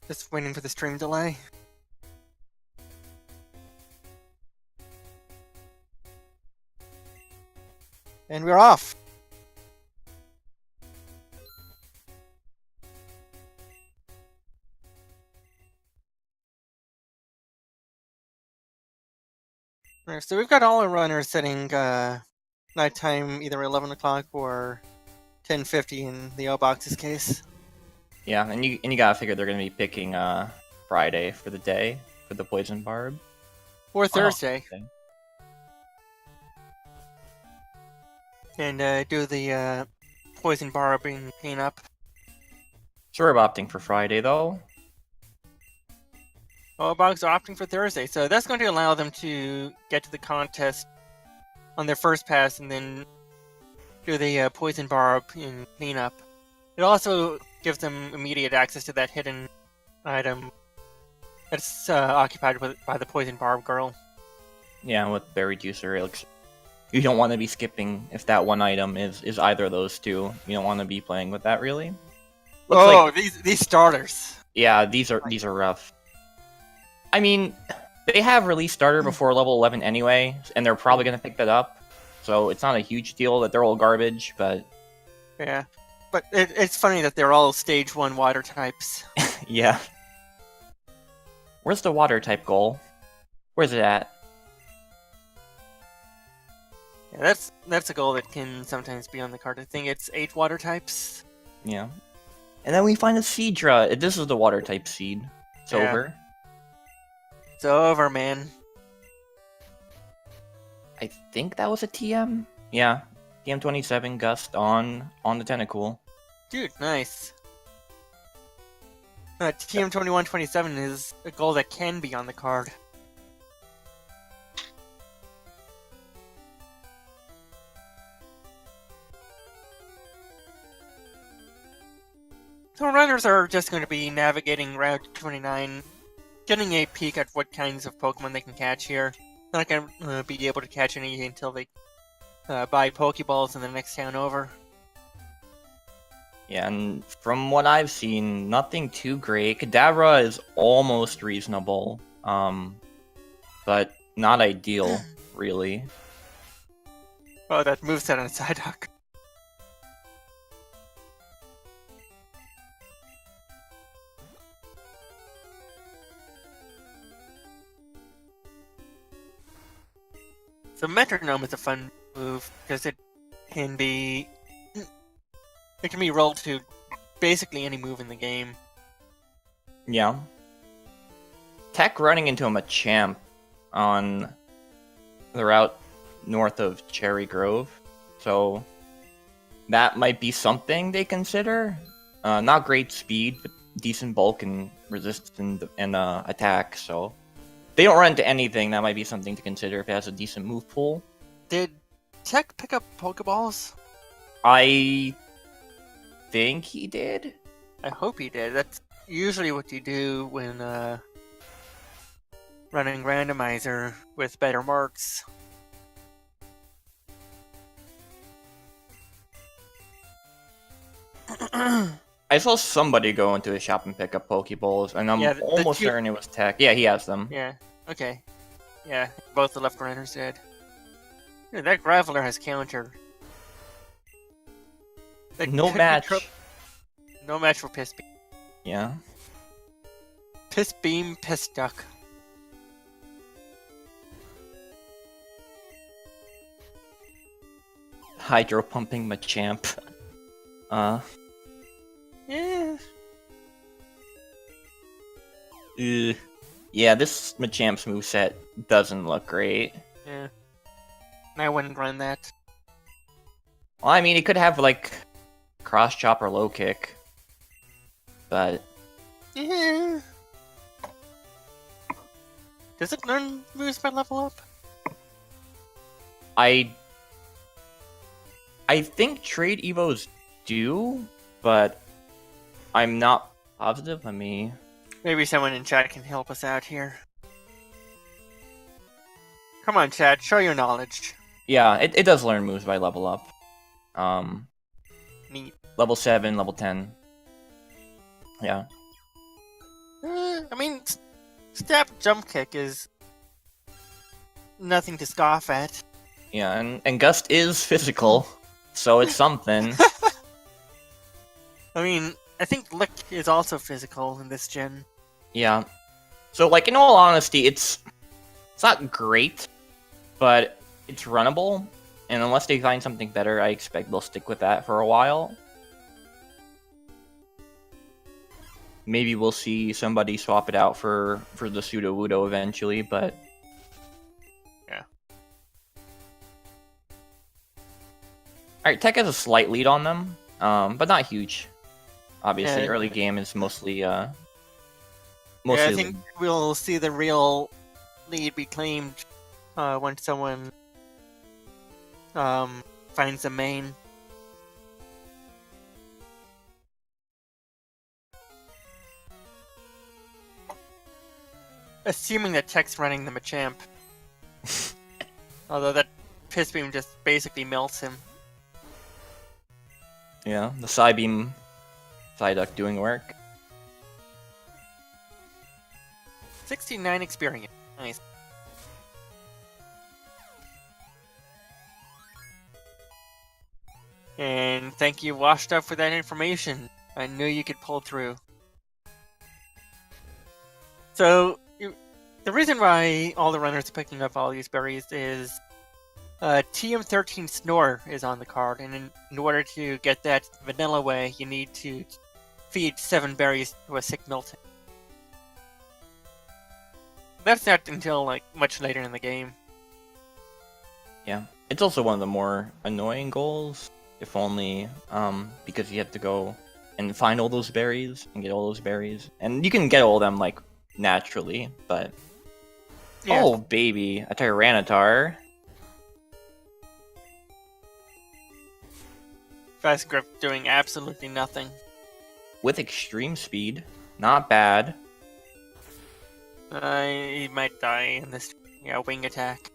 Just waiting for the stream delay. And we're off. Alright, so we've got all our runners setting nighttime either 11 o'clock or 10:50 in the O-Box's case. Yeah, and you gotta figure they're gonna be picking Friday for the day for the poison barb. Or Thursday. Okay. And do the poison barbing cleanup. So we're opting for Friday though. O-Box opting for Thursday, so that's going to allow them to get to the contest on their first pass and then do the poison barb in cleanup. It also gives them immediate access to that hidden item that's occupied by the poison barb girl. Yeah, with berry juicer, you don't want to be skipping if that one item is either of those two. You don't want to be playing with that really. Looks like... these starters. Yeah, these are rough. I mean, they have release starter before level 11 anyway, and they're probably gonna pick that up. So it's not a huge deal that they're all garbage, but yeah. But it's funny that they're all stage 1 water types. yeah. Where's the water type goal? Where's it at? Yeah, that's a goal that can sometimes be on the card. I think it's 8 water types. Yeah. And then we find a Seedra. This is the water type seed. It's over. It's over, man. I think that was a TM? Yeah. TM27 Gust on the Tentacool. Dude, nice. TM2127 is a goal that can be on the card. So runners are just going to be navigating Route 29, getting a peek at what kinds of Pokemon they can catch here. Not going to be able to catch any until they buy Pokeballs in the next town over. Yeah, and from what I've seen, nothing too great. Kadabra is almost reasonable, but not ideal, really. Oh, that moveset on Psyduck. So Metronome is a fun move because it can be rolled to basically any move in the game. Yeah. Tech running into a Machamp on the route north of Cherry Grove, so that might be something they consider. Not great speed, but decent bulk and resistance and attack, so they don't run into anything, that might be something to consider if it has a decent move pool. Did Tech pick up Pokeballs? I think he did. I hope he did. That's usually what you do when running Randomizer with better marks. I saw somebody go into a shop and pick up Pokeballs, and I'm almost certain it was Tech. Yeah, he has them. Yeah, okay. Yeah, both the left runners did. Dude, that Graveler has counter. No match. No match for Piss Beam. Yeah. Piss Beam, Piss Duck. Hydro pumping Machamp. Yeah. Yeah, this Machamp's moveset doesn't look great. Yeah. I wouldn't run that. Well, I mean, it could have, like, cross chop or low kick. But... Yeah. Does it learn moves by level up? I think Trade Evos do, but I'm not positive. Let me... Maybe someone in chat can help us out here. Come on, chat, show your knowledge. Yeah, it does learn moves by level up. Neat. Level 7, level 10. Yeah. I mean, stab jump kick is nothing to scoff at. Yeah, and Gust is physical, so it's something. I mean, I think Lick is also physical in this gen. Yeah. So, like, in all honesty, it's not great, but it's runnable. And unless they find something better, I expect they'll stick with that for a while. Maybe we'll see somebody swap it out for the Sudowoodo eventually, but... Yeah. Alright, Tech has a slight lead on them, but not huge. Obviously, Yeah. early game is mostly... Yeah, I think we'll see the real lead be claimed when someone finds the main. Assuming that Tech's running the Machamp. Although that Piss Beam just basically melts him. Yeah, the Psybeam Psyduck doing work. 69 experience. Nice. And thank you, Washed Up, for that information. I knew you could pull through. So, the reason why all the runners are picking up all these berries is TM13 Snore is on the card, and in order to get that vanilla way, you need to feed 7 berries to a sick Milton. That's not until like much later in the game. Yeah, it's also one of the more annoying goals, if only because you have to go and find all those berries and get all those berries, and you can get all of them like naturally, but Yeah. oh baby, a Tyranitar. Fast Grip doing absolutely nothing. With extreme speed, not bad. He might die in this wing attack.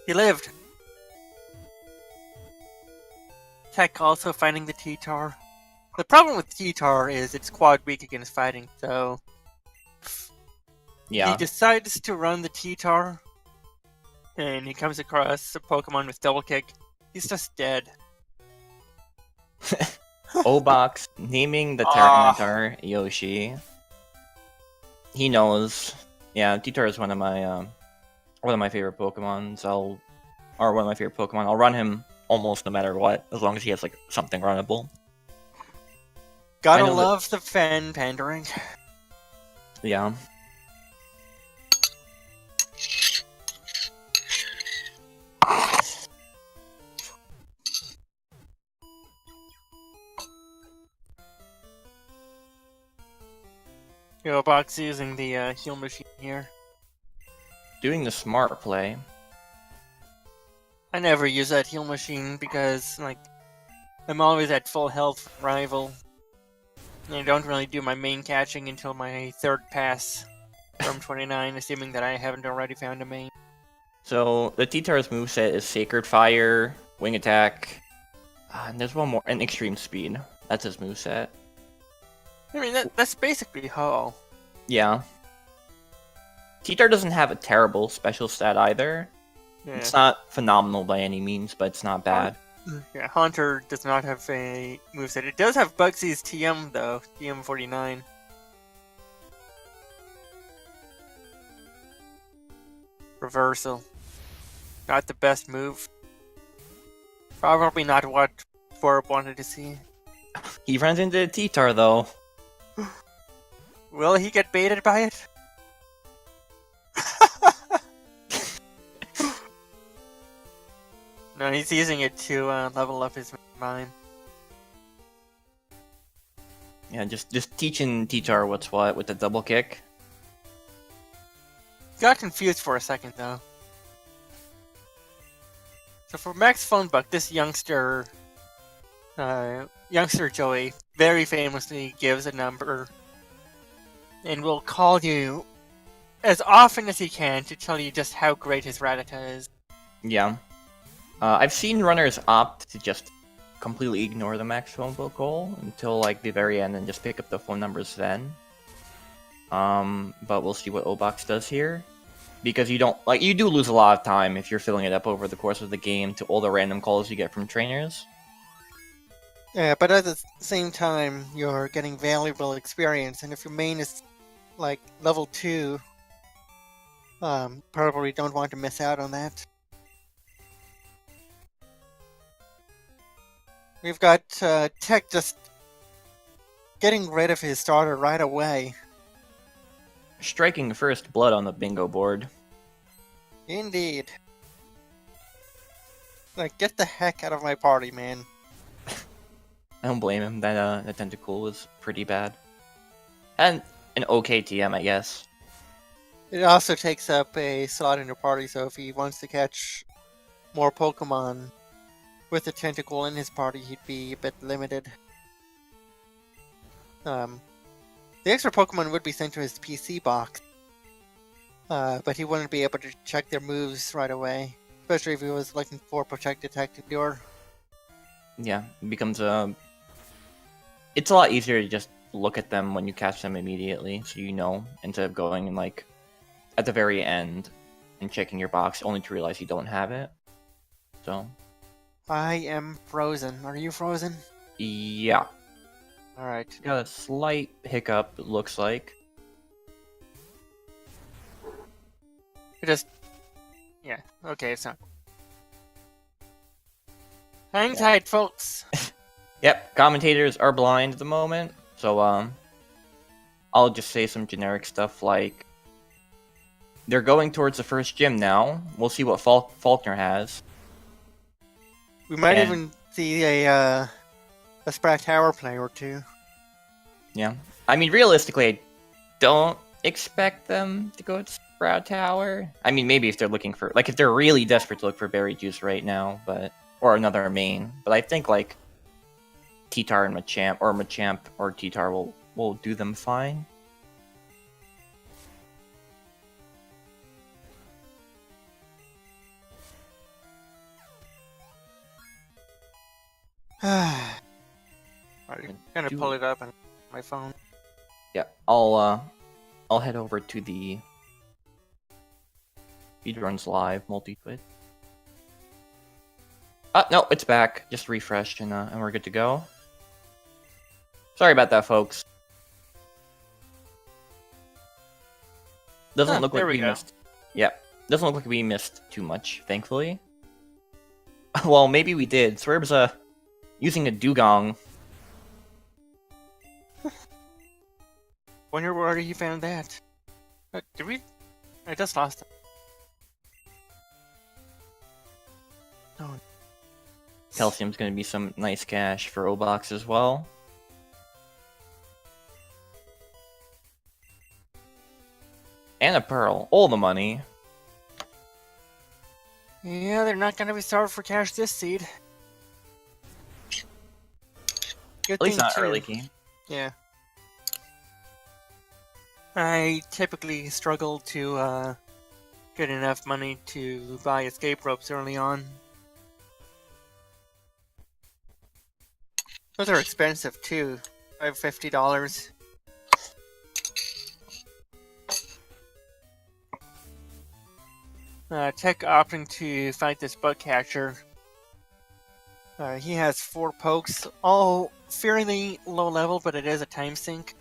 He lived! Tech also finding the T-Tar. The problem with T-Tar is it's quad weak against fighting, so... Yeah, He decides to run the T-Tar, and he comes across a Pokemon with Double Kick. He's just dead. Obox naming the Ah. Tyranitar Yoshi. He knows. Yeah, T-Tar is one of my favorite Pokemons. One of my favorite Pokemon. I'll run him almost no matter what, as long as he has like something runnable. Gotta I know that- love the fan pandering. Yeah. Box using the heal machine here. Doing the smart play. I never use that heal machine because, like, I'm always at full health rival. And I don't really do my main catching until my third pass from 29, assuming that I haven't already found a main. So the T-Tar's moveset is Sacred Fire, Wing Attack, and there's one more, and Extreme Speed. That's his moveset. I mean, that's basically Ho. Yeah. T-Tar doesn't have a terrible special stat either. Yeah. It's not phenomenal by any means, but it's not bad. Yeah, Haunter does not have a moveset. It does have Bugsy's TM, though. TM 49. Reversal. Not the best move. Probably not what Forb wanted to see. He runs into a T-Tar though. Will he get baited by it? No, he's using it to level up his mind. Yeah, just teaching T-Tar what's what with the double kick. Got confused for a second, though. So for Max Phonebook, this youngster Joey very famously gives a number and will call you as often as he can to tell you just how great his Rattata is. Yeah. I've seen runners opt to just completely ignore the max phone book goal until like the very end and just pick up the phone numbers then. But we'll see what O-Box does here. Because you do lose a lot of time if you're filling it up over the course of the game to all the random calls you get from trainers. Yeah, but at the same time, you're getting valuable experience, and if your main is like level 2, probably don't want to miss out on that. We've got Tech just getting rid of his starter right away. Striking first blood on the bingo board. Indeed. Like, get the heck out of my party, man. I don't blame him. That tentacle was pretty bad. And an okay TM, I guess. It also takes up a slot in your party, so if he wants to catch more Pokemon with a tentacle in his party, he'd be a bit limited. The extra Pokemon would be sent to his PC box, but he wouldn't be able to check their moves right away, especially if he was looking for Protect, Detect, Endure. Yeah, it becomes it's a lot easier to just look at them when you catch them immediately, so you know, instead of going and like at the very end and checking your box only to realize you don't have it. So I am frozen. Are you frozen? yeah. Alright. Got a slight hiccup, it looks like. It just... yeah, okay, it's not. Hang tight, folks! Yep, commentators are blind at the moment, so I'll just say some generic stuff like they're going towards the first gym now. We'll see what Faulkner has. We might even see a Sprat Tower play or two. Yeah. I mean, realistically, I don't expect them to go to Sprout Tower. I mean, maybe if they're looking for... like, if they're really desperate to look for Berry Juice right now, but... or another main. But I think, like, T-Tar and Machamp, or Machamp or T-Tar will do them fine. I'm gonna pull it up on my phone. Yeah, I'll head over to the Speedruns Live multi-twit. No, it's back. Just refreshed and we're good to go. Sorry about that, folks. Doesn't look like we missed. Yeah, doesn't look like we missed too much, thankfully. Well, maybe we did. Swerve's using a dugong. Wonder where he found that. Did we? I just lost it. Oh. Calcium's gonna be some nice cash for O-Box as well. And a pearl. All the money. Yeah, they're not gonna be starved for cash this seed. Good At least not too. early game. Yeah. I typically struggle to get enough money to buy escape ropes early on. Those are expensive too. I have $50. Tech opting to fight this bug catcher. He has 4 pokes, all fairly low level, but it is a time sink.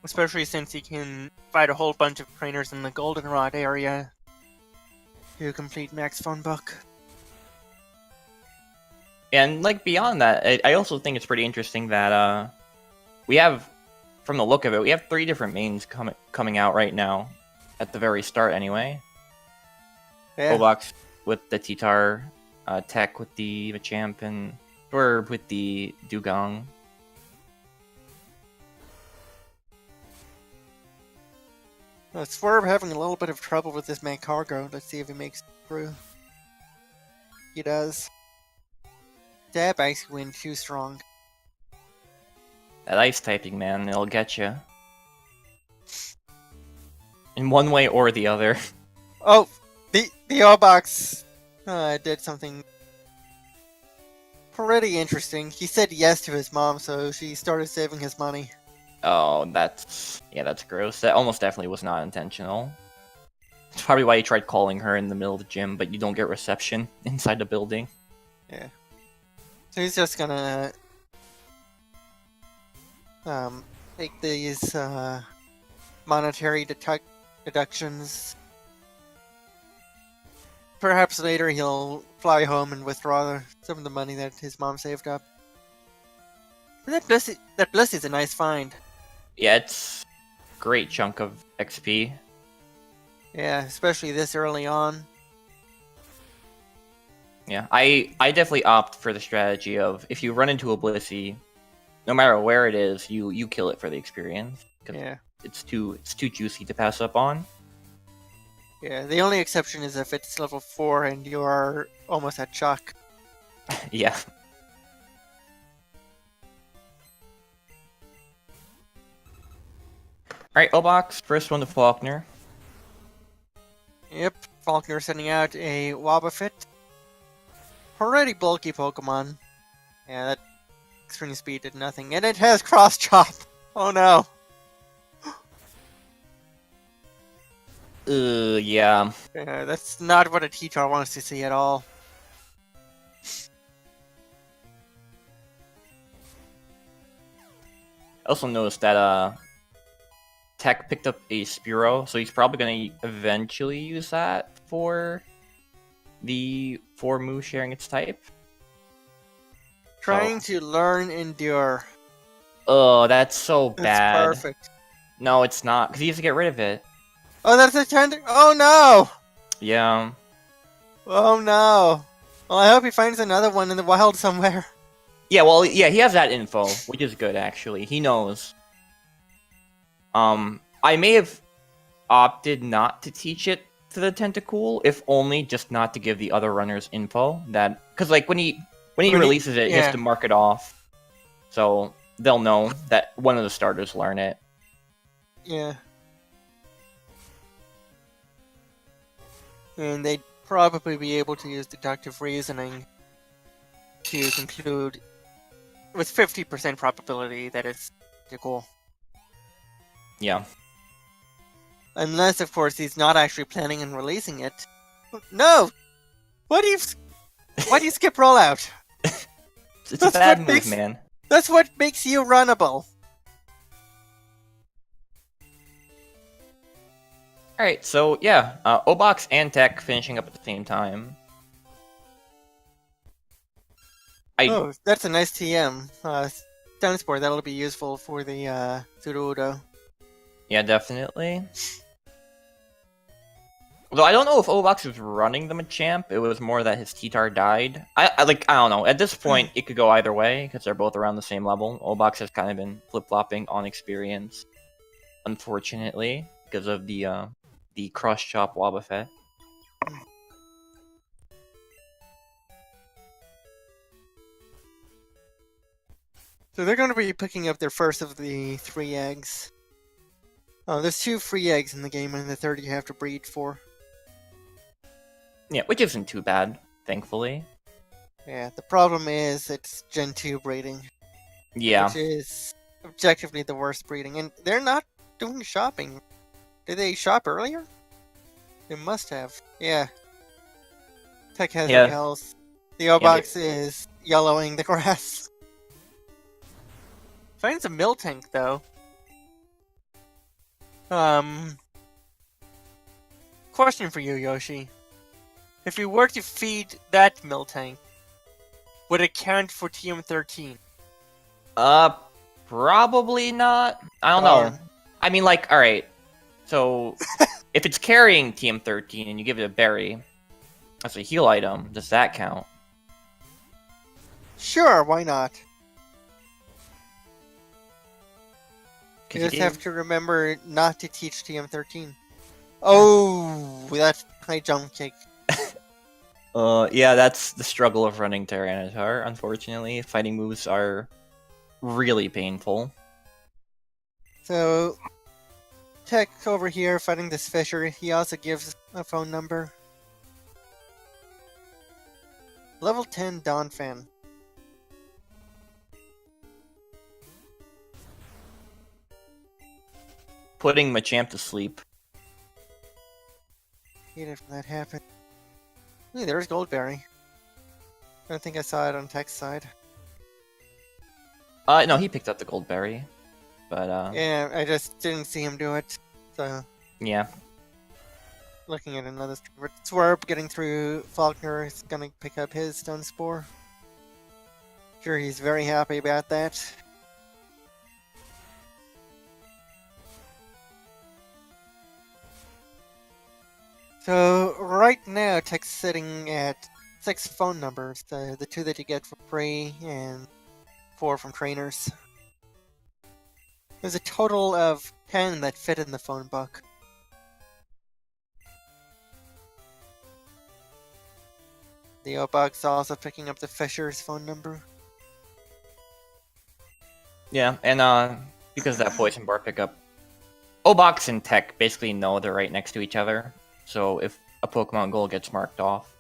Especially since he can fight a whole bunch of trainers in the Goldenrod area to complete Max Phone Book. And like beyond that, I also think it's pretty interesting that we have, from the look of it, we have 3 different mains coming out right now, at the very start anyway. Yeah. O-Box with the T-Tar, Tech with the Machamp, and Swerve with the Dugong. Swerve having a little bit of trouble with this main cargo. Let's see if he makes it through. He does. That Ice Wind too strong. That ice typing, man, it'll get you. In one way or the other. Oh, the O-Box did something pretty interesting. He said yes to his mom, so she started saving his money. Oh, that's gross. That almost definitely was not intentional. It's probably why you tried calling her in the middle of the gym, but you don't get reception inside the building. Yeah. So he's just gonna take these monetary deductions. Perhaps later he'll fly home and withdraw some of the money that his mom saved up. And that Blissey's a nice find. Yeah, it's a great chunk of XP. Yeah, especially this early on. Yeah, I definitely opt for the strategy of if you run into a Blissey, no matter where it is, you kill it for the experience. Yeah. It's too juicy to pass up on. Yeah, the only exception is if it's level 4 and you are almost at Chuck. Yeah. Alright, Obox, first one to Faulkner. Yep, Faulkner sending out a Wobbuffet. Already bulky Pokemon. Yeah, that extreme speed did nothing. And it has Cross Chop! Oh no! Yeah. Yeah, that's not what a teacher wants to see at all. I also noticed that Tech picked up a Spearow, so he's probably going to eventually use that for the 4 move sharing its type. Trying to learn Endure. Oh, that's so bad. That's perfect. No, it's not, because he has to get rid of it. Oh, that's a tender. Oh no! Yeah. Oh no! Well, I hope he finds another one in the wild somewhere. Yeah, well, yeah, he has that info, which is good, actually. He knows. I may have opted not to teach it to the Tentacool, if only just not to give the other runners info. That, because like when he releases it, he has to mark it off, so they'll know that one of the starters learn it. Yeah. And they'd probably be able to use deductive reasoning to conclude with 50% probability that it's Tentacool. Yeah. Unless, of course, he's not actually planning on releasing it. No! Why do you skip rollout? It's a bad move, man. That's what makes you runnable. Alright, so yeah, Obox and Tech finishing up at the same time. Oh, that's a nice TM. Downsport, that'll be useful for the Sudowoodo. Yeah, definitely. Though I don't know if Obox was running the Machamp, it was more that his T-Tar died. I don't know. At this point, it could go either way, because they're both around the same level. Obox has kind of been flip-flopping on experience, unfortunately, because of the cross-chop Wobbuffet. So they're going to be picking up their first of the 3 eggs. There's 2 free eggs in the game, and the third you have to breed for. Yeah, which isn't too bad, thankfully. Yeah, the problem is it's Gen 2 breeding. Yeah. Which is objectively the worst breeding, and they're not doing shopping. Did they shop earlier? They must have. Yeah. Tech has the health. The Obox is yellowing the grass. Finds a Miltank, though. Question for you, Yoshi. If you were to feed that Miltank, would it count for TM13? Probably not. I don't know. I mean, like, alright. So, if it's carrying TM13 and you give it a berry, that's a heal item, does that count? Sure, why not? You just have to remember not to teach TM13. Oh, that's high jump kick. Yeah, that's the struggle of running Tyranitar, unfortunately. Fighting moves are really painful. So, Tech over here fighting this Fisher, he also gives a phone number. Level 10 Donphan. putting Machamp to sleep. Hate it when that happened. Ooh, there's Goldberry. I don't think I saw it on Tech's side. No, he picked up the Goldberry. But, Yeah, I just didn't see him do it. So, yeah. looking at another Swerve getting through Faulkner is gonna pick up his Stone Spore. Sure, he's very happy about that. So, right now, Tech's sitting at 6 phone numbers. The 2 that you get for free and 4 from trainers. There's a total of 10 that fit in the phone book. The O-Box also picking up the Fisher's phone number. Yeah, and because of that Poison Bar pickup, Obox and Tech basically know they're right next to each other. So if a Pokemon goal gets marked off,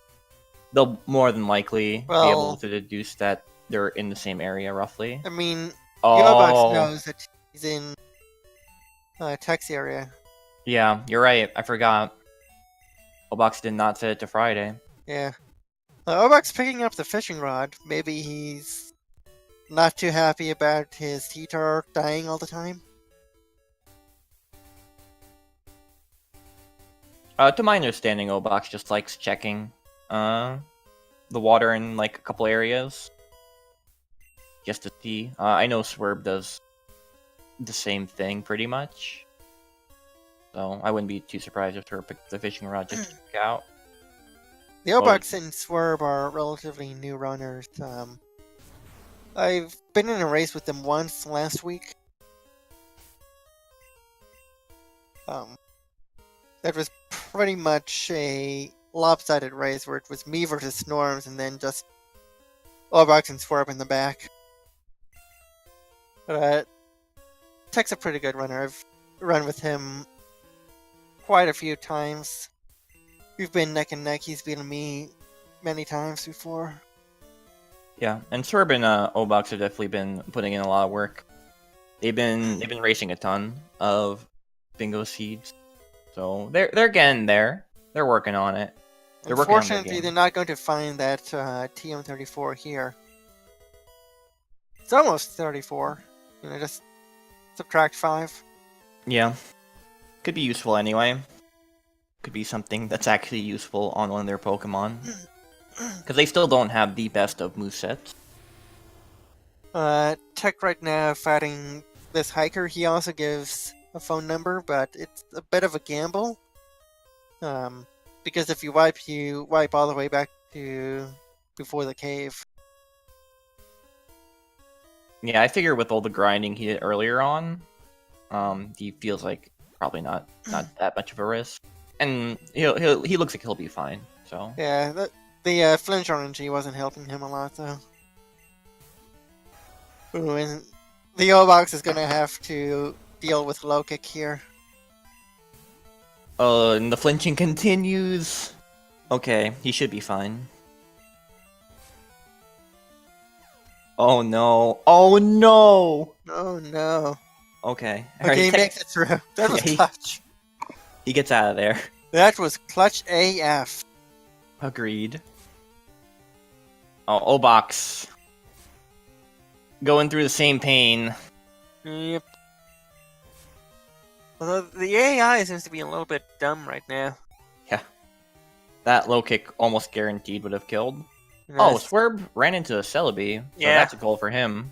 they'll more than likely be able to deduce that they're in the same area, roughly. I mean, the O-Box knows that he's in Tech's area. Yeah, you're right. I forgot. Obox did not set it to Friday. Yeah. O-Box picking up the fishing rod. Maybe he's not too happy about his T-Tar dying all the time. To my understanding, Obox just likes checking the water in like a couple areas just to see. I know Swerve does the same thing pretty much, so I wouldn't be too surprised if Swerve picked the fishing rod just to check out. The O-Box and Swerve are relatively new runners. I've been in a race with them once last week. That was pretty much a lopsided race where it was me versus Snorms and then just O-Box and Swerve in the back. But Tech's a pretty good runner. I've run with him quite a few times. We've been neck and neck. He's beaten me many times before. Yeah, and Swerve and Obox have definitely been putting in a lot of work. They've been racing a ton of Bingo Seeds, so they're getting there. They're working on it. Unfortunately, they're not going to find that TM34 here. It's almost 34. You know, just subtract 5. Yeah, could be useful anyway. Could be something that's actually useful on one of their Pokemon. Because they still don't have the best of movesets. Tech right now fighting this hiker. He also gives a phone number, but it's a bit of a gamble. Because if you wipe all the way back to before the cave. Yeah, I figure with all the grinding he did earlier on, he feels like probably not that much of a risk. And he looks like he'll be fine. So yeah, the flinch RNG wasn't helping him a lot though. Ooh, and the O-Box is gonna have to deal with low kick here. And the flinching continues. Okay, he should be fine. Oh no! Oh no! Oh no! Okay. Okay, he makes it through. That was clutch. He gets out of there. That was clutch AF. Agreed. Oh, O-Box. Going through the same pain. Yep. Although the AI seems to be a little bit dumb right now. Yeah. That low kick almost guaranteed would have killed. Yes. Oh, Swerve ran into a Celebi. So yeah. That's a goal for him.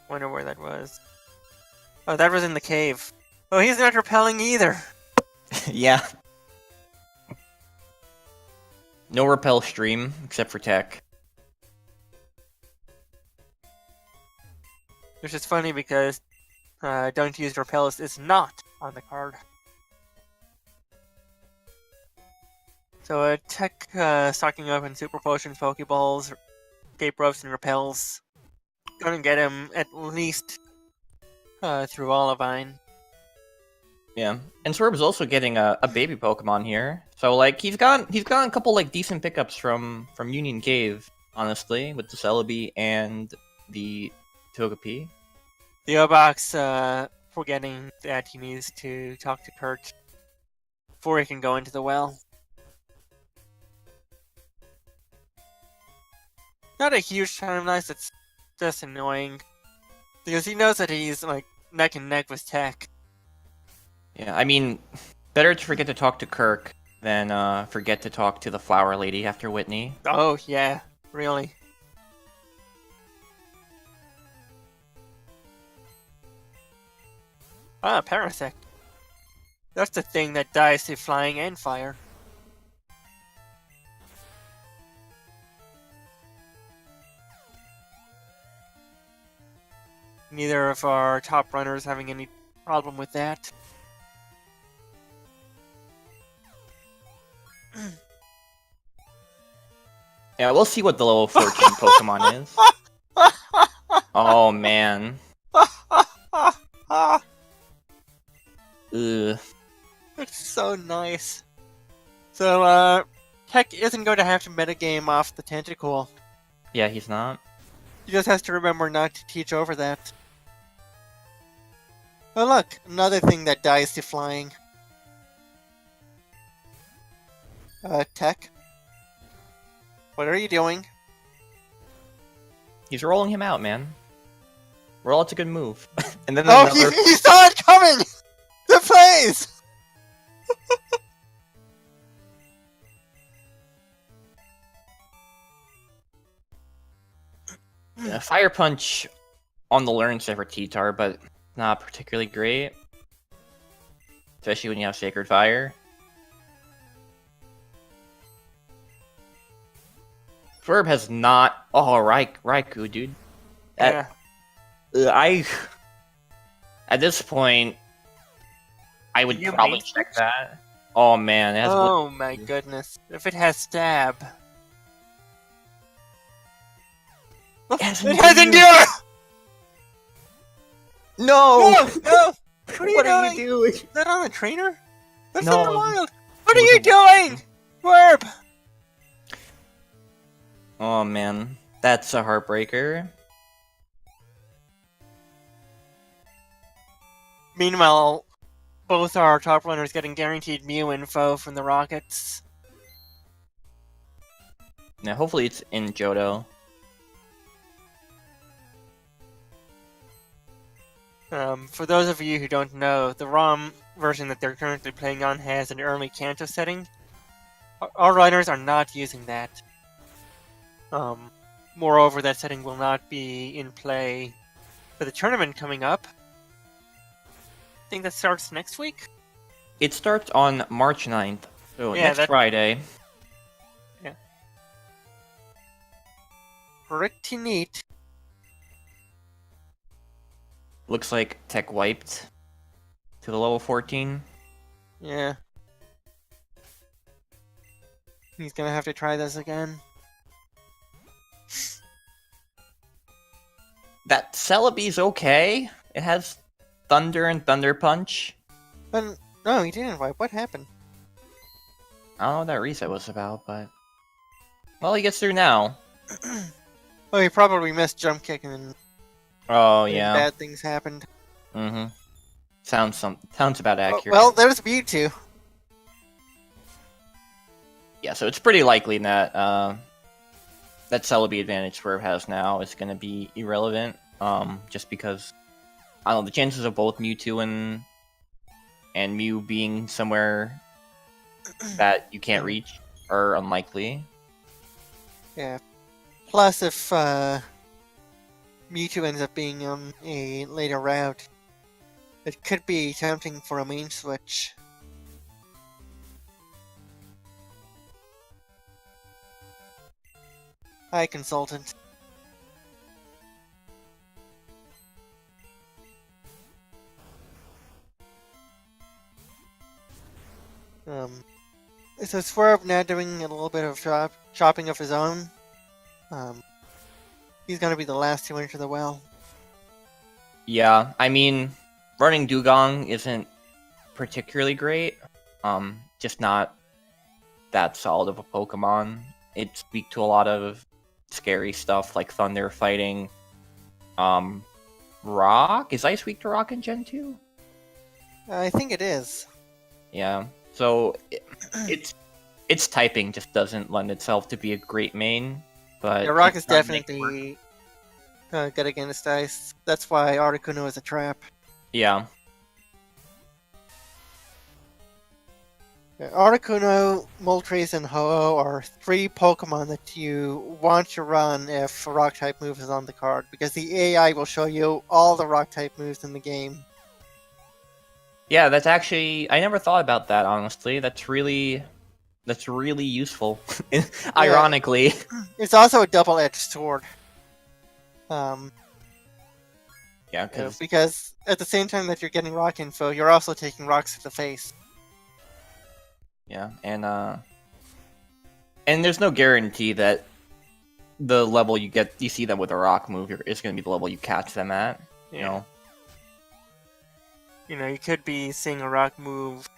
Wonder where that was. Oh, that was in the cave. Oh, he's not repelling either. Yeah. No repel stream, except for Tech. Which is funny because don't use repels is not on the card. So Tech stocking up in Super Potions, Pokeballs, Escape Ropes, and Repels. Gonna get him at least through Olivine. Yeah, and Swerve is also getting a baby Pokemon here. So like he's got a couple like decent pickups from Union Cave, honestly, with the Celebi and the Togepi. The Obox forgetting that he needs to talk to Kurt before he can go into the well. Not a huge time loss, it's just annoying. Because he knows that he's like neck and neck with Tech. Yeah, I mean, better to forget to talk to Kirk than forget to talk to the flower lady after Whitney. Oh, yeah, really. Ah, Parasect. That's the thing that dies to flying and fire. Neither of our top runners having any problem with that. Yeah, we'll see what the level 14 Pokemon is. Oh, man. Ugh. It's so nice. So, Tech isn't going to have to metagame off the Tentacool. Yeah, he's not. He just has to remember not to teach over that. Oh look, another thing that dies to flying. Tech? What are you doing? He's rolling him out, man. Roll out's a good move. And then Oh, another... he saw it coming! The plays! Yeah, Fire Punch on the learn set for T-Tar, but not particularly great. Especially when you have Sacred Fire. Swerve has not... Oh, Raikou, dude. Yeah. At this point, I would You probably hate check that. Oh, man. It has Oh my goodness. If it has stab. It has It has endure! No! No! No! What are you What doing? are you doing? Is that on the trainer? That's No. in the wild! What are you doing? Swerve! Oh, man. That's a heartbreaker. Meanwhile, both our top runners getting guaranteed Mew info from the Rockets. Now, hopefully it's in Johto. For those of you who don't know, the ROM version that they're currently playing on has an early Kanto setting. Our runners are not using that. Moreover, that setting will not be in play for the tournament coming up. I think that starts next week? It starts on March 9th, so Yeah, next Friday. Yeah. Pretty neat. Looks like Tech wiped to the level 14. Yeah. He's gonna have to try this again. That Celebi's okay. It has Thunder and Thunder Punch. But no, he didn't wipe. What happened? I don't know what that reset was about, but... Well, he gets through now. Oh, he probably missed jump kick and Oh, then yeah. bad things happened. Mm-hmm. Sounds about accurate. Well, there's Mewtwo. Yeah, so it's pretty likely that that Celebi advantage Swerve has now is going to be irrelevant. Just because, I don't know, the chances of both Mewtwo and Mew being somewhere that you can't reach are unlikely. Yeah. Plus, if Mewtwo ends up being on a later route, it could be tempting for a main switch. Hi, consultant. So Swerve now doing a little bit of chopping of his own. He's gonna be the last to enter the well. Yeah, I mean, running Dugong isn't particularly great. Just not that solid of a Pokemon. It's weak to a lot of scary stuff like Thunder fighting, rock. Is ice weak to rock in Gen 2? I think it is. Yeah. So its typing just doesn't lend itself to be a great main. But Yeah, rock it is does make it work. definitely good against ice. That's why Articuno is a trap. Yeah. Articuno, Moltres, and Ho-Oh are 3 Pokemon that you want to run if a Rock-type move is on the card, because the AI will show you all the Rock-type moves in the game. Yeah, that's actually I never thought about that, honestly. That's really useful. Ironically. It's also a double-edged sword. Yeah, because because at the same time that you're getting rock info, you're also taking rocks to the face. yeah, and there's no guarantee that the level you see them with a rock move is going to be the level you catch them at. You know. You know, you could be seeing a rock move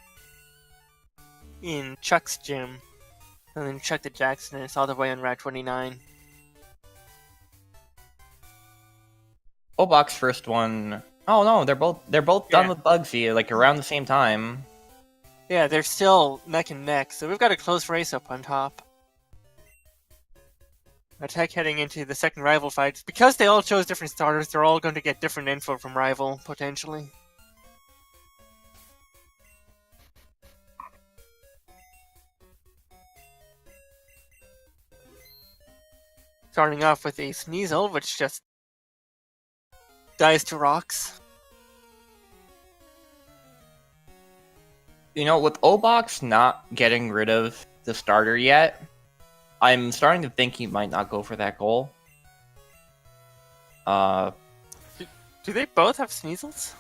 in Chuck's gym, and then Chuck the Jackson, and it's all the way on Route 29. Obok's first one. Oh no, they're both done with Bugsy like around the same time. Yeah, they're still neck and neck, so we've got a close race up on top. Attack heading into the second rival fight. Because they all chose different starters, they're all going to get different info from rival, potentially. Starting off with a Sneasel, which just dies to rocks. You know, with Obok's not getting rid of the starter yet, I'm starting to think he might not go for that goal. Do they both have Sneasels?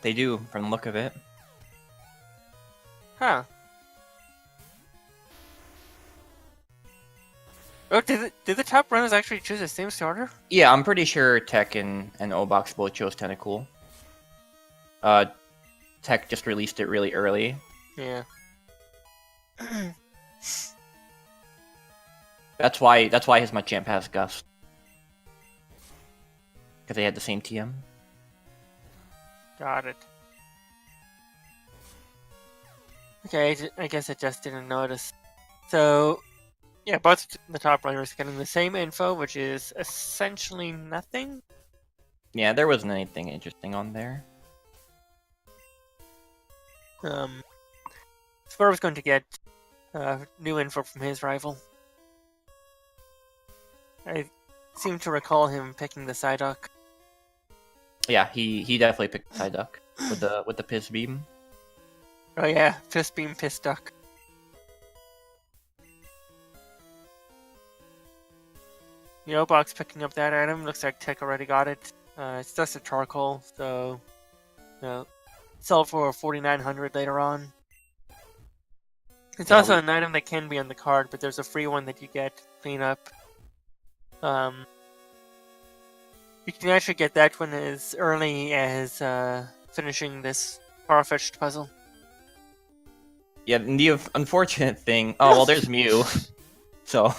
They do, from the look of it. Huh. Oh, did the top runners actually choose the same starter? Yeah, I'm pretty sure Tech and Obok's both chose Tentacool. Tech just released it really early. Yeah. That's why his Machamp has Gust. Because they had the same TM. Got it. Okay, I guess I just didn't notice. So, yeah, both the top runners getting the same info, which is essentially nothing. Yeah, there wasn't anything interesting on there. Swerve's going to get new info from his rival. I seem to recall him picking the Psyduck. Yeah, he definitely picked Psyduck with the Piss Beam. Oh yeah, Piss Beam, Piss Duck. The O-Box picking up that item. Looks like Tech already got it. It's just a charcoal, so sell for 4,900 later on. It's also an item that can be on the card, but there's a free one that you get clean up. You can actually get that one as early as finishing this far-fetched puzzle. Yeah, and the unfortunate thing. Oh well, there's Mew. So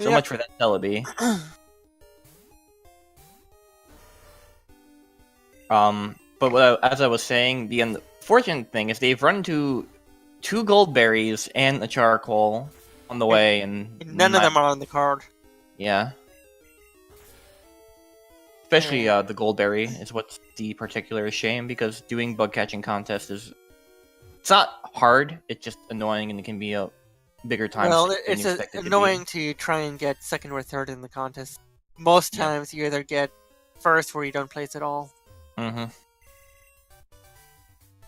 much for that Celebi. But as I was saying, the unfortunate thing is they've run into 2 gold berries and a charcoal on the way, and none of them are on the card. Yeah. Especially the goldberry is what's the particular shame, because doing bug catching contests it's not hard, it's just annoying, and it can be a bigger time. Well, it's annoying to try and get second or third in the contest. Most times you either get first or you don't place at all. Mm-hmm.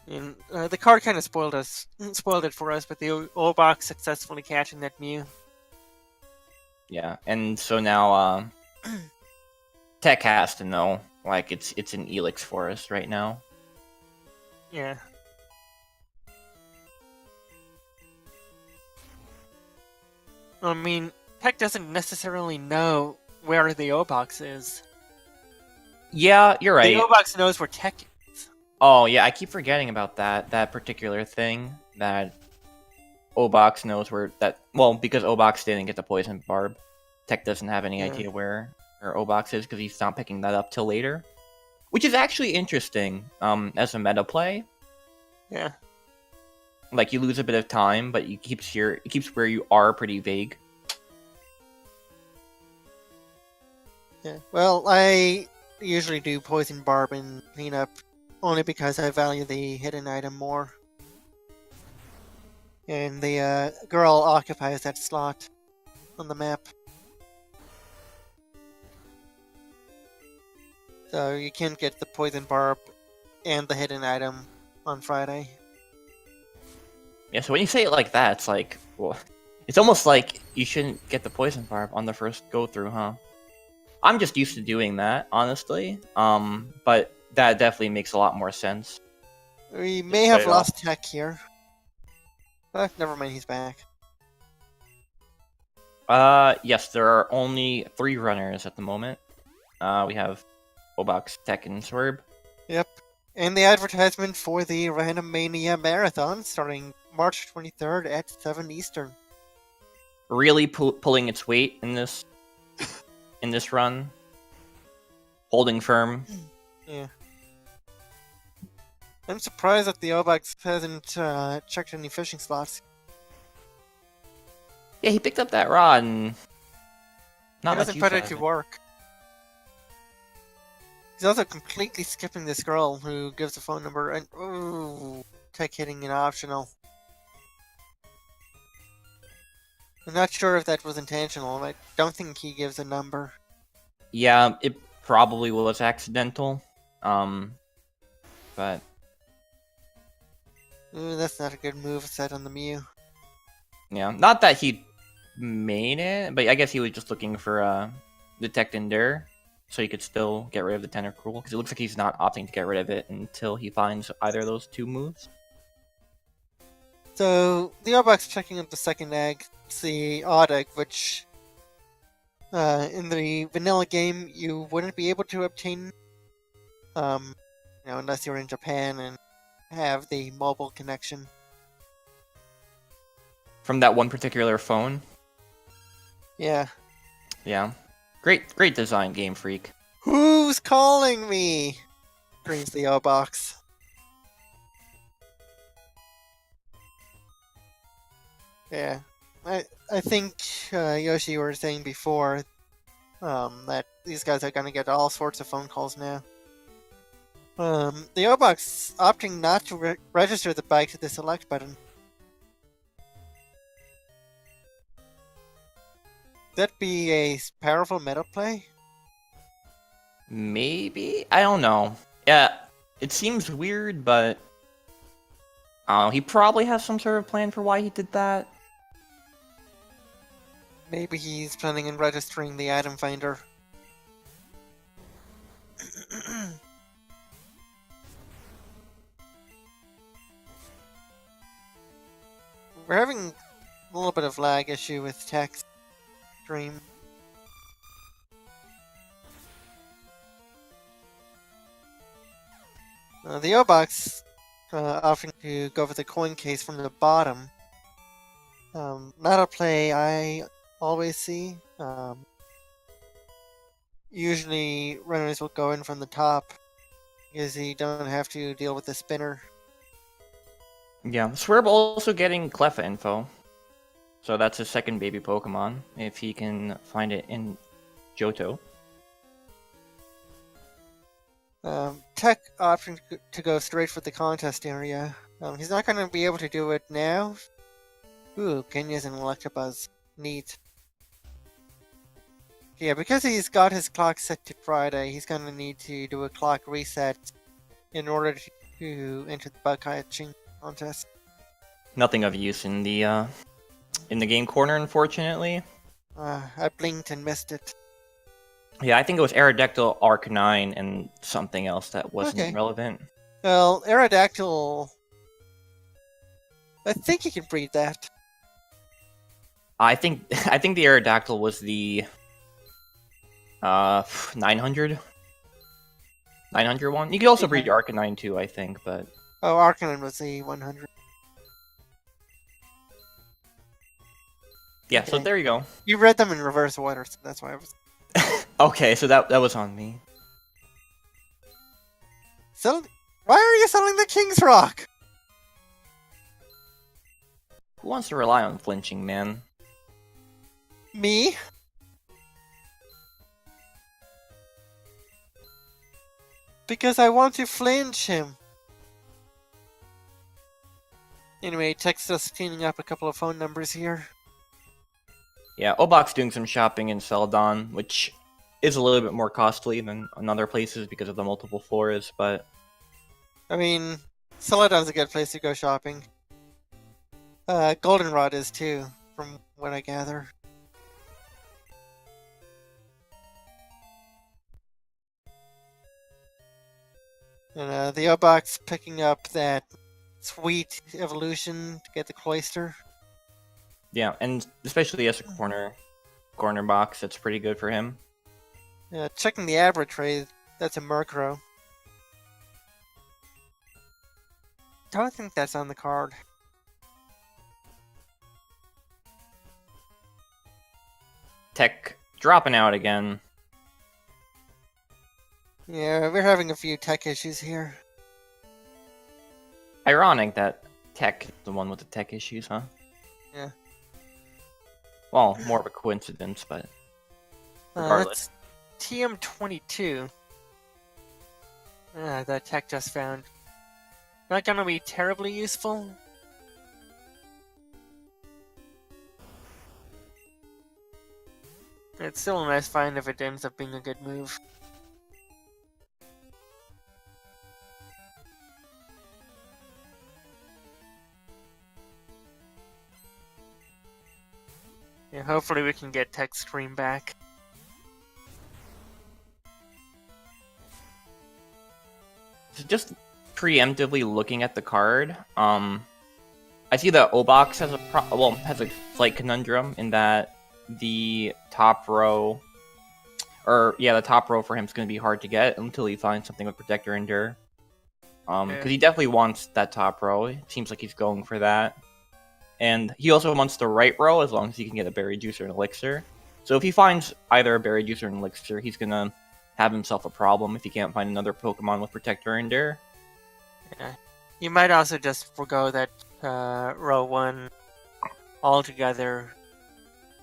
And the card kind of spoiled it for us, but the O-Box successfully catching that Mew. Yeah, and so now Tech has to know, like, it's an Elix forest right now. Yeah. I mean, Tech doesn't necessarily know where the O-Box is. Yeah, you're right. The O-Box knows where Tech is. Oh, yeah, I keep forgetting about that particular thing, that O-Box knows where that... Well, because O-Box didn't get the Poison Barb, Tech doesn't have any idea where or Obox is because he's not picking that up till later, which is actually interesting as a meta play. Yeah. Like, you lose a bit of time, but it keeps where you are pretty vague. Yeah. Well, I usually do Poison Barb and Cleanup only because I value the hidden item more. And the girl occupies that slot on the map. So you can get the Poison Barb and the hidden item on Friday. Yeah, so when you say it like that, it's like, well, it's almost like you shouldn't get the Poison Barb on the first go-through, huh? I'm just used to doing that, honestly. But that definitely makes a lot more sense. We may have lost Tech here. Never mind, he's back. Yes, there are only 3 runners at the moment. We have Obox, Tech, and Swerb. Yep. And the advertisement for the Random Mania Marathon starting March 23rd at 7 Eastern. Really pulling its weight in this run. Holding firm. Yeah. I'm surprised that the Obox hasn't checked any fishing spots. Yeah, he picked up that rod and He doesn't put it to work. He's also completely skipping this girl who gives a phone number and ooh, Tech hitting an optional. I'm not sure if that was intentional. I don't think he gives a number. Yeah, it probably was accidental. But Ooh, that's not a good move set on the Mew. yeah, not that he made it, but I guess he was just looking for Detect Endure, so he could still get rid of the Tentacruel, because it looks like he's not opting to get rid of it until he finds either of those 2 moves. So the Obox checking up the second egg, it's the odd egg, which in the vanilla game you wouldn't be able to obtain, unless you're in Japan and have the mobile connection. From that one particular phone? Yeah. Yeah. Great design, Game Freak. Who's calling me? Screams the Obox. Yeah. I think Yoshi, you were saying before that these guys are going to get all sorts of phone calls now. The Obox opting not to register the bike to the select button. That be a powerful meta play? Maybe? I don't know. Yeah, it seems weird, but he probably has some sort of plan for why he did that. Maybe he's planning on registering the item finder. We're having a little bit of lag issue with text stream. The Obox offering to go for the coin case from the bottom. Not a play I always see. Usually runners will go in from the top because you don't have to deal with the spinner. Yeah, Swerb also getting Cleffa info. So that's his second baby Pokemon, if he can find it in Johto. Tech opting to go straight for the contest area. He's not going to be able to do it now. Ooh, Kenya's an Electabuzz. Neat. Yeah, because he's got his clock set to Friday, he's going to need to do a clock reset in order to enter the bug catching contest. Nothing of use in the game corner, unfortunately. I blinked and missed it. Yeah, I think it was Aerodactyl, Arcanine, and something else that wasn't relevant. Well, Aerodactyl... I think you can breed that. I think the Aerodactyl was the 900 one. You could also breed Arcanine too, I think, but oh, Arcanine was the 100. Yeah, okay. So there you go. You read them in reverse order, so that's why I was... Okay, so that was on me. Why are you selling the King's Rock? Who wants to rely on flinching, man? Me? Because I want to flinch him. Anyway, text us cleaning up a couple of phone numbers here. Yeah, Obok's doing some shopping in Celadon, which is a little bit more costly than in other places because of the multiple floors, but... I mean, Celadon's a good place to go shopping. Goldenrod is too, from what I gather. And the Obok's picking up that sweet evolution to get the cloister. Yeah, and especially as a corner box, that's pretty good for him. Checking the Abra trade, that's a Murkrow. Don't think that's on the card. Tech dropping out again. Yeah, we're having a few tech issues here. Ironic that Tech is the one with the tech issues, huh? Yeah. Well, more of a coincidence, but regardless. That's TM22. That tech just found. Not gonna be terribly useful. It's still a nice find if it ends up being a good move. Yeah, hopefully we can get Tech Scream back. So just preemptively looking at the card, I see that Obox has has a slight conundrum in that the top row, the top row for him is going to be hard to get until he finds something with Protector Endure. Because he definitely wants that top row. It seems like he's going for that. And he also wants the right row as long as he can get a Berry Juice or an Elixir. So if he finds either a Berry Juice or an Elixir, he's going to have himself a problem if he can't find another Pokemon with Protector Endure. Yeah. You might also just forgo that row 1 altogether.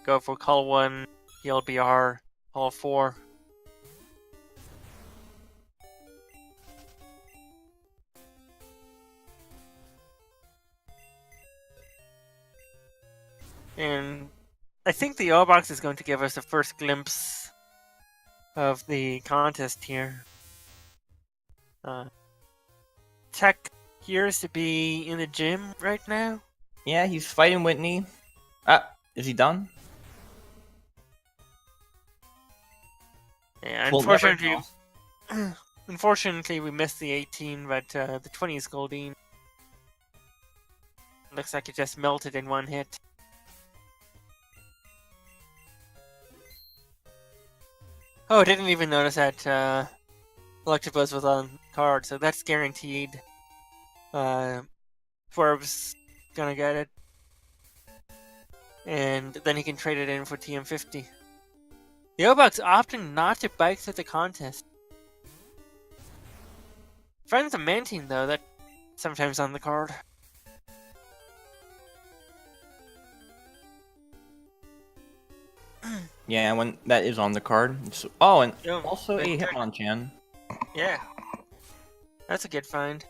Go for call 1, heal BR, call 4. And I think the O-Box is going to give us the first glimpse of the contest here. Tech appears to be in the gym right now. Yeah, he's fighting Whitney. Is he done? Yeah, We'll never know. unfortunately we missed the 18, but the 20 is Goldeen. Looks like it just melted in one hit. Oh, I didn't even notice that Electabuzz was on card, so that's guaranteed. Forbes gonna get it. And then he can trade it in for TM50. The O-Box opting not to bike through the contest. Friends of Mantine, though, that's sometimes on the card. Yeah, when that is on the card. And Oh, also a Hitmonchan. Yeah. That's a good find.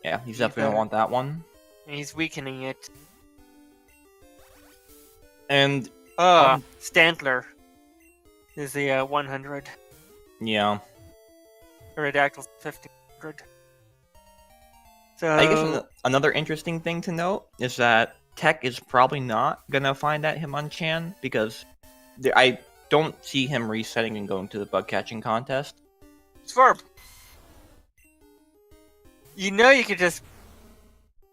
Yeah, he's definitely going to want that one. He's weakening it. And... Stantler is the 100. Yeah. Aerodactyl 1500. So... I guess another interesting thing to note is that Tech is probably not going to find that Hitmonchan because I don't see him resetting and going to the bug catching contest. Swarp! You know you could just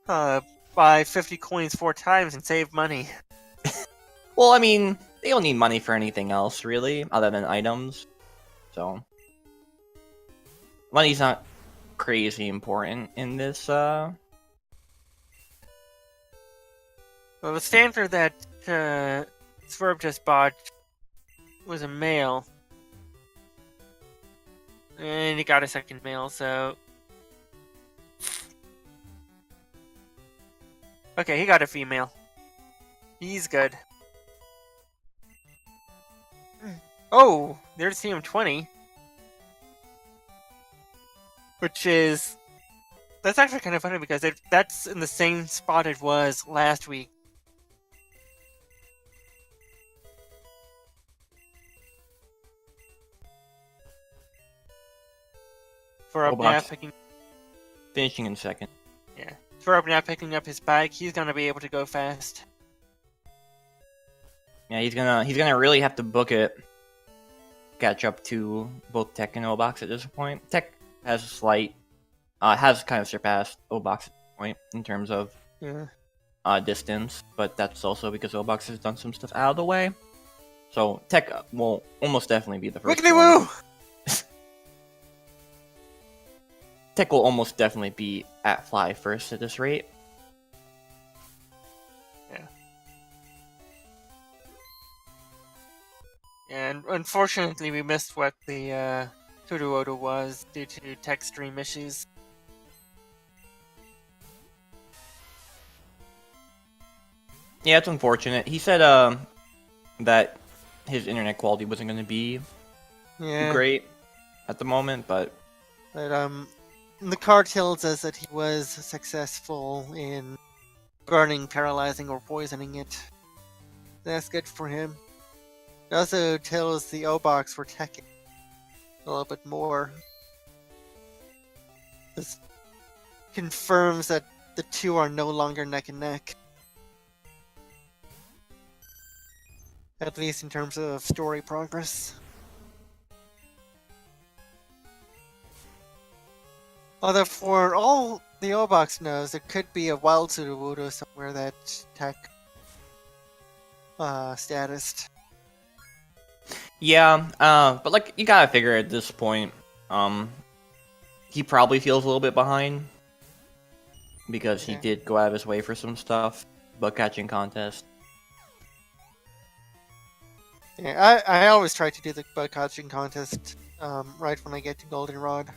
buy 50 coins 4 times and save money. Well, I mean, they don't need money for anything else, really, other than items. So, money's not crazy important in this, Well, the standard that Swerve just botched was a male. And he got a second male, so... Okay, he got a female. He's good. Oh, there's CM20. Which is... That's actually kind of funny because that's in the same spot it was last week. For up now finishing in second. Yeah. For up now picking up his bike, he's gonna be able to go fast. Yeah, he's gonna really have to book it. Catch up to both Tech and O-Box at this point. Tech has a slight, has kind of surpassed O-Box at this point in terms of distance, but that's also because O-Box has done some stuff out of the way. So Tech will almost definitely be the first. Wiggly woo! Tech will almost definitely be at Fly first at this rate. Yeah. And unfortunately, we missed what the Turuoda was due to tech stream issues. Yeah, it's unfortunate. He said that his internet quality wasn't going to be great at the moment, but the card tells us that he was successful in burning, paralyzing, or poisoning it. That's good for him. It also tells the O-Box we're teching a little bit more. This confirms that the two are no longer neck and neck. At least in terms of story progress. Although for all the O-Box knows, there could be a wild Tsuruwudo somewhere that tech status. Yeah, but like you gotta figure at this point, he probably feels a little bit behind because he did go out of his way for some stuff, bug catching contest. Yeah, I always try to do the bug catching contest right when I get to Goldenrod.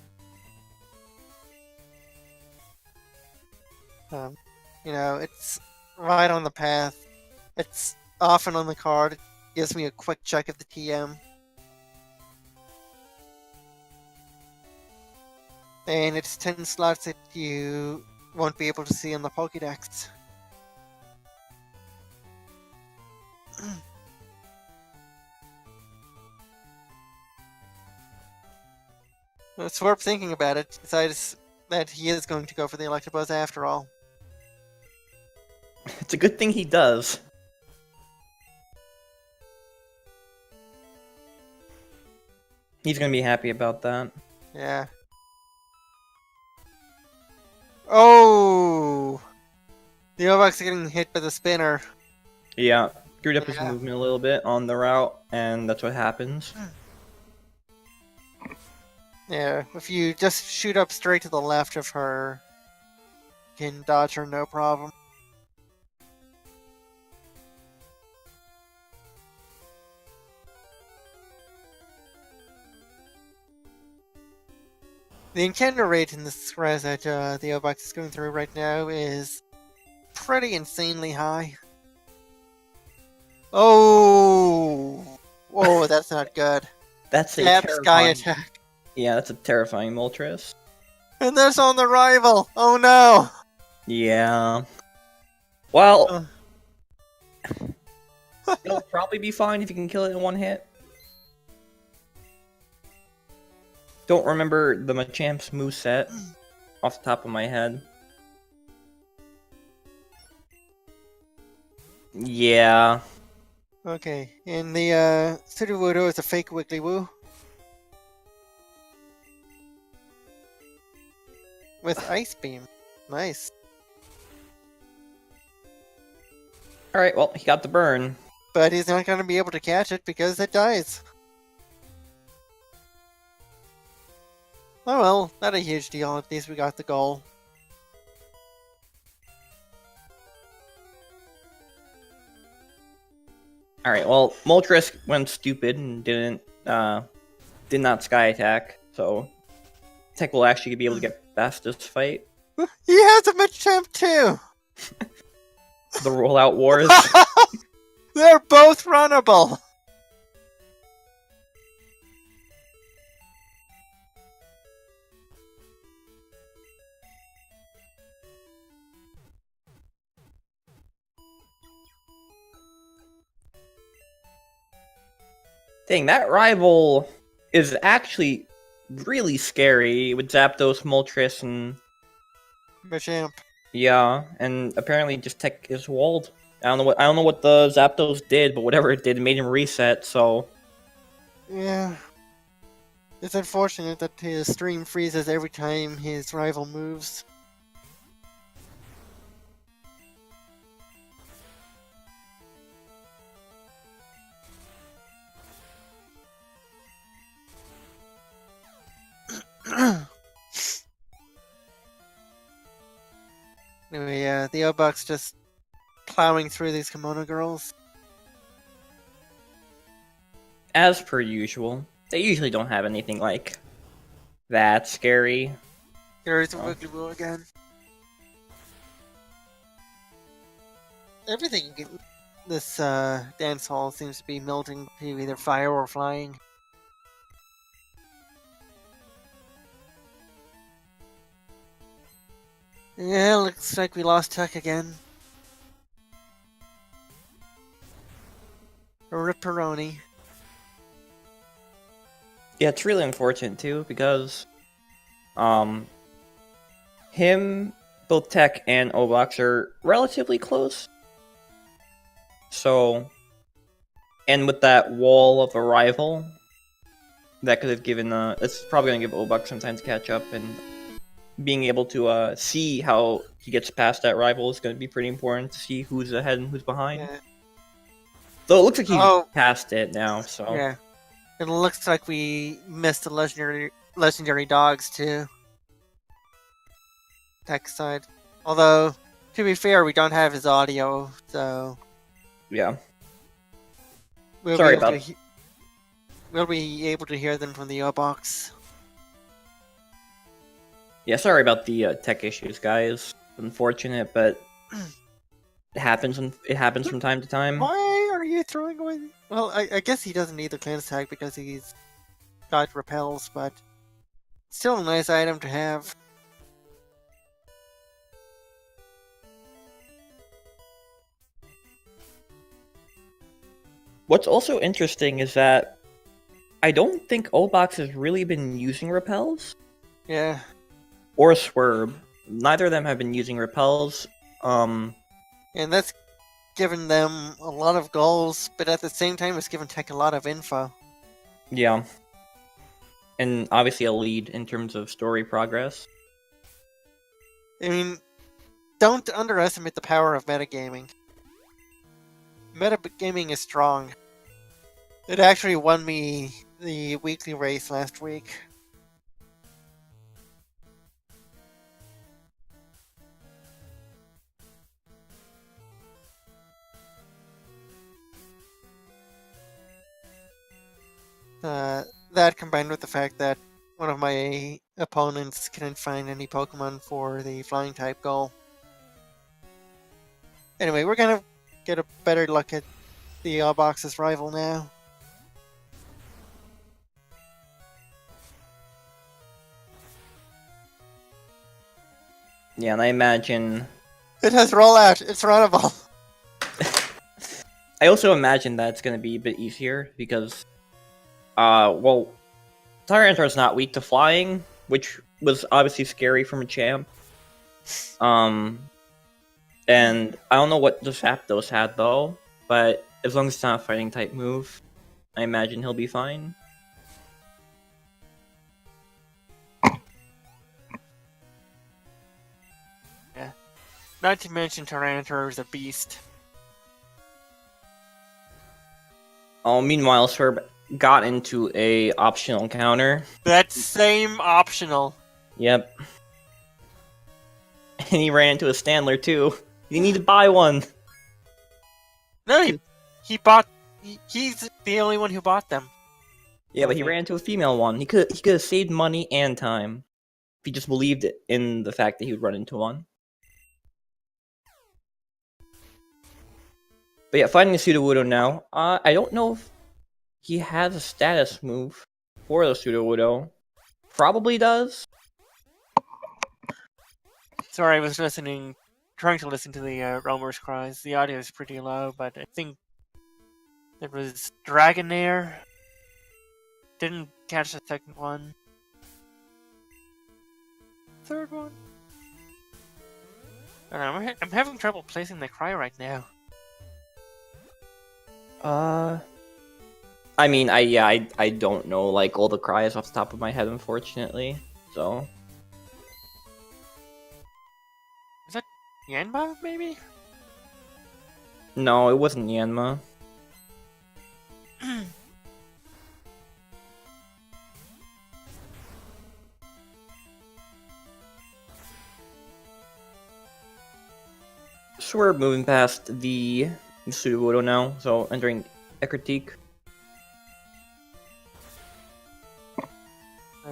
You know, it's right on the path. It's often on the card. It gives me a quick check of the TM. And it's 10 slots that you won't be able to see in the Pokédex. It's worth thinking about it. Besides that he is going to go for the Electabuzz after all. It's a good thing he does. He's gonna be happy about that. Yeah. Oh! The O-Box is getting hit by the spinner. Yeah, screwed up his movement a little bit on the route, and that's what happens. Yeah, if you just shoot up straight to the left of her, you can dodge her no problem. The encounter rate in this res that the O-Box is going through right now is pretty insanely high. Oh! Whoa, that's not good. That's a terrifying sky attack. Yeah, that's a terrifying Moltres. And there's on the rival! Oh no! Yeah. Well, it'll probably be fine if you can kill it in one hit. Don't remember the Machamp's moveset off the top of my head. Yeah. Okay, and the Sudowoodo is a fake Wiggly Woo. With Ice Beam. Nice. Alright, well, he got the burn. But he's not going to be able to catch it because it dies. Oh well, not a huge deal. At least we got the goal. Alright, well, Moltres went stupid and did not sky attack, so Tech will actually be able to get past this fight. He has a Machamp too! The rollout wars. They're both runnable! Dang, that rival is actually really scary with Zapdos, Moltres, and Machamp. yeah, and apparently just Tech is walled. I don't know what the Zapdos did, but whatever it did, it made him reset. So Yeah. It's unfortunate that his stream freezes every time his rival moves. Anyway, the O-Bucks just plowing through these kimono girls. as per usual, they usually don't have anything like that scary. There's a Wiggly Woo again. Everything in this dance hall seems to be melting to either fire or flying. Yeah, looks like we lost Tuck again. Ripperoni. Yeah, it's really unfortunate too because, him, both Tech and Obox are relatively close. So, and with that wall of arrival, that could have given it's probably gonna give Obox some time to catch up, and being able to see how he gets past that rival is gonna be pretty important to see who's ahead and who's behind. Yeah. Though it looks like he's past it now, so Yeah. It looks like we missed the legendary dogs too. Tech side. Although, to be fair, we don't have his audio, so yeah. we'll Sorry be able about. to we'll be able to hear them from the box. Yeah, sorry about the tech issues, guys. Unfortunate, but it happens. It happens from time to time. Why are you throwing away? Well, I guess he doesn't need the cleanse tag because he's got repels, but still a nice item to have. What's also interesting is that I don't think Obox has really been using repels. Yeah. Or Swerve. Neither of them have been using repels. And that's given them a lot of goals, but at the same time, it's given Tech a lot of info. Yeah. And obviously a lead in terms of story progress. I mean, don't underestimate the power of metagaming. Metagaming is strong. It actually won me the weekly race last week. That combined with the fact that one of my opponents couldn't find any Pokemon for the flying type goal. Anyway, we're gonna get a better look at the Box's rival now. Yeah, and I imagine... It has rollout! It's runnable! I also imagine that it's going to be a bit easier because... well... Tyranitar is not weak to flying, which was obviously scary from a champ. And I don't know what the Zapdos had though, but as long as it's not a fighting type move, I imagine he'll be fine. Yeah. Not to mention Tyranitar is a beast. Oh, meanwhile, Swerve got into a optional counter. That same optional. Yep. And he ran into a Standler too. You need to buy one. No, he he's the only one who bought them. Yeah, but he ran into a female one. He could have saved money and time if he just believed in the fact that he would run into one. But yeah, fighting a Sudowoodo now. I don't know if he has a status move for the Sudowoodo. Probably does. Sorry, I was trying to listen to the roamer's cries. The audio is pretty low, but I think there was Dragonair. Didn't catch the second one. Third one. I'm having trouble placing the cry right now. I mean, I don't know like all the cries off the top of my head, unfortunately. So. Is that Yanma, maybe? No, it wasn't Yanma. So we're moving past the Sudowoodo now, so entering Ekritik.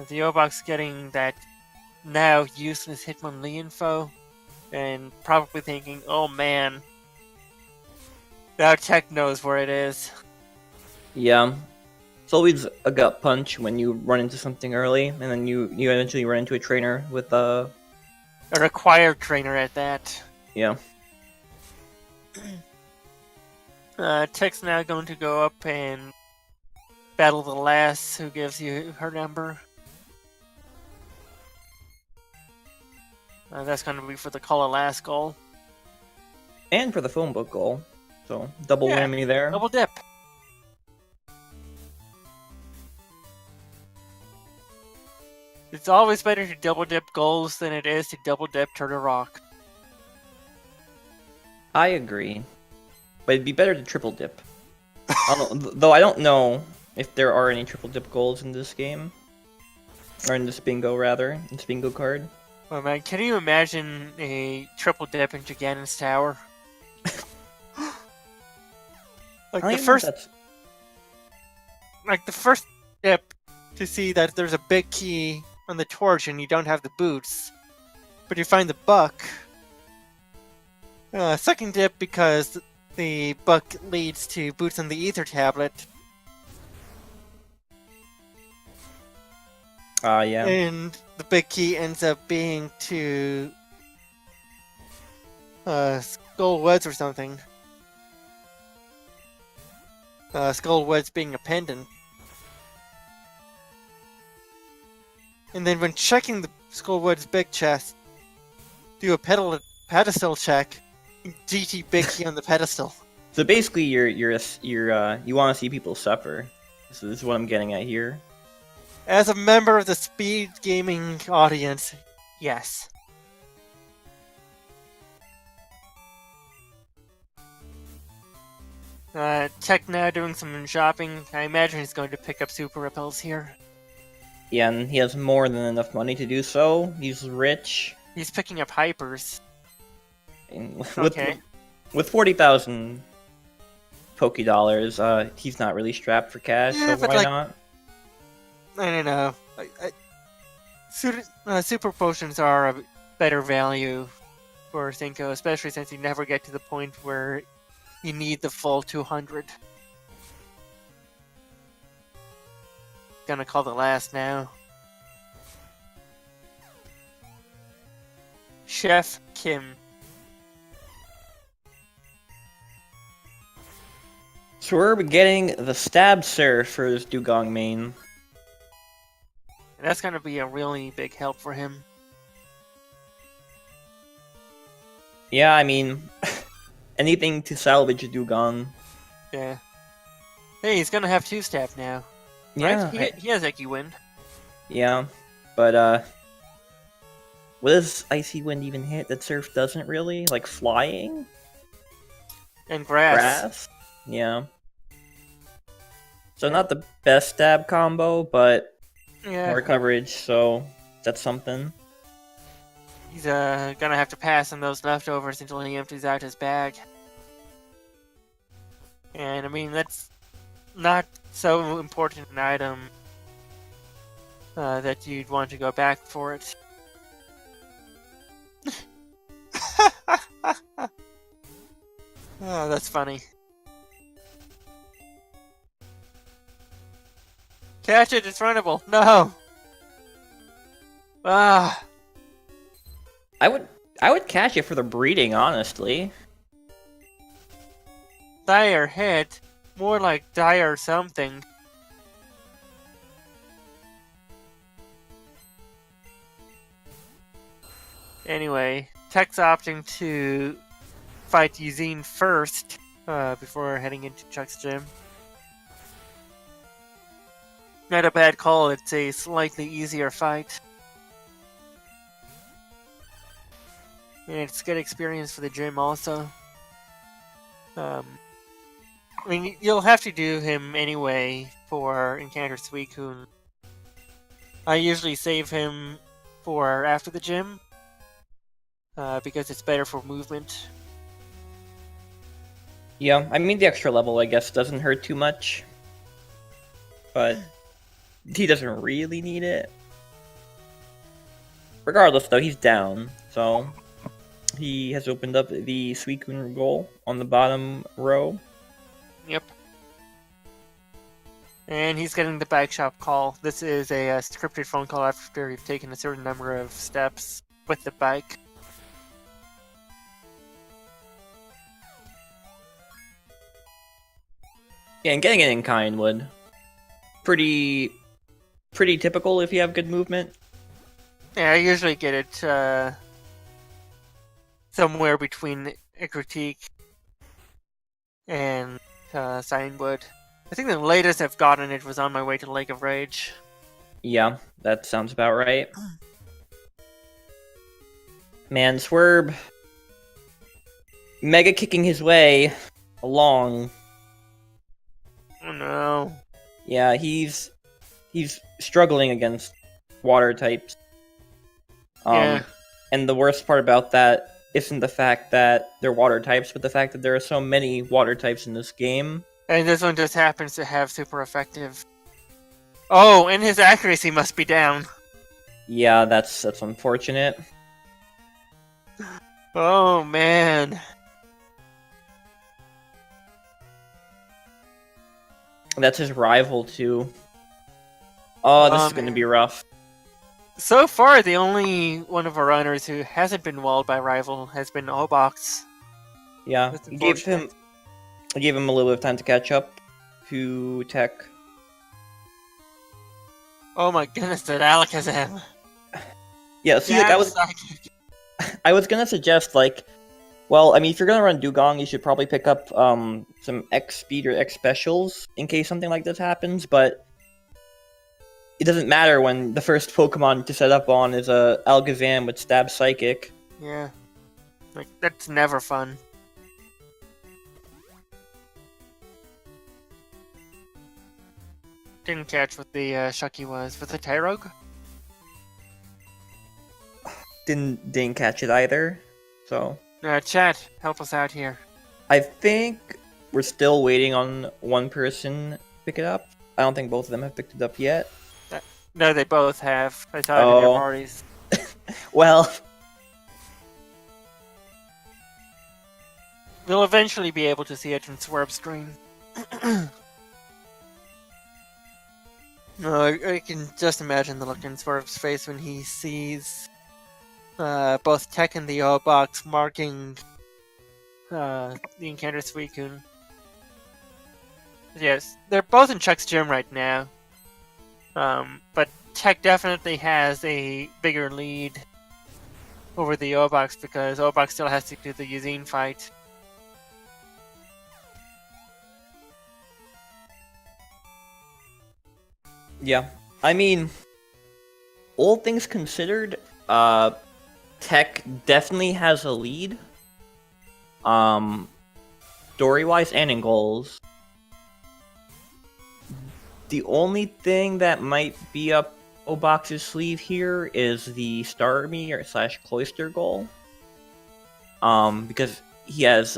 The O-Box getting that now useless Hitmonlee info, and probably thinking, oh man, now Tech knows where it is. Yeah. It's always a gut punch when you run into something early, and then you eventually run into a trainer with a required trainer at that. Yeah. Tech's now going to go up and battle the lass who gives you her number. That's going to be for the Call a Lass goal. And for the phone book goal. So, double whammy there. Double dip. It's always better to double dip goals than it is to double dip Turtle Rock. I agree. But it'd be better to triple dip. Though I don't know if there are any triple dip goals in this game. Or in this bingo, rather. In this bingo card. Oh man, can you imagine a triple dip in Giganton's Tower? Like the first dip to see that there's a big key on the torch and you don't have the boots, but you find the buck. Second dip because the buck leads to boots on the ether tablet. Yeah. And the big key ends up being to Skull Woods or something. Skull Woods being a pendant. And then when checking the Skull Woods big chest, do a pedestal check. GT big key on the pedestal. So basically, you want to see people suffer. So this is what I'm getting at here. As a member of the speed gaming audience, yes. Tech now doing some shopping. I imagine he's going to pick up super repels here. Yeah, and he has more than enough money to do so. He's rich. He's picking up hypers. And Okay. With 40,000 Poké Dollars, he's not really strapped for cash, Yeah, so why not? I don't know. Super potions are a better value for Cinco, especially since you never get to the point where you need the full 200. Gonna call the last now. Chef Kim. So we're getting the Stab Surf for this Dugong main. And that's gonna be a really big help for him. Yeah, I mean, anything to salvage a Dugong. Yeah. Hey, he's gonna have 2-stab now. Yeah. Right? He has Icky Wind. Yeah, but what does Icy Wind even hit that Surf doesn't really? Like flying? And Grass. Yeah. So not the best stab combo, but Yeah. more coverage, so that's something. He's gonna have to pass on those leftovers until he empties out his bag. And I mean, that's not so important an item that you'd want to go back for it. Oh, that's funny. Catch it, it's runnable. No. Ah. I would catch it for the breeding, honestly. Dire hit. More like dire something. Anyway, Tech's opting to fight Yuzine first before heading into Chuck's gym. Not a bad call, it's a slightly easier fight. And it's good experience for the gym also. I mean, you'll have to do him anyway for Encounter Suicune. I usually save him for after the gym, because it's better for movement. Yeah, I mean the extra level, I guess, doesn't hurt too much. But he doesn't really need it. Regardless, though, he's down, so he has opened up the Suicune goal on the bottom row. Yep. And he's getting the bike shop call. This is a scripted phone call after you've taken a certain number of steps with the bike. Yeah, and getting it in kind would pretty typical if you have good movement. Yeah, I usually get it somewhere between a critique and Signwood. I think the latest I've gotten it was on my way to Lake of Rage. Yeah, that sounds about right. Man, Swerb mega kicking his way along. Oh no. Yeah, he's struggling against water types. Yeah. And the worst part about that isn't the fact that they're water types, but the fact that there are so many water types in this game. And this one just happens to have super effective. Oh, and his accuracy must be down. Yeah, that's unfortunate. Oh man. That's his rival too. Oh, this is going to be rough. So far, the only one of our runners who hasn't been walled by rival has been Obox. Yeah, That's I gave him a little bit of time to catch up to Tech. Oh my goodness, that Alakazam. Yeah, see, like, I was gonna suggest, like, well, I mean, if you're gonna run Dugong, you should probably pick up some X speed or X specials in case something like this happens. But it doesn't matter when the first Pokemon to set up on is a Alakazam with Stab Psychic. Yeah, like that's never fun. Didn't catch what the Shucky was. Was it Tyrogue? Didn't catch it either. So Chat, help us out here. I think we're still waiting on one person to pick it up. I don't think both of them have picked it up yet. No, they both have. I saw it in their parties. Well, we'll eventually be able to see it in Swerve screen. No, I can just imagine the look in Swerve's face when he sees both Tech and the O-Box marking the Encounter Suicune. Yes, they're both in Chuck's gym right now. But Tech definitely has a bigger lead over the O-Box because O-Box still has to do the Yuzine fight. yeah. I mean, all things considered, Tech definitely has a lead. Story-wise and in goals. The only thing that might be up Obox's sleeve here is the Starmie or / Cloister goal. Because he has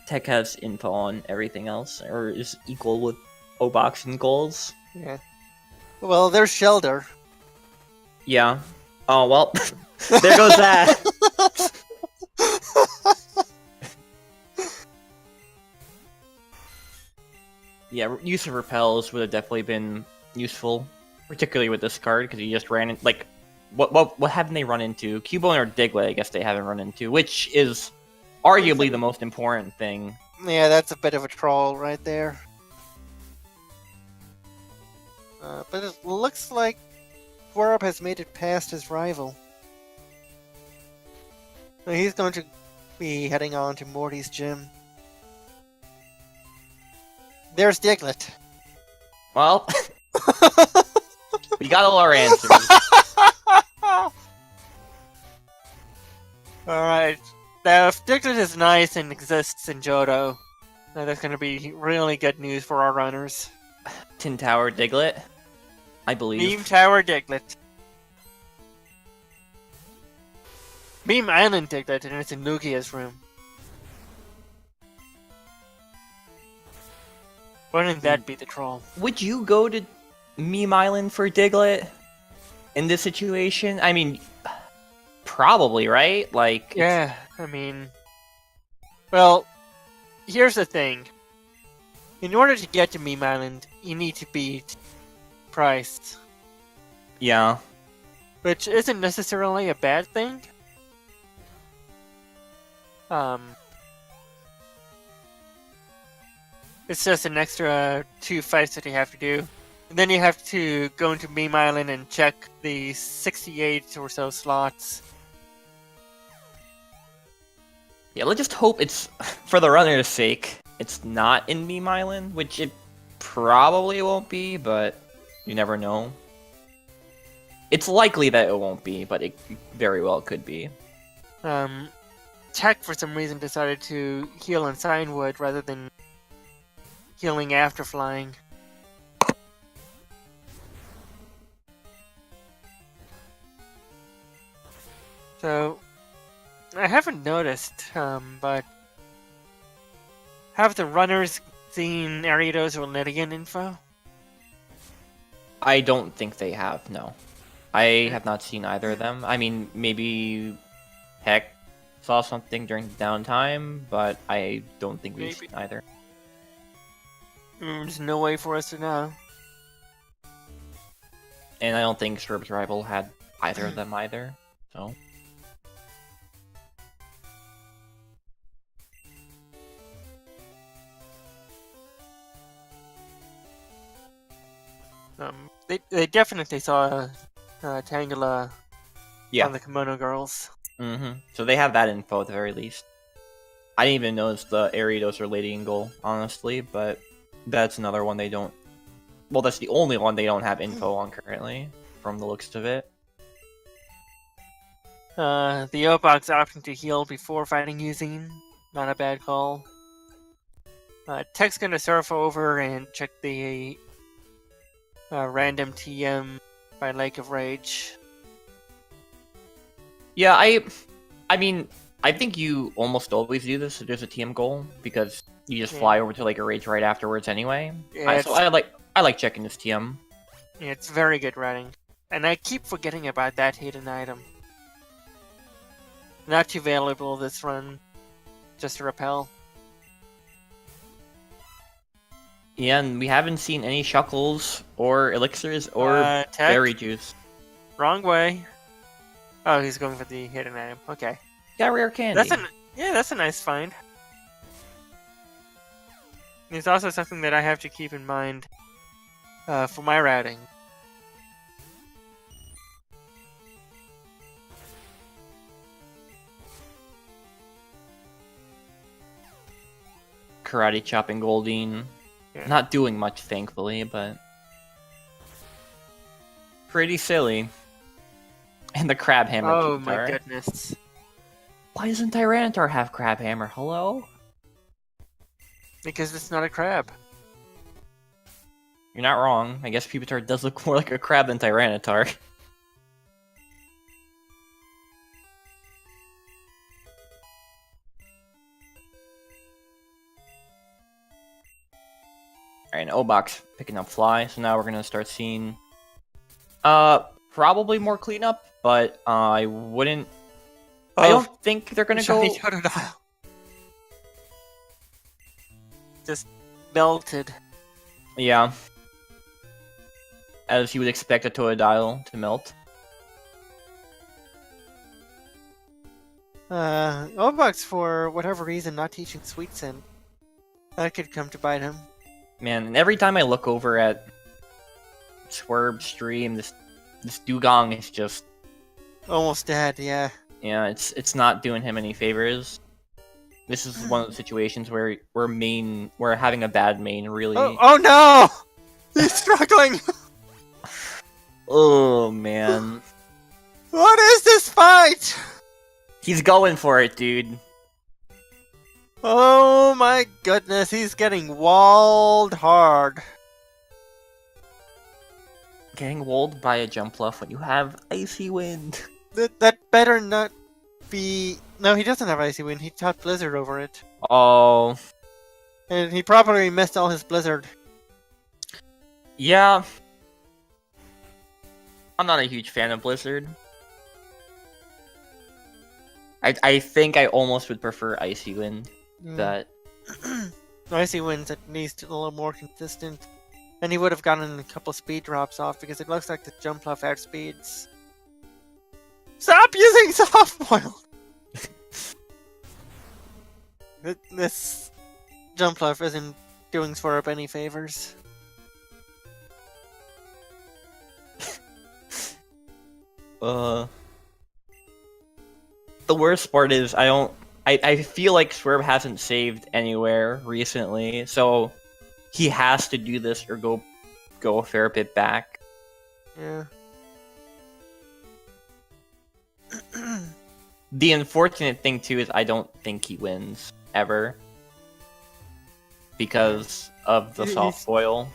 Tech has info on everything else, or is equal with O-Box and goals. Yeah. Well, there's Shelter. Yeah. Oh, well. There goes that. Yeah, use of repels would have definitely been useful, particularly with this card, because you just ran in, like, what haven't they run into? Cubone or Diglett, I guess they haven't run into, which is arguably the most important thing. Yeah, that's a bit of a troll right there. But it looks like Squirrel has made it past his rival. So he's going to be heading on to Morty's gym. There's Diglett. Well, we got all our answers. Alright. Now, if Diglett is nice and exists in Johto, that's going to be really good news for our runners. Tin Tower Diglett, I believe. Beam Tower Diglett. Beam Island Diglett, and it's in Lugia's room. Wouldn't that be the troll? Would you go to Meme Island for Diglett in this situation? I mean, probably, right? Like, Yeah, I mean... Well, here's the thing. In order to get to Meme Island, you need to beat Price. yeah. Which isn't necessarily a bad thing. It's just an extra 2 fights that you have to do. And then you have to go into Meme Island and check the 68 or so slots. Yeah, let's just hope it's, for the runner's sake, it's not in Meme Island, which it probably won't be, but you never know. It's likely that it won't be, but it very well could be. Tech, for some reason, decided to heal on Signwood rather than healing after flying. So, I haven't noticed, but have the runners seen Ariados or Lydian info? I don't think they have, no. I have not seen either of them. I mean, maybe Heck saw something during the downtime, but I don't think we've seen either. There's no way for us to know. And I don't think Sherp's rival had either of them either, so... They definitely saw Tangela on the Kimono Girls. So they have that info at the very least. I didn't even notice the Ariados or Lady Goal, honestly, but that's another one they don't... Well, that's the only one they don't have info on currently, from the looks of it. The O-Box opting to heal before fighting Usine. Not a bad call. Tech's gonna surf over and check the random TM by Lake of Rage. Yeah, I mean, I think you almost always do this if there's a TM goal, because you just fly over to Lake of Rage right afterwards anyway. Yeah, so I like checking this TM. Yeah, it's very good running. And I keep forgetting about that hidden item. Not too valuable this run, just a repel. Yeah, and we haven't seen any Shuckles, or Elixirs, or Berry Juice. Wrong way. Oh, he's going for the hidden item. Okay. Got rare candy. That's a nice find. It's also something that I have to keep in mind for my routing. Karate Chop and Goldeen. Yeah. Not doing much, thankfully, but... pretty silly. And the Crab Hammer. Oh my goodness. Why doesn't Tyranitar have Crab Hammer? Hello? Because it's not a crab. You're not wrong. I guess Pupitar does look more like a crab than Tyranitar. Alright, an O-Box picking up Fly, so now we're gonna start seeing probably more cleanup, but I wouldn't I don't think they're gonna go. Shiny Totodile. Just melted. Yeah. As you would expect a Totodile to melt. Obox, for whatever reason, not teaching Sweet Scent. That could come to bite him. Man, and every time I look over at Swerve's stream, this Dugong is just Almost dead, yeah. yeah, it's not doing him any favors. This is one of the situations where we're having a bad main really. Oh no! He's struggling! Oh man. What is this fight? He's going for it, dude. Oh my goodness, he's getting walled hard. Getting walled by a Jumpluff when you have Icy Wind. That better not be... No, he doesn't have Icy Wind, he taught Blizzard over it. Oh. And he probably missed all his Blizzard. Yeah. I'm not a huge fan of Blizzard. I think I almost would prefer Icy Wind. That Icy Wind's at least a little more consistent. And he would have gotten a couple speed drops off because it looks like the Jumpluff outspeeds. Stop using Soft Boiled! This Jumpluff isn't doing Swerve any favors. The worst part is I feel like Swerve hasn't saved anywhere recently, so he has to do this or go a fair bit back. Yeah. The unfortunate thing too is I don't think he wins ever because of the soft foil.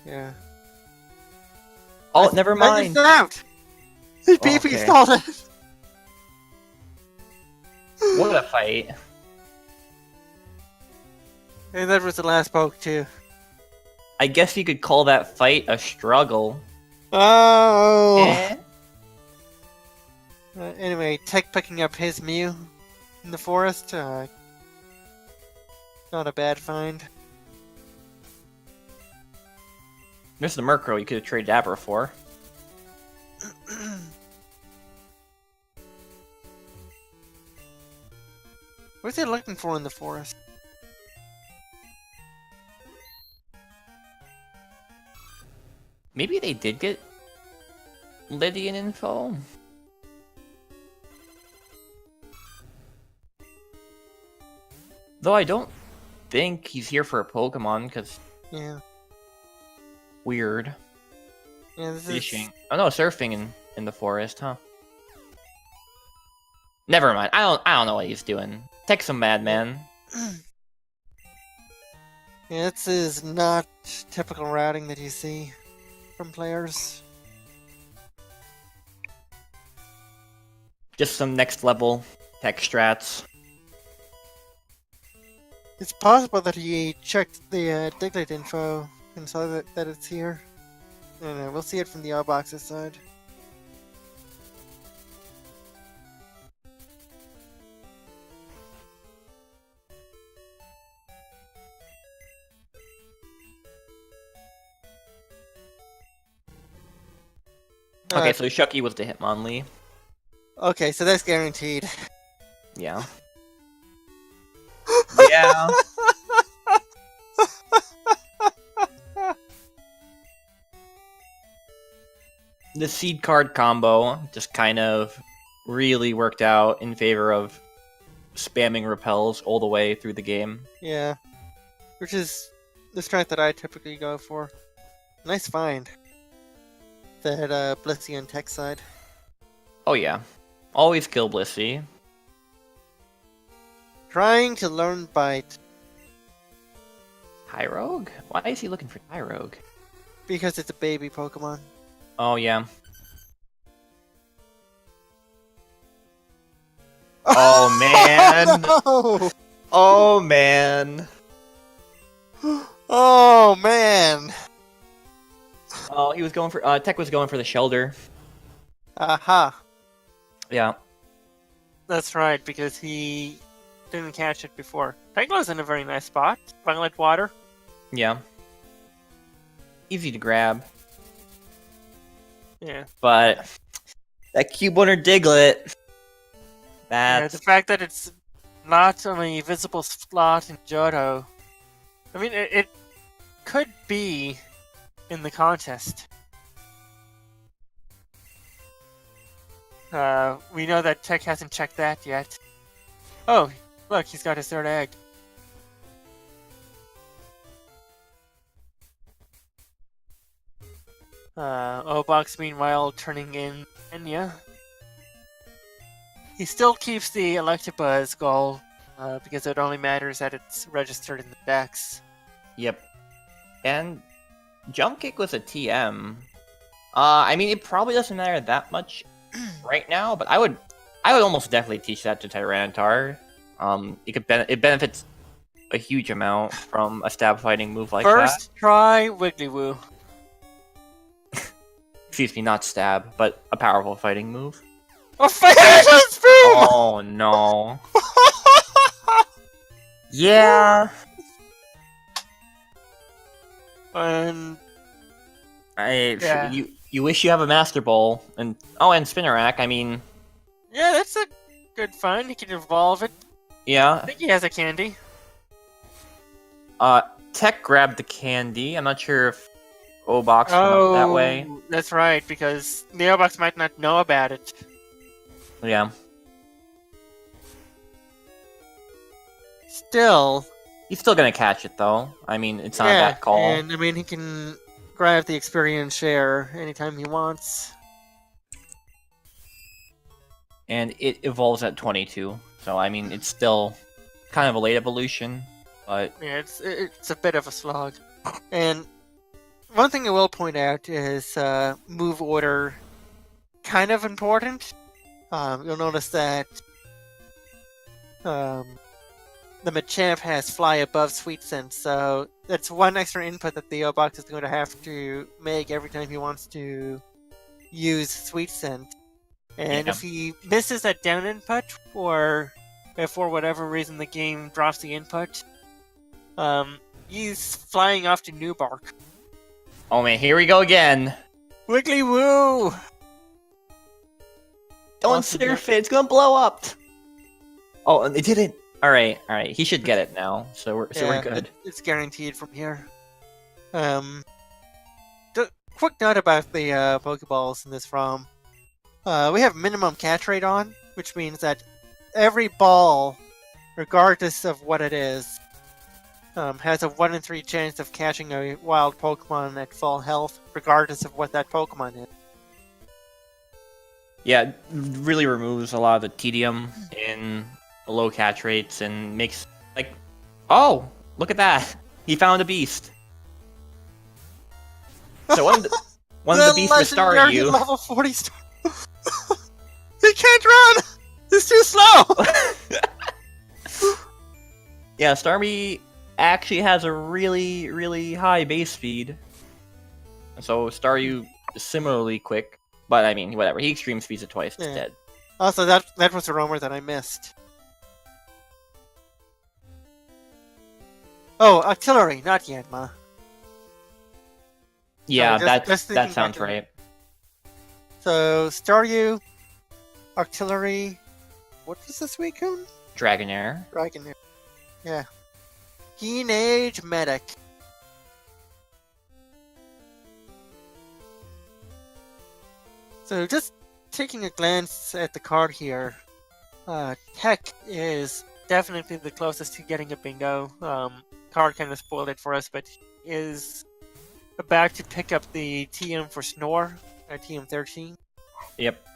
Yeah. Oh, never mind. Out. He PP stalled it. What a fight. And that was the last poke too. I guess you could call that fight a struggle. Oh. Eh? Anyway, Tech picking up his Mew in the forest. Not a bad find. There's the Murkrow you could have traded Abra for. What's he looking for in the forest? Maybe they did get Lydian info? Though I don't think he's here for a Pokemon, because... Yeah. Weird. Yeah, this Fishing. is... Oh no, surfing in the forest, huh? Never mind. I don't know what he's doing. Take some madman. Yeah, this is not typical routing that you see from players. Just some next level tech strats. It's possible that he checked the Diglett info and saw that it's here. I don't know, we'll see it from the All-Boxes side. Okay, so Shucky was the Hitmonlee. Okay, so that's guaranteed. Yeah. Yeah. The seed card combo just kind of really worked out in favor of spamming repels all the way through the game. Yeah. Which is the strat that I typically go for. Nice find. That Blissey on tech side. Oh yeah. Always kill Blissey. Trying to learn Bite. Tyrogue? Why is he looking for Tyrogue? Because it's a baby Pokemon. Oh yeah. Oh man! Oh, Oh man! Oh man. Oh, he was going for Tech was going for the Shelter. Aha. Yeah. That's right, because he didn't catch it before. Tanglo's in a very nice spot. Violet water. Yeah. Easy to grab. Yeah. But that Cube Wonder Diglett. Yeah, That's the fact that it's not on a visible slot in Johto. I mean, it could be in the contest. We know that Tech hasn't checked that yet. Oh, look, he's got his third egg. Obox, meanwhile, turning in Enya. He still keeps the Electabuzz goal, because it only matters that it's registered in the Dex. Yep. And Jump Kick was a TM. I mean, it probably doesn't matter that much right now, but I would almost definitely teach that to Tyranitar. It benefits a huge amount from a stab fighting move like that. First try Wiggly-Woo. Excuse me, not stab, but a powerful fighting move. A Phantom Spoon! Oh no. Yeah. And You wish you have a Master Ball and Spinnerack. I mean, yeah, that's a good find. He can evolve it. yeah. I think he has a candy. Tech grabbed the candy. I'm not sure if Obox went up that way. That's right, because the Obox might not know about it. Yeah. Still, He's still gonna catch it though. I mean, it's not a bad call. And I mean, he can grab the experience share anytime he wants. And it evolves at 22. So I mean, it's still kind of a late evolution, but Yeah, it's a bit of a slog. And one thing I will point out is move order kind of important. You'll notice that the Machamp has Fly Above Sweet Scent, so that's one extra input that the Obox is going to have to make every time he wants to use Sweet Scent. And Yeah. if he misses that down input, or if for whatever reason the game drops the input, he's flying off to New Bark. oh man, here we go again. Wiggly-Woo! Don't Awesome. surf it, it's gonna blow up. Oh, and it didn't. All right. He should get it now. So we're good. It's guaranteed from here. Quick note about the Pokeballs in this ROM. We have minimum catch rate on, which means that every ball, regardless of what it is, has a 1 in 3 chance of catching a wild Pokemon at full health, regardless of what that Pokemon is. Yeah, it really removes a lot of the tedium in the low catch rates and makes like, oh, look at that, he found a beast. So one of the beasts was legendary Staryu. level 40 star. He can't run. He's too slow. Yeah, Starmie actually has a really, really high base speed. So Staryu is similarly quick, but I mean, whatever. He extreme speeds it twice. It's Yeah. dead. Also, that was a rumor that I missed. Oh, artillery, not Yanma. Yeah, Sorry, just thinking that sounds back in- right. So, Staryu, artillery. What was this Suicune? Dragonair. Dragonair. Yeah. Teenage Medic. So, just taking a glance at the card here, Tech is definitely the closest to getting a bingo. Card kind of spoiled it for us, but he is about to pick up the TM for Snore, TM 13. Yep.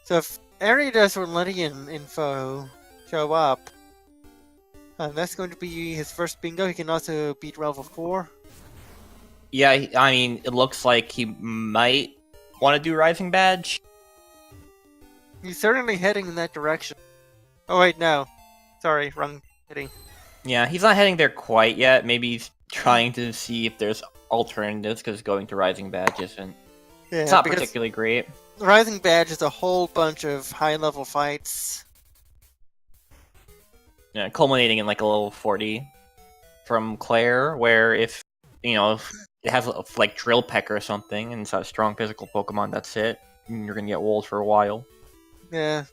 So if Ariados or Lydian info show up, that's going to be his first bingo. He can also beat level 4. Yeah, I mean, it looks like he might want to do Rising Badge. He's certainly heading in that direction. Oh wait, no. Sorry, wrong hitting. Yeah, he's not heading there quite yet. Maybe he's trying to see if there's alternatives, because going to Rising Badge isn't... It's Yeah, not because particularly great. Rising Badge is a whole bunch of high-level fights. Yeah, culminating in like a level 40 from Claire, where if it has like Drill Peck or something, and it's a strong physical Pokemon, that's it. And you're gonna get Wolves for a while. Yeah,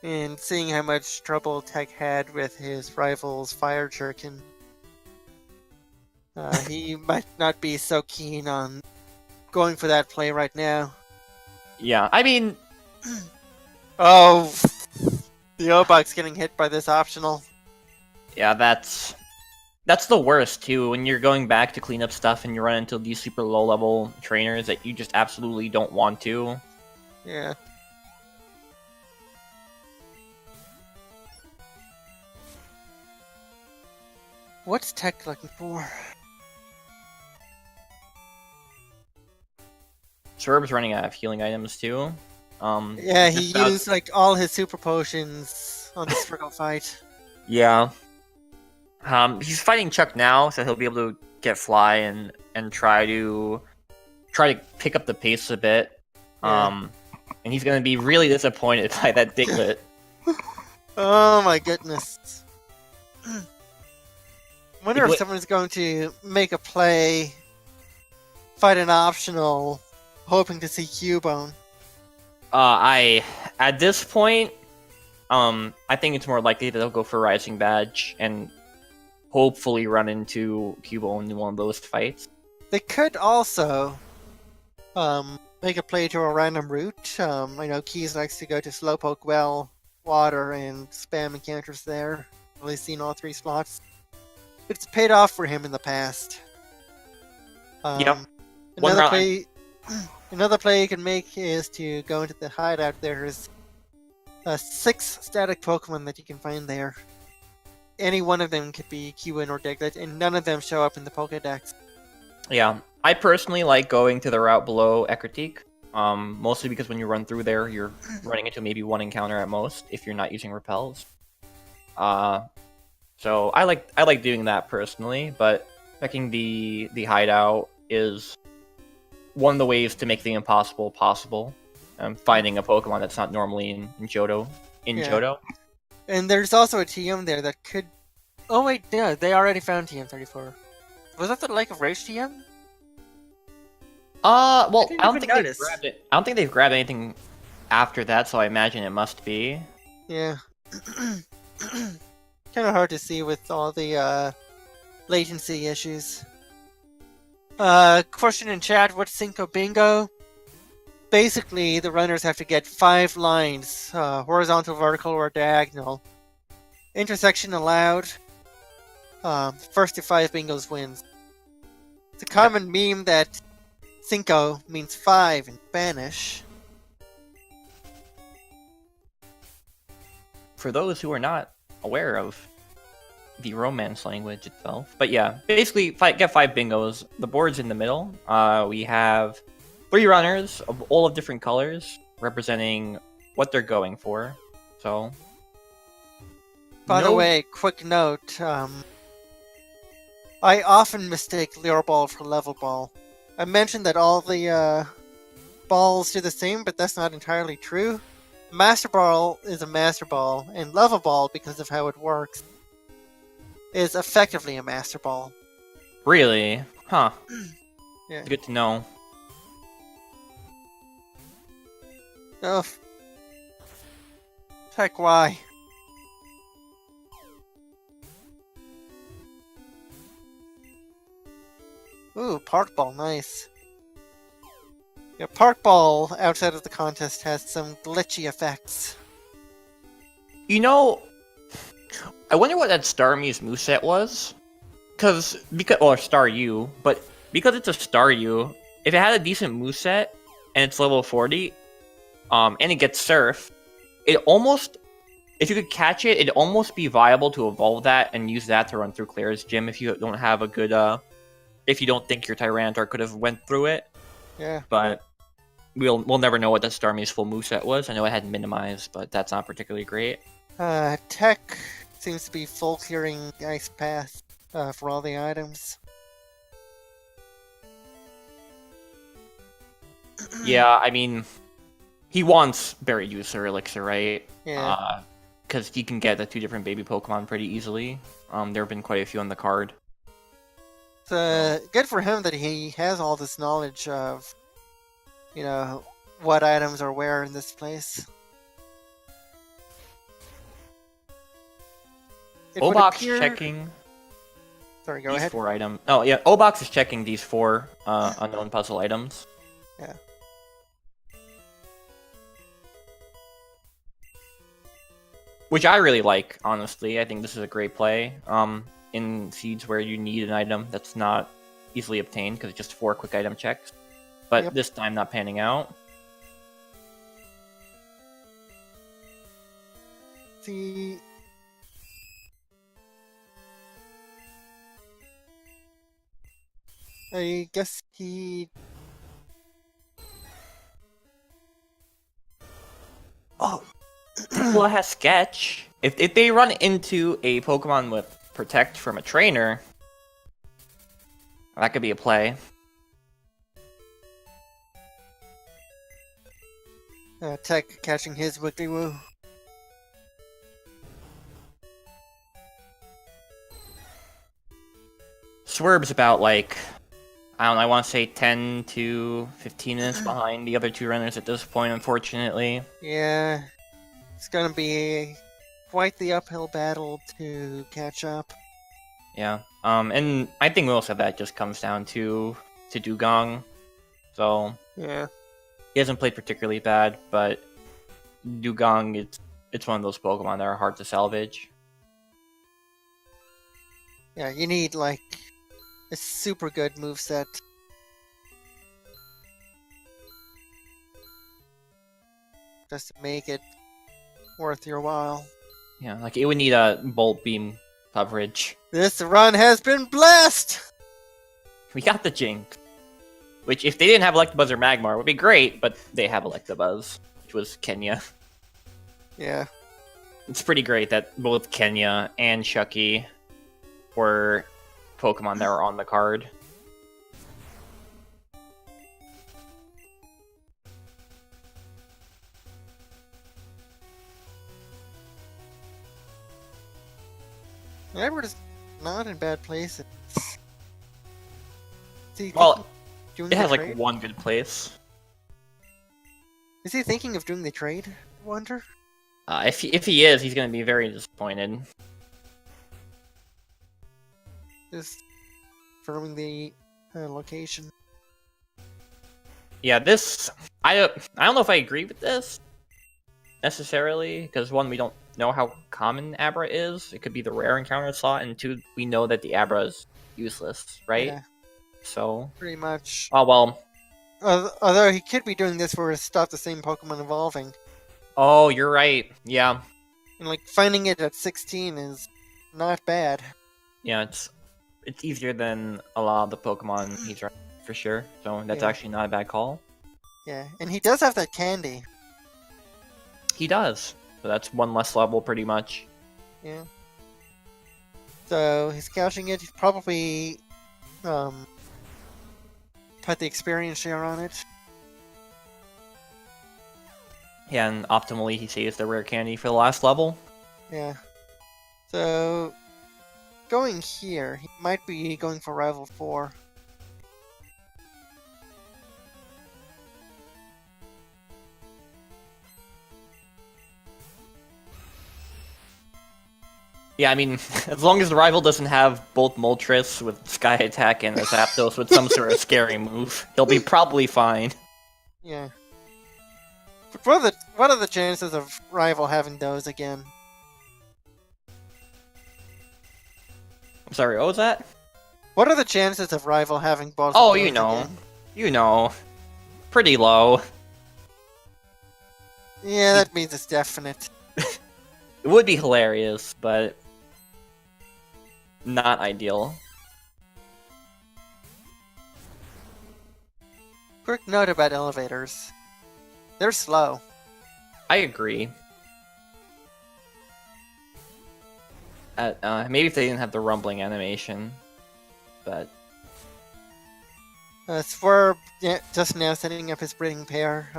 and seeing how much trouble Tech had with his rival's Fire Jerkin, he might not be so keen on going for that play right now. Yeah, I mean, Oh, the O-Buck's getting hit by this optional. yeah, that's the worst too. When you're going back to clean up stuff and you run into these super low level trainers that you just absolutely don't want to. Yeah. What's Tech looking for? Cerb's running out of healing items too. Yeah, he just about- used like all his super potions on the Sprickle fight. Yeah. He's fighting Chuck now, so he'll be able to get Fly and try to pick up the pace a bit. Yeah. And he's gonna be really disappointed by that Diglett. Oh my goodness. Wonder if Diglett- someone's going to make a play, fight an optional, hoping to see Cubone. At this point, I think it's more likely that they'll go for Rising Badge and hopefully run into Cubone in one of those fights. They could also make a play to a random route. I know Keys likes to go to Slowpoke Well, Water, and spam encounters there. At least seen all three slots. It's paid off for him in the past. Yep. Another play you can make is to go into the hideout. There's 6 static Pokemon that you can find there. Any one of them could be Cubone or Diglett, and none of them show up in the Pokedex. Yeah, I personally like going to the route below Ekritik, mostly because when you run through there, you're running into maybe one encounter at most if you're not using repels. So I like doing that personally, but checking the hideout is one of the ways to make the impossible possible. Finding a Pokemon that's not normally in Johto. Johto. And there's also a TM there that could... Oh wait, yeah, they already found TM34. Was that the Lake of Rage TM? Well, didn't I don't even think they've notice. grabbed it. I don't think they've grabbed anything after that, so I imagine it must be. Yeah. Kind of hard to see with all the latency issues. Question in chat, what's Cinco Bingo? Basically, the runners have to get 5 lines, horizontal, vertical, or diagonal. Intersection allowed. First to 5 bingos wins. It's a common meme that Cinco means 5 in Spanish. For those who are not aware of the Romance language itself. But yeah, basically get 5 bingos. The board's in the middle. We have 3 runners of all of different colors, representing what they're going for. So, By the way, quick note, I often mistake Lure Ball for Level Ball. I mentioned that all the balls do the same, but that's not entirely true. Master Ball is a Master Ball, and Level Ball, because of how it works, is effectively a Master Ball. Really? Huh. Yeah. Good to know. Oh. Heck, why? Ooh, Park Ball, nice. Yeah, Park Ball, outside of the contest, has some glitchy effects. You know, I wonder what that Starmie's moveset was. Or Staryu, but because it's a Staryu, if it had a decent moveset and it's level 40, and it gets Surf, it almost, if you could catch it, it'd almost be viable to evolve that and use that to run through Claire's gym if you don't have a good, if you don't think your Tyranitar could have went through it. Yeah. But we'll never know what the Starmie's full moveset was. I know it had minimized, but that's not particularly great. Tech seems to be full clearing ice path for all the items. Yeah, I mean, he wants Berry Juice or Elixir, right? Yeah. Because he can get the 2 different baby Pokemon pretty easily. There have been quite a few on the card. It's good for him that he has all this knowledge of, what items are where in this place. It would Obox appear- checking Sorry, go these ahead. 4 items. Oh, yeah, Obox is checking these 4 unknown puzzle items. Yeah. Which I really like, honestly. I think this is a great play. In seeds where you need an item that's not easily obtained, because it's just 4 quick item checks. But Yep. this time not panning out. See. I guess he. Oh, Tinkla has Sketch. If they run into a Pokemon with Protect from a trainer, that could be a play. Tech catching his Wiggly-Woo. Swerve's about, like, I don't know, I want to say 10 to 15 minutes behind the other 2 runners at this point, unfortunately. Yeah. It's gonna be quite the uphill battle to catch up. Yeah. And I think most of that just comes down to Dugong. So, Yeah. he hasn't played particularly bad, but Dugong, it's one of those Pokemon that are hard to salvage. Yeah, you need, like, a super good moveset. Just to make it worth your while. Yeah, like, it would need a Bolt Beam coverage. This run has been blessed! We got the Jinx. Which, if they didn't have Electabuzz or Magmar, would be great, but they have Electabuzz, which was Kenya. Yeah. It's pretty great that both Kenya and Shucky were Pokemon that were on the card. Edward is not in bad place. Well, doing it the has like trade? one good place. Is he thinking of doing the trade, I wonder? If he is, he's going to be very disappointed. Just confirming the location. Yeah, this I don't know if I agree with this necessarily, because 1, we don't know how common Abra is. It could be the rare encounter slot, and 2, we know that the Abra is useless, right? Yeah, So, pretty much. oh well. Although he could be doing this for to stop the same Pokemon evolving. Oh, you're right. Yeah, And like finding it at 16 is not bad. yeah. It's easier than a lot of the Pokemon he's running for sure. So that's Yeah. actually not a bad call. Yeah, and he does have that candy. He does. So that's 1 less level, pretty much. Yeah. So he's couching it. He's probably put the experience share on it. Yeah, and optimally he saves the rare candy for the last level. Yeah. So going here, he might be going for Rival 4. Yeah, I mean, as long as the rival doesn't have both Moltres with Sky Attack and a Zapdos with some sort of scary move, he'll be probably fine. Yeah. But what are the chances of Rival having those again? I'm sorry, what was that? What are the chances of Rival having both? Oh, of those you know. again? You know. Pretty low. Yeah, that means it's definite. It would be hilarious, but not ideal. Quick note about elevators. They're slow. I agree. Maybe if they didn't have the rumbling animation, but Swerve just now setting up his breeding pair.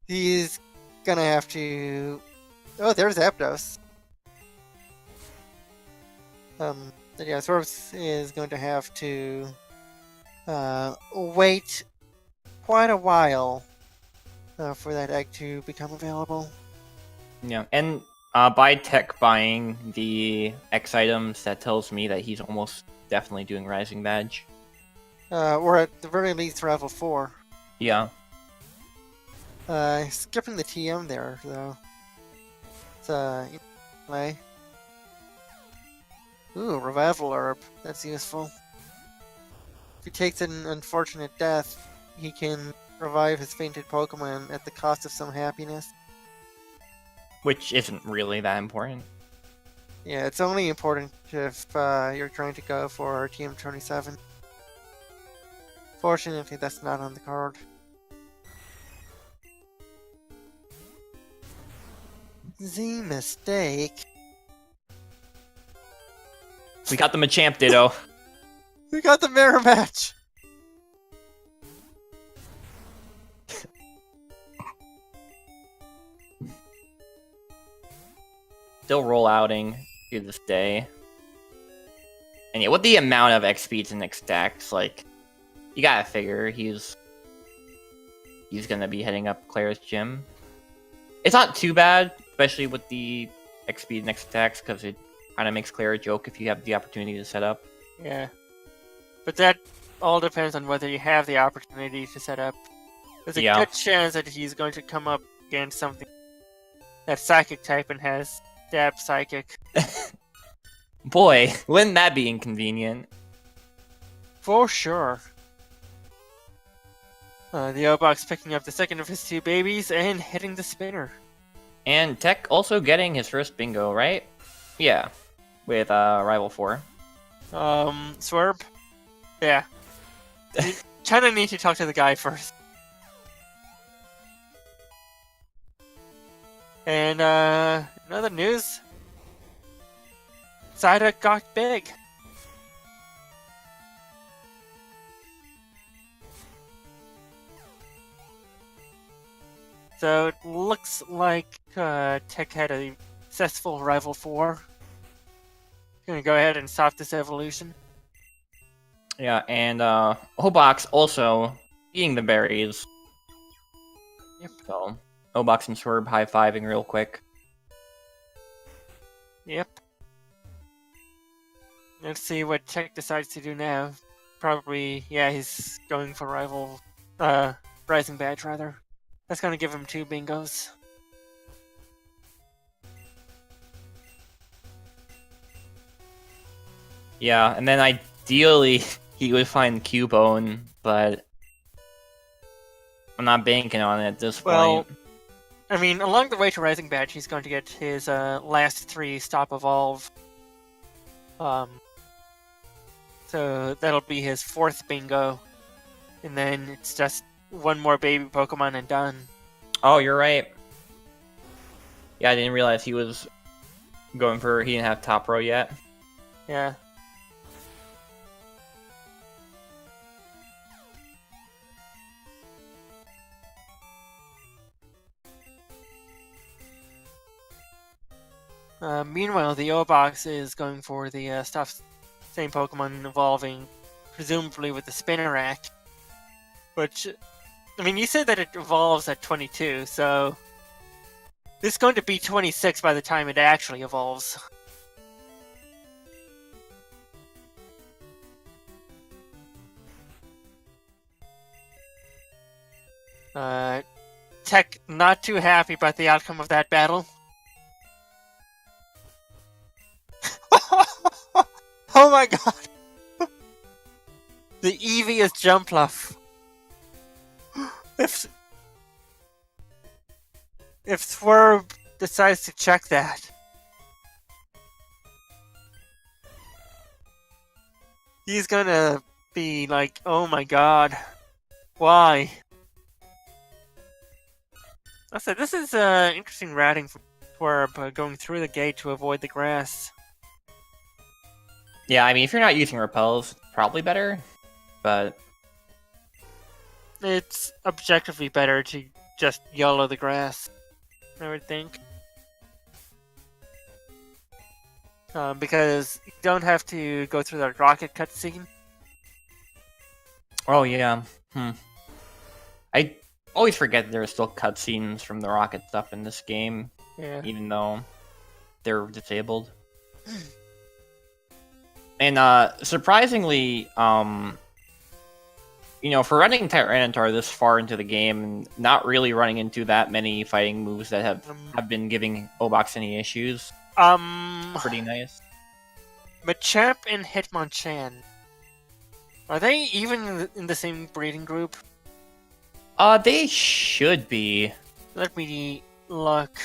He's gonna have to. Oh, there's Aptos. But yeah, Swerve is going to have to wait quite a while for that egg to become available. yeah, and by Tech buying the X items, that tells me that he's almost definitely doing Rising Badge. Or at the very least, Rival 4. Yeah. Skipping the TM there, though. It's, play. Ooh, Revival Herb. That's useful. If he takes an unfortunate death, he can revive his fainted Pokemon at the cost of some happiness. Which isn't really that important. Yeah, it's only important if you're trying to go for TM27. Fortunately, that's not on the card. The mistake. We got the Machamp Ditto. We got the mirror match! Still roll outing to this day. And yeah, with the amount of XP to Nick stacks, like, you gotta figure he's gonna be heading up Claire's gym. It's not too bad, especially with the XP to next stacks, because it kind of makes Claire a joke if you have the opportunity to set up. Yeah. But that all depends on whether you have the opportunity to set up. There's a good chance that he's going to come up against something that's Psychic type and has Stab Psychic. Boy, wouldn't that be inconvenient? For sure. The O-Box picking up the second of his two babies and hitting the spinner. And Tech also getting his first bingo, right? Yeah, with Rival 4. Swerve? Yeah. You kinda need to talk to the guy first. And, in other news, Psyduck got big. So it looks like Tech had a successful Rival 4. Gonna go ahead and stop this evolution. Yeah, and O-Box also eating the berries. Yep. So, O-Box and Swerve high-fiving real quick. Yep. Let's see what Tech decides to do now. Probably, yeah, he's going for Rival, Rising Badge, rather. That's gonna give him 2 bingos. Yeah, and then ideally he would find Cubone, but I'm not banking on it at this point. I mean, along the way to Rising Badge, he's going to get his last 3 Stop Evolve. So that'll be his 4th bingo. And then it's just 1 more baby Pokemon and done. Oh, you're right. Yeah, I didn't realize he was going for... He didn't have top row yet. Yeah. Meanwhile, the O-Box is going for the same Pokemon evolving, presumably with the Spinnerack. Which, I mean, you said that it evolves at 22, so this is going to be 26 by the time it actually evolves. Tech not too happy about the outcome of that battle. Oh my god! The Eevee is Jumpluff. If Swerve decides to check that, he's gonna be like, oh my god, why? I said, this is interesting ratting Swerb going through the gate to avoid the grass. Yeah, I mean, if you're not using repels, it's probably better. But It's objectively better to just YOLO the grass, I would think. Because you don't have to go through the rocket cutscene. oh yeah, I always forget there are still cutscenes from the rocket stuff in this game, Yeah. even though they're disabled. And surprisingly, you know, for running Tyranitar this far into the game and not really running into that many fighting moves that have been giving Obox any issues, pretty nice. Machamp and Hitmonchan. Are they even in the same breeding group? They should be. Let me look.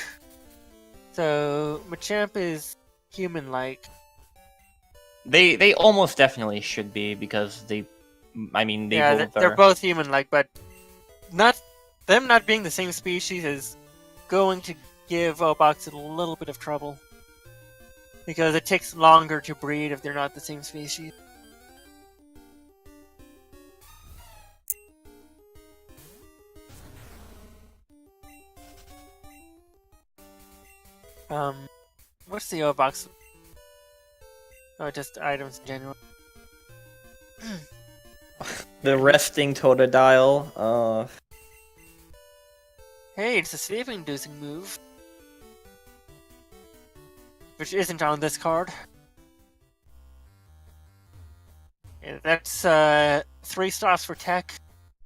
So, Machamp is human-like. They almost definitely should be because they both they're are. both human-like, but them not being the same species is going to give Obox a little bit of trouble. Because it takes longer to breed if they're not the same species. What's the Obox? Oh, just items in general. The resting Totodile. Hey, it's a sleep-inducing move. Which isn't on this card. Yeah, that's 3 stops for Tech.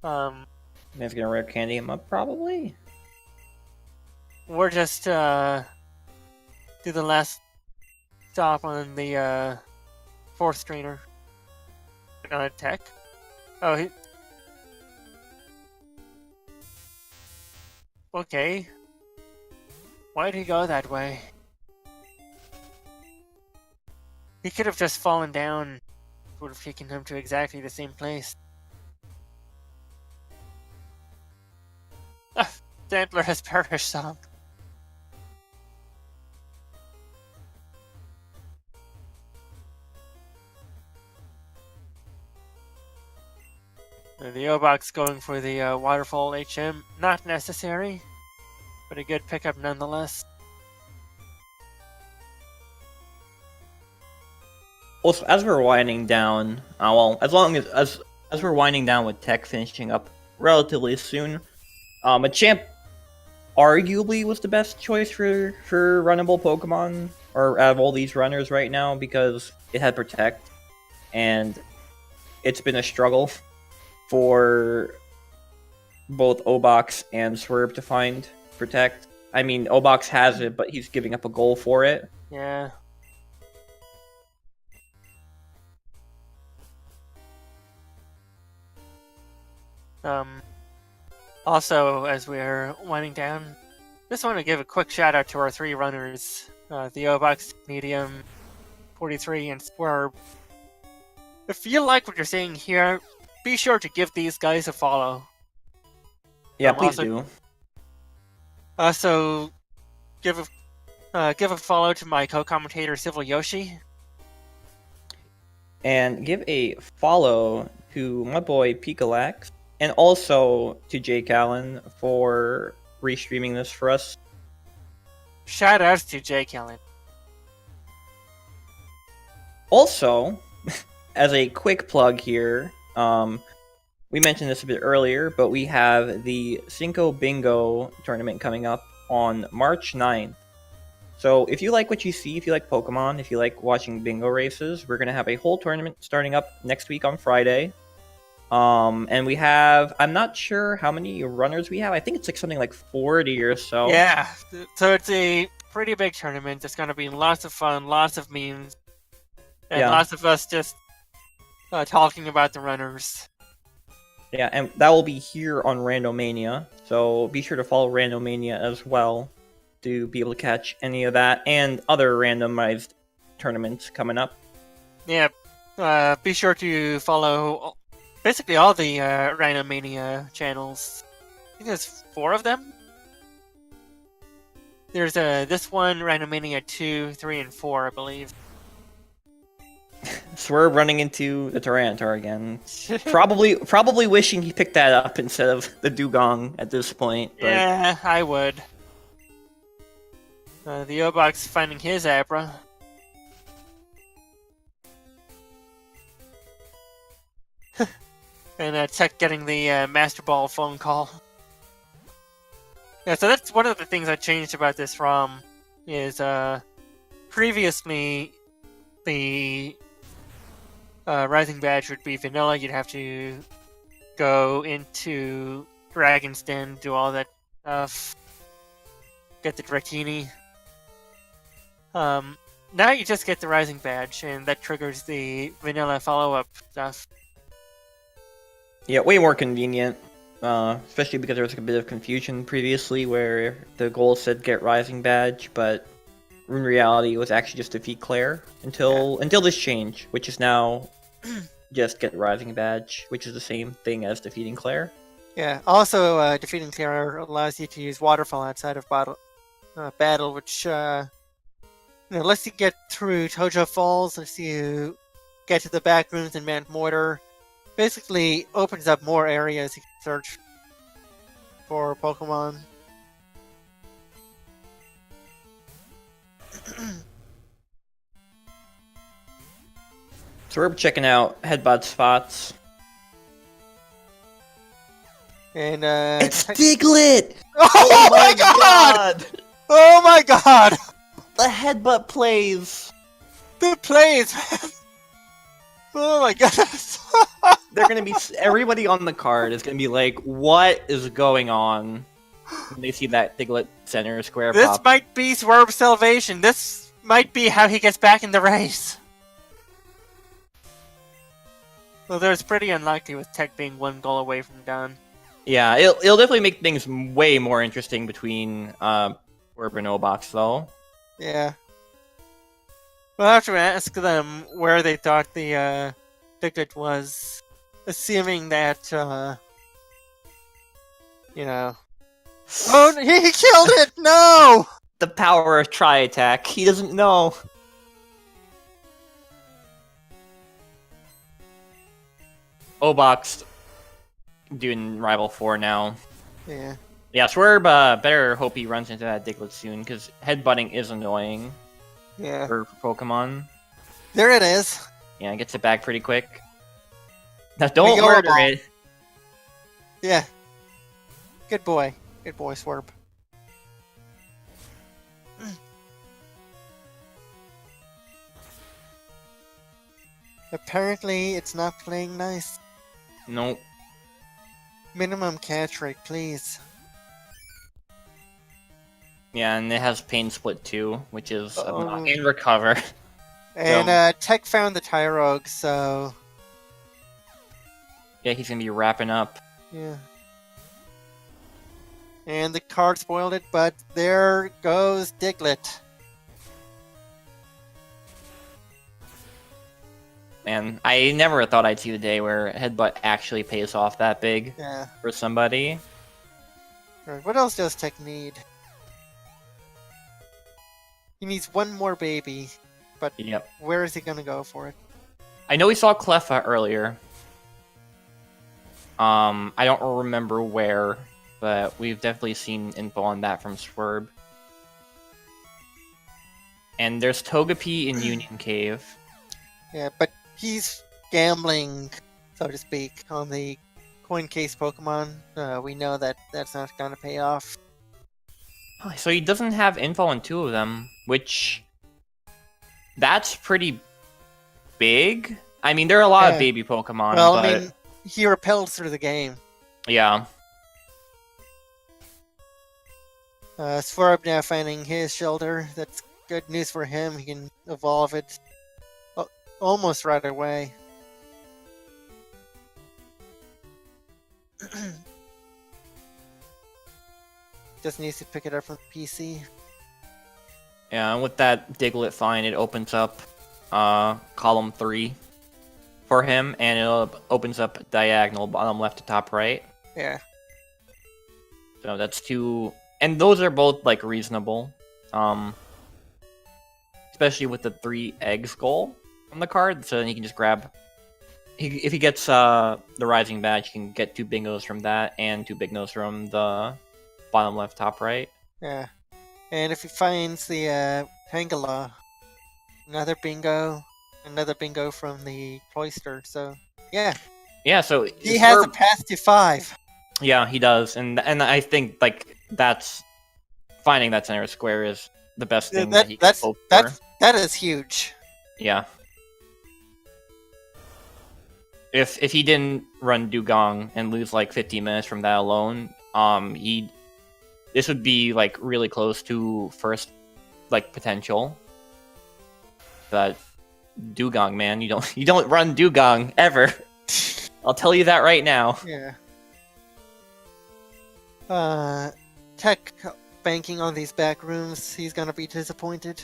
Man's gonna rare candy him up probably. We're just do the last stop on the 4th trainer. Tech. Oh, he. Okay. Why'd he go that way? He could have just fallen down. Would have taken him to exactly the same place. Ah, Dantler has perished some. The Obox going for the Waterfall HM. Not necessary, but a good pickup nonetheless. Also, as we're winding down, well, as long as we're winding down with Tech finishing up relatively soon, Machamp arguably was the best choice for runnable Pokemon, or out of all these runners right now, because it had Protect, and it's been a struggle for both Obox and Swerve to find Protect. I mean, Obox has it, but he's giving up a goal for it. Yeah. Also, as we're winding down, just want to give a quick shout out to our 3 runners, the Obox, Medium, 43, and Swerve. If you like what you're seeing here, be sure to give these guys a follow. Yeah, please do. Also, give a follow to my co-commentator Civil Yoshi. And give a follow to my boy Pikalax, and also to Jake Allen for restreaming this for us. Shout outs to Jake Allen. Also, as a quick plug here, we mentioned this a bit earlier, but we have the Cinco Bingo tournament coming up on March 9th. So if you like what you see, if you like Pokemon, if you like watching bingo races, we're going to have a whole tournament starting up next week on Friday. And we have, I'm not sure how many runners we have. I think it's like something like 40 or so. Yeah, so it's a pretty big tournament. It's going to be lots of fun, lots of memes, and lots of us just talking about the runners. Yeah, and that will be here on Randomania, so be sure to follow Randomania as well to be able to catch any of that and other randomized tournaments coming up. Yeah, be sure to follow basically all the Randomania channels. I think there's 4 of them. There's this one, Randomizer 2, 3, and 4, I believe. Swerve running into the Tyranitar again. Probably wishing he picked that up instead of the Dugong at this point. But... Yeah, I would. The Obox finding his Abra. And Tech getting the Master Ball phone call. Yeah, so that's one of the things I changed about this ROM. Is previously the Rising Badge would be vanilla. You'd have to go into Dragon's Den, do all that stuff, get the Dratini. Now you just get the Rising Badge, and that triggers the vanilla follow-up stuff. Yeah, way more convenient. Especially because there was a bit of confusion previously where the goal said get Rising Badge, but in reality it was actually just defeat Claire until this change, which is now just get Rising Badge, which is the same thing as defeating Claire. Yeah, also defeating Claire allows you to use Waterfall outside of battle, which lets you get through Tojo Falls, lets you get to the back rooms in Mount Mortar. Basically opens up more areas you can search for Pokemon. So we're checking out Headbutt spots. And it's Diglett! Oh my god! Oh my god! The Headbutt plays! The plays! Oh my goodness! They're gonna be everybody on the card is gonna be like, what is going on? When they see that Diglett center square this pop. might be Swerve's salvation. This might be how he gets back in the race. Well, there's pretty unlikely with Tech being one goal away from done. Yeah, it'll definitely make things way more interesting between Swerve and Obox, though. Yeah. We'll have to ask them where they thought the Diglett was, assuming that, Oh, he killed it! No! The power of Tri-Attack. He doesn't know. Obox doing Rival 4 now. Yeah. Yeah, Swerve better hope he runs into that Diglett soon, because headbutting is annoying. Yeah. For Pokemon. There it is. Yeah, it gets it back pretty quick. Now don't murder it. Yeah. Good boy. Good boy, Swerve. Apparently, it's not playing nice. Nope. Minimum catch rate, please. Yeah, and it has Pain Split too, which is and Recover. And Tech found the Tyrogue, so... Yeah, he's gonna be wrapping up. Yeah. And the card spoiled it, but there goes Diglett. And I never thought I'd see the day where Headbutt actually pays off that big for somebody. Right, what else does Tech need? He needs one more baby, but where is he gonna go for it? I know we saw Cleffa earlier. I don't remember where, but we've definitely seen info on that from Swerve. And there's Togepi in Union Cave. Yeah, but he's gambling, so to speak, on the coin case Pokemon. We know that that's not going to pay off. So he doesn't have info on two of them, which... That's pretty big. I mean, there are a lot of baby Pokemon, well, but... I mean, he repels through the game. Yeah. Swerve now finding his shoulder. That's good news for him. He can evolve it almost right away. Just needs to pick it up from the PC. Yeah, and with that Diglett find, it opens up column 3 for him, and it opens up diagonal bottom left to top right. Yeah. So that's two, and those are both like reasonable. Especially with the 3 eggs goal from the card, so then he can just grab. If he gets the Rising Badge, he can get 2 bingos from that and 2 bingos from the bottom left, top right. Yeah. And if he finds the Tangela, another bingo from the Cloister. So, yeah. Yeah, so He has a path to 5. Yeah, he does, and I think like that's finding that center square is the best thing that he can hope for. That is huge. Yeah. If he didn't run Dugong and lose like 50 minutes from that alone, this would be like really close to first like potential. But Dugong, man, you don't run Dugong ever. I'll tell you that right now. Yeah. Tech banking on these back rooms, he's gonna be disappointed.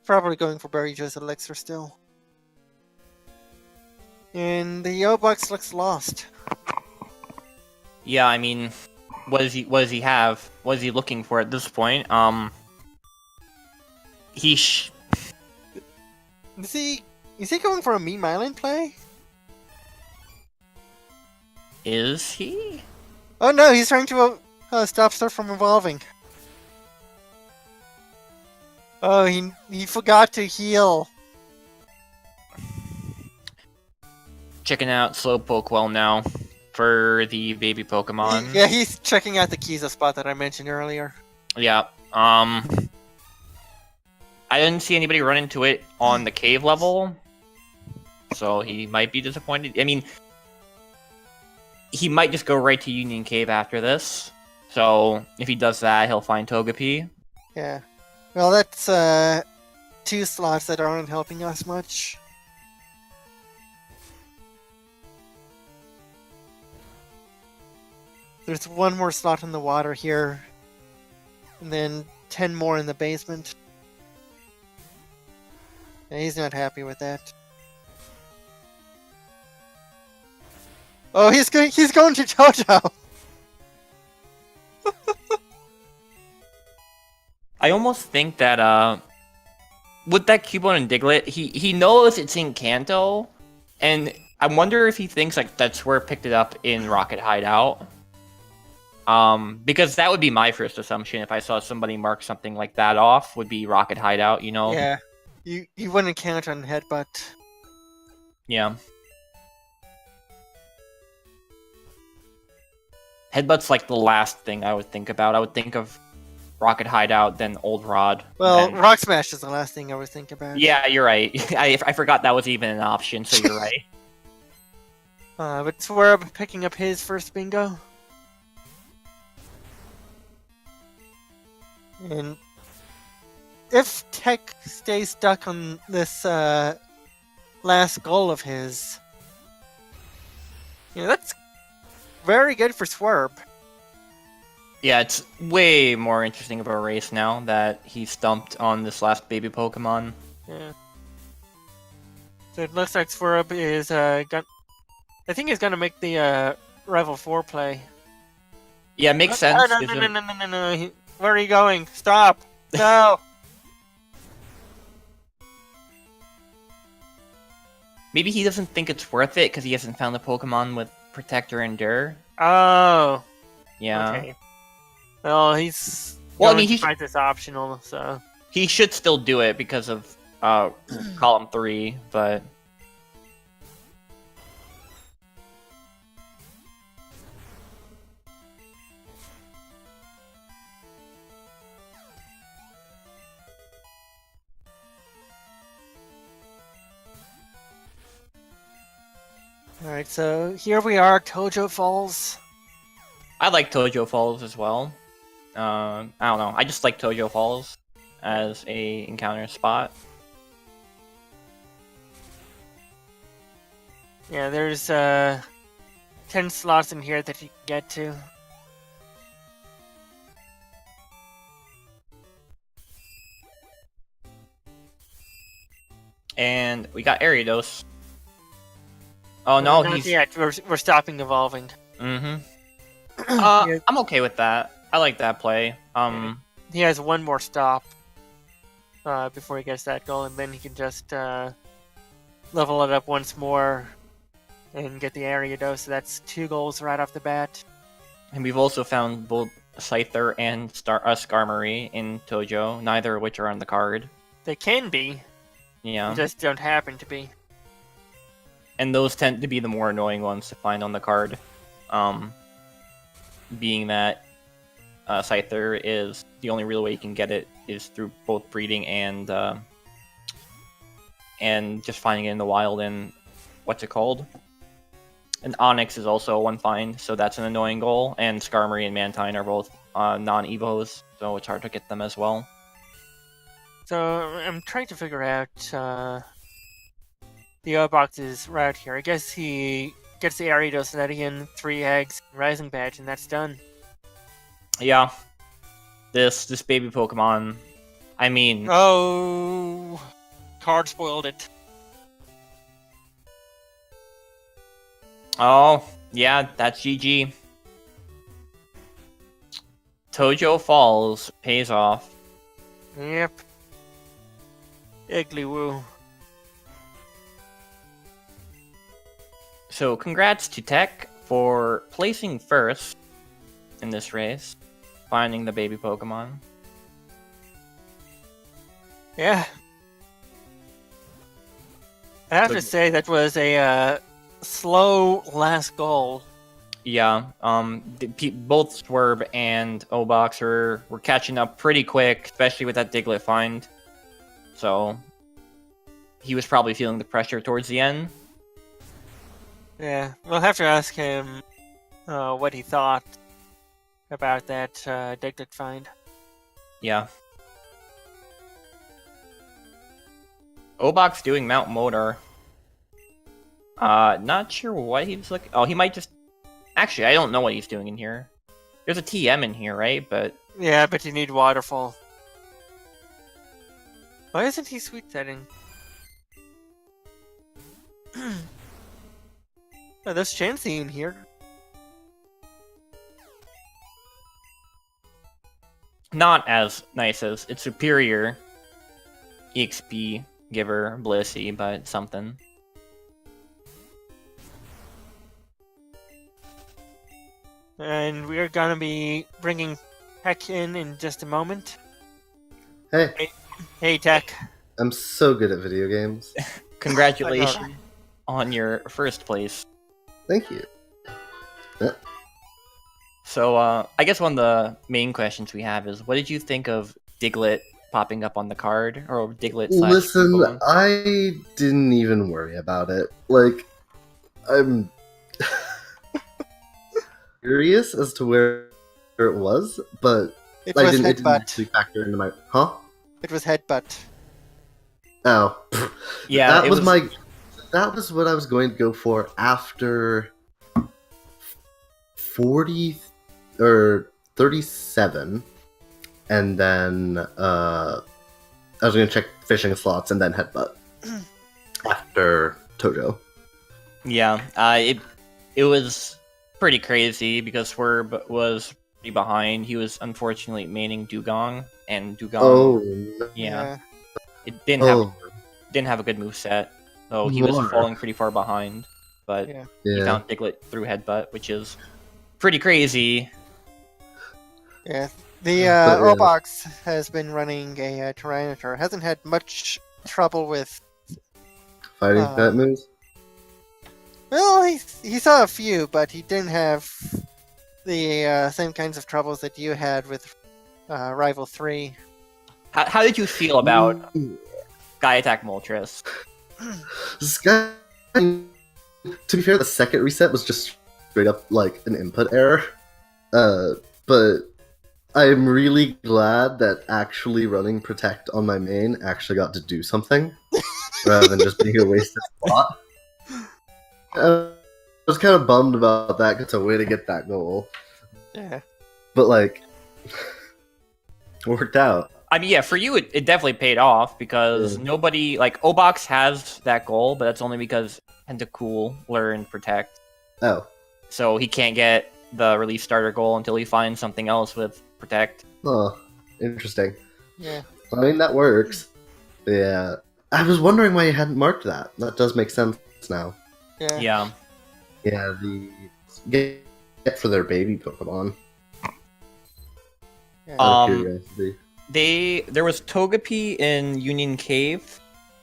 Probably going for Berry Juice Elixir still. And the O-Box looks lost. Yeah, I mean, what does he have? What is he looking for at this point? Is he going for a Mean Mylan play? Is he? Oh no, he's trying to stop stuff from evolving. Oh, he forgot to heal. Checking out Slowpoke well now for the baby Pokemon. Yeah, he's checking out the Kiza spot that I mentioned earlier. Yeah. I didn't see anybody run into it on the cave level, so he might be disappointed. I mean, he might just go right to Union Cave after this. So if he does that, he'll find Togepi. Yeah. Well, that's 2 slots that aren't helping us much. There's 1 more slot in the water here, and then 10 more in the basement. Yeah, he's not happy with that. Oh, he's going to Jojo. I almost think that with that Cubone and Diglett, he knows it's in Kanto, and I wonder if he thinks like that's where it picked it up in Rocket Hideout. Because that would be my first assumption if I saw somebody mark something like that off, would be Rocket Hideout, you know? Yeah. You wouldn't count on Headbutt. Yeah. Headbutt's like the last thing I would think about. I would think of Rocket Hideout, then Old Rod. Well, then... Rock Smash is the last thing I would think about. Yeah, you're right. I forgot that was even an option, so you're right. But Swerb picking up his first bingo. And if Tech stays stuck on this last goal of his, that's very good for Swerb. Yeah, it's way more interesting of a race now that he stumped on this last baby Pokemon. Yeah. So it looks like Swerb is I think he's gonna make the Rival 4 play. Yeah, makes sense. No. Where are you going? Stop! No! Maybe he doesn't think it's worth it because he hasn't found the Pokemon with Protect or Endure. Oh. Yeah. Okay. Well, he's. Well, I mean, he finds this optional, so he should still do it because of Column 3, but. Alright, so here we are, Tojo Falls. I like Tojo Falls as well. I don't know. I just like Tojo Falls as a encounter spot. Yeah, there's 10 slots in here that you can get to. And we got Ariados. Oh no, he's... Yeah, we're stopping evolving. Mm-hmm. I'm okay with that. I like that play. he has one more stop before he gets that goal, and then he can just level it up once more and get the Ariados. So that's 2 goals right off the bat. And we've also found both Scyther and Skarmory in Tojo, neither of which are on the card. They can be. Yeah. They just don't happen to be. And those tend to be the more annoying ones to find on the card. Being that Scyther is the only real way you can get it is through both breeding and just finding it in the wild. And what's it called? And Onyx is also one find, so that's an annoying goal. And Skarmory and Mantine are both non-evos, so it's hard to get them as well. So I'm trying to figure out the O-Box's route here. I guess he gets the Ariados Ledian, 3 eggs, Rising Badge, and that's done. Yeah. This baby Pokemon, I mean... Oh, card spoiled it. Oh, yeah, that's GG. Tojo Falls pays off. Yep. Igloo. So congrats to Tech for placing first in this race, finding the baby Pokemon. Yeah. I have to say that was a slow last goal. Yeah, both Swerve and O-Box were catching up pretty quick, especially with that Diglett find. So he was probably feeling the pressure towards the end. Yeah, we'll have to ask him what he thought about that Diglett find. Yeah. O-Box doing Mount Motor. Not sure what he was looking... Oh, he might just... Actually, I don't know what he's doing in here. There's a TM in here, right? But... Yeah, but you need Waterfall. Why isn't he sweet setting? Oh, there's Chansey in here. Not as nice as its superior EXP giver, Blissey, but something. And we're gonna be bringing Tech in just a moment. Hey, Hey, Tech. I'm so good at video games. Congratulations on your first place. Thank you. So, I guess one of the main questions we have is, what did you think of Diglett popping up on the card? Or Diglett slash Listen, Pokemon? I didn't even worry about it. Like, I'm curious as to where it was, but It I was didn't, it didn't Headbutt. actually factor into my... Huh? It was Headbutt. Yeah, Oh. that it was my... That was what I was going to go for after 40 or 37, and then I was going to check fishing slots and then Headbutt after Tojo. Yeah, it was pretty crazy because Swerve was pretty behind. He was unfortunately maining Dugong, and Dugong, Oh, no. yeah, it didn't have a good move set, so he was More. falling pretty far behind. But Yeah. he Yeah. found Diglett through Headbutt, which is pretty crazy. Yeah. The But, yeah. O-Box has been running a Tyranitar. Hasn't had much trouble with... Fighting that moves? Well, he saw a few, but he didn't have the same kinds of troubles that you had with Rival 3. How did you feel about Sky Attack Moltres? Sky... To be fair, the second reset was just straight up like an input error. But I'm really glad that actually running Protect on my main actually got to do something rather than just being a wasted spot. I was kind of bummed about that because it's a way to get that goal. Yeah. But like, worked out. I mean, yeah, for you, it definitely paid off because nobody, like, O-Box has that goal, but that's only because Tentacool learned Protect. Oh. So he can't get the release starter goal until he finds something else with Protect. Oh. Interesting. Yeah. I mean, that works. Yeah. I was wondering why you hadn't marked that. That does make sense now. Yeah. Yeah. Yeah, the get for their baby Pokemon. Yeah. Out of curiosity. There was Togepi in Union Cave.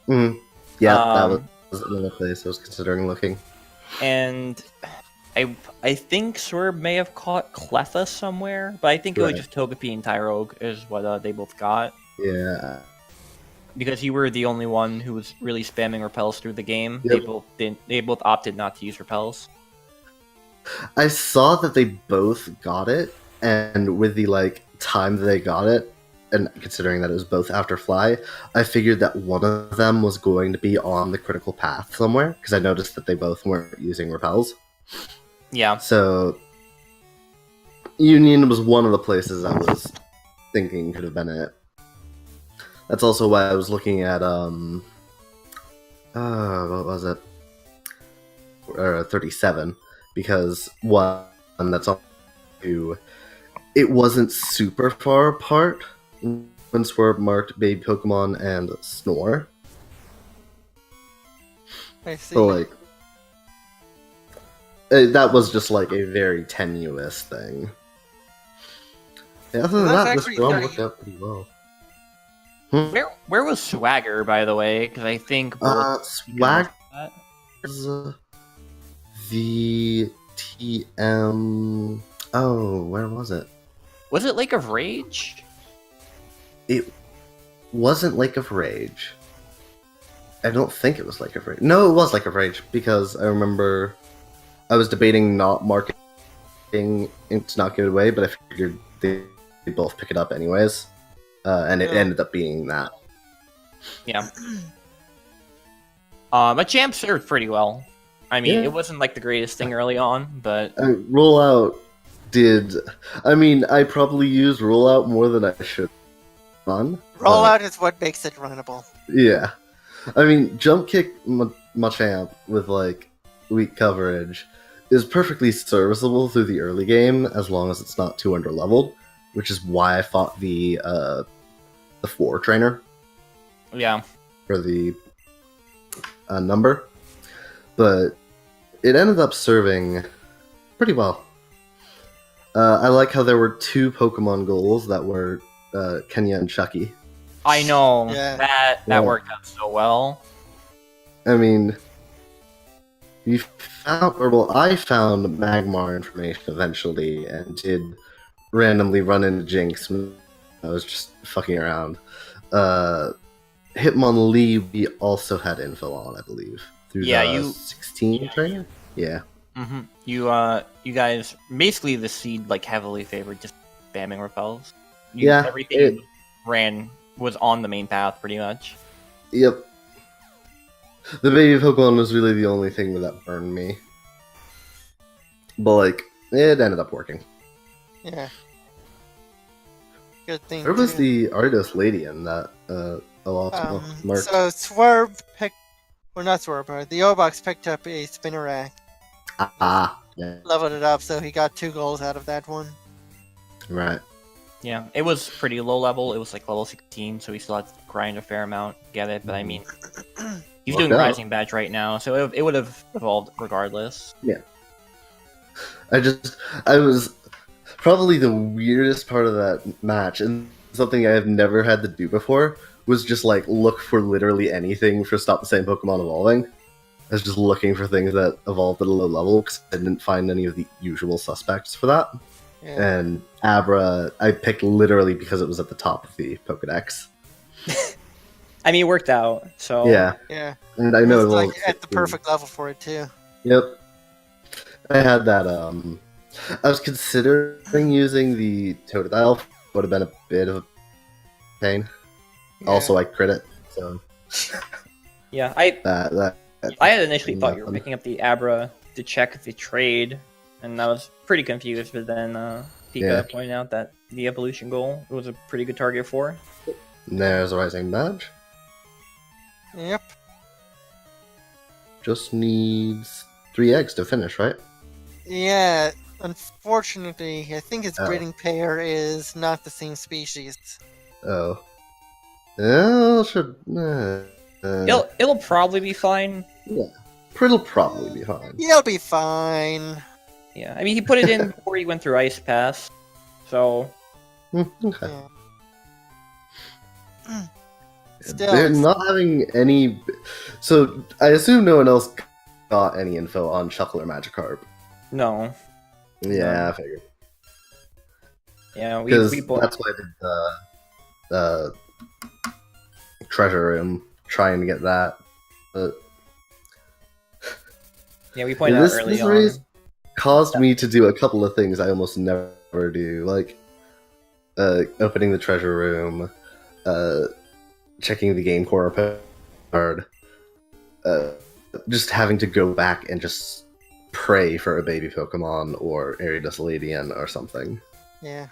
Mhm. Yeah, that Um, was another place I was considering looking. And I think Swerve may have caught Cleffa somewhere, but I think it was Right. just Togepi and Tyrogue is what they both got. Yeah. Because you were the only one who was really spamming repels through the game. Yep. They both opted not to use repels. I saw that they both got it, and with the time that they got it, and considering that it was both after Fly, I figured that one of them was going to be on the critical path somewhere, because I noticed that they both weren't using repels. Yeah. So Union was one of the places I was thinking could have been it. That's also why I was looking at what was it? 37, because one that's on two, it wasn't super far apart when Swerve marked Baby Pokemon and Snore. I see. So that was just a very tenuous thing. Yeah, other than That's that, this actually realm very- worked out pretty well. Where was Swagger, by the way? Because I think both Swag that. was VTM. Oh, where was it? Was it Lake of Rage? It wasn't Lake of Rage. I don't think it was Lake of Rage. No, it was Lake of Rage, because I remember I was debating not marking it to not give it away, but I figured they both pick it up anyways. And it Yeah. ended up being that. Yeah. But Champ served pretty well. I mean, Yeah. it wasn't the greatest thing early on, but Rollout did. I mean, I probably used Rollout more than I should have done. Rollout is what makes it runnable. Yeah. I mean, Jump Kick Machamp with weak coverage is perfectly serviceable through the early game as long as it's not too under leveled, which is why I fought the 4 trainer yeah. for the number. But it ended up serving pretty well. I like how there were 2 Pokemon goals that were Kenya and Chucky. I know Yeah. that Yeah. worked out so well. I mean, you found, I found Magmar information eventually and did randomly run into Jinx when I was just fucking around. Hitmonlee we also had info on, I believe. Through Yeah, the 16 trainer? Yeah. Mm-hmm. You guys basically the seed heavily favored just spamming repels. Yeah, everything it- you ran was on the main path pretty much. Yep. The baby Pokemon was really the only thing that burned me. But it ended up working. Yeah. Good thing. Where was too. the Ardos lady in that mark? So Swerve picked, well not Swerve, but the O-Box picked up a Spinnerack, Yeah. leveled it up, so he got 2 goals out of that one. Right. Yeah, it was pretty low level. It was level 16, so he still had to grind a fair amount to get it. But I mean, he's Worked doing out. Rising Badge right now, so it would have evolved regardless. I was probably the weirdest part of that match, and something I have never had to do before was just look for literally anything for Stop the Same Pokemon Evolving. I was just looking for things that evolved at a low level because I didn't find any of the usual suspects for that. Yeah. And Abra, I picked literally because it was at the top of the Pokedex. I mean, it worked out. So Yeah, Yeah. and I know It's it will. at the perfect level for it too. Yep. I had that. I was considering using the Totodile. Would have been a bit of a pain. Yeah. Also, I crit it, so yeah, I that had initially thought you were Nothing. picking up the Abra to check the trade, and I was pretty confused. But then Pika Yeah. pointed out that the evolution goal was a pretty good target for. there's a Rising Badge. Yep. Just needs 3 eggs to finish, right? Yeah. Unfortunately, I think its Oh. breeding pair is not the same species. Oh. Oh, should. It'll probably be fine. Yeah. It'll probably be fine. You'll be fine. Yeah, I mean he put it in before he went through Ice Pass, so Okay. Yeah. Still, They're not having any. So I assume no one else got any info on Chuckle or Magikarp. no. Yeah, No. I figured. Yeah, Because we both. that's why I did the treasure room, trying to get that. But Yeah, we pointed out early this on. race caused me to do a couple of things I almost never do, like opening the treasure room, checking the game corner card, just having to go back and just pray for a baby Pokemon or Aerodactylidian or something. yeah.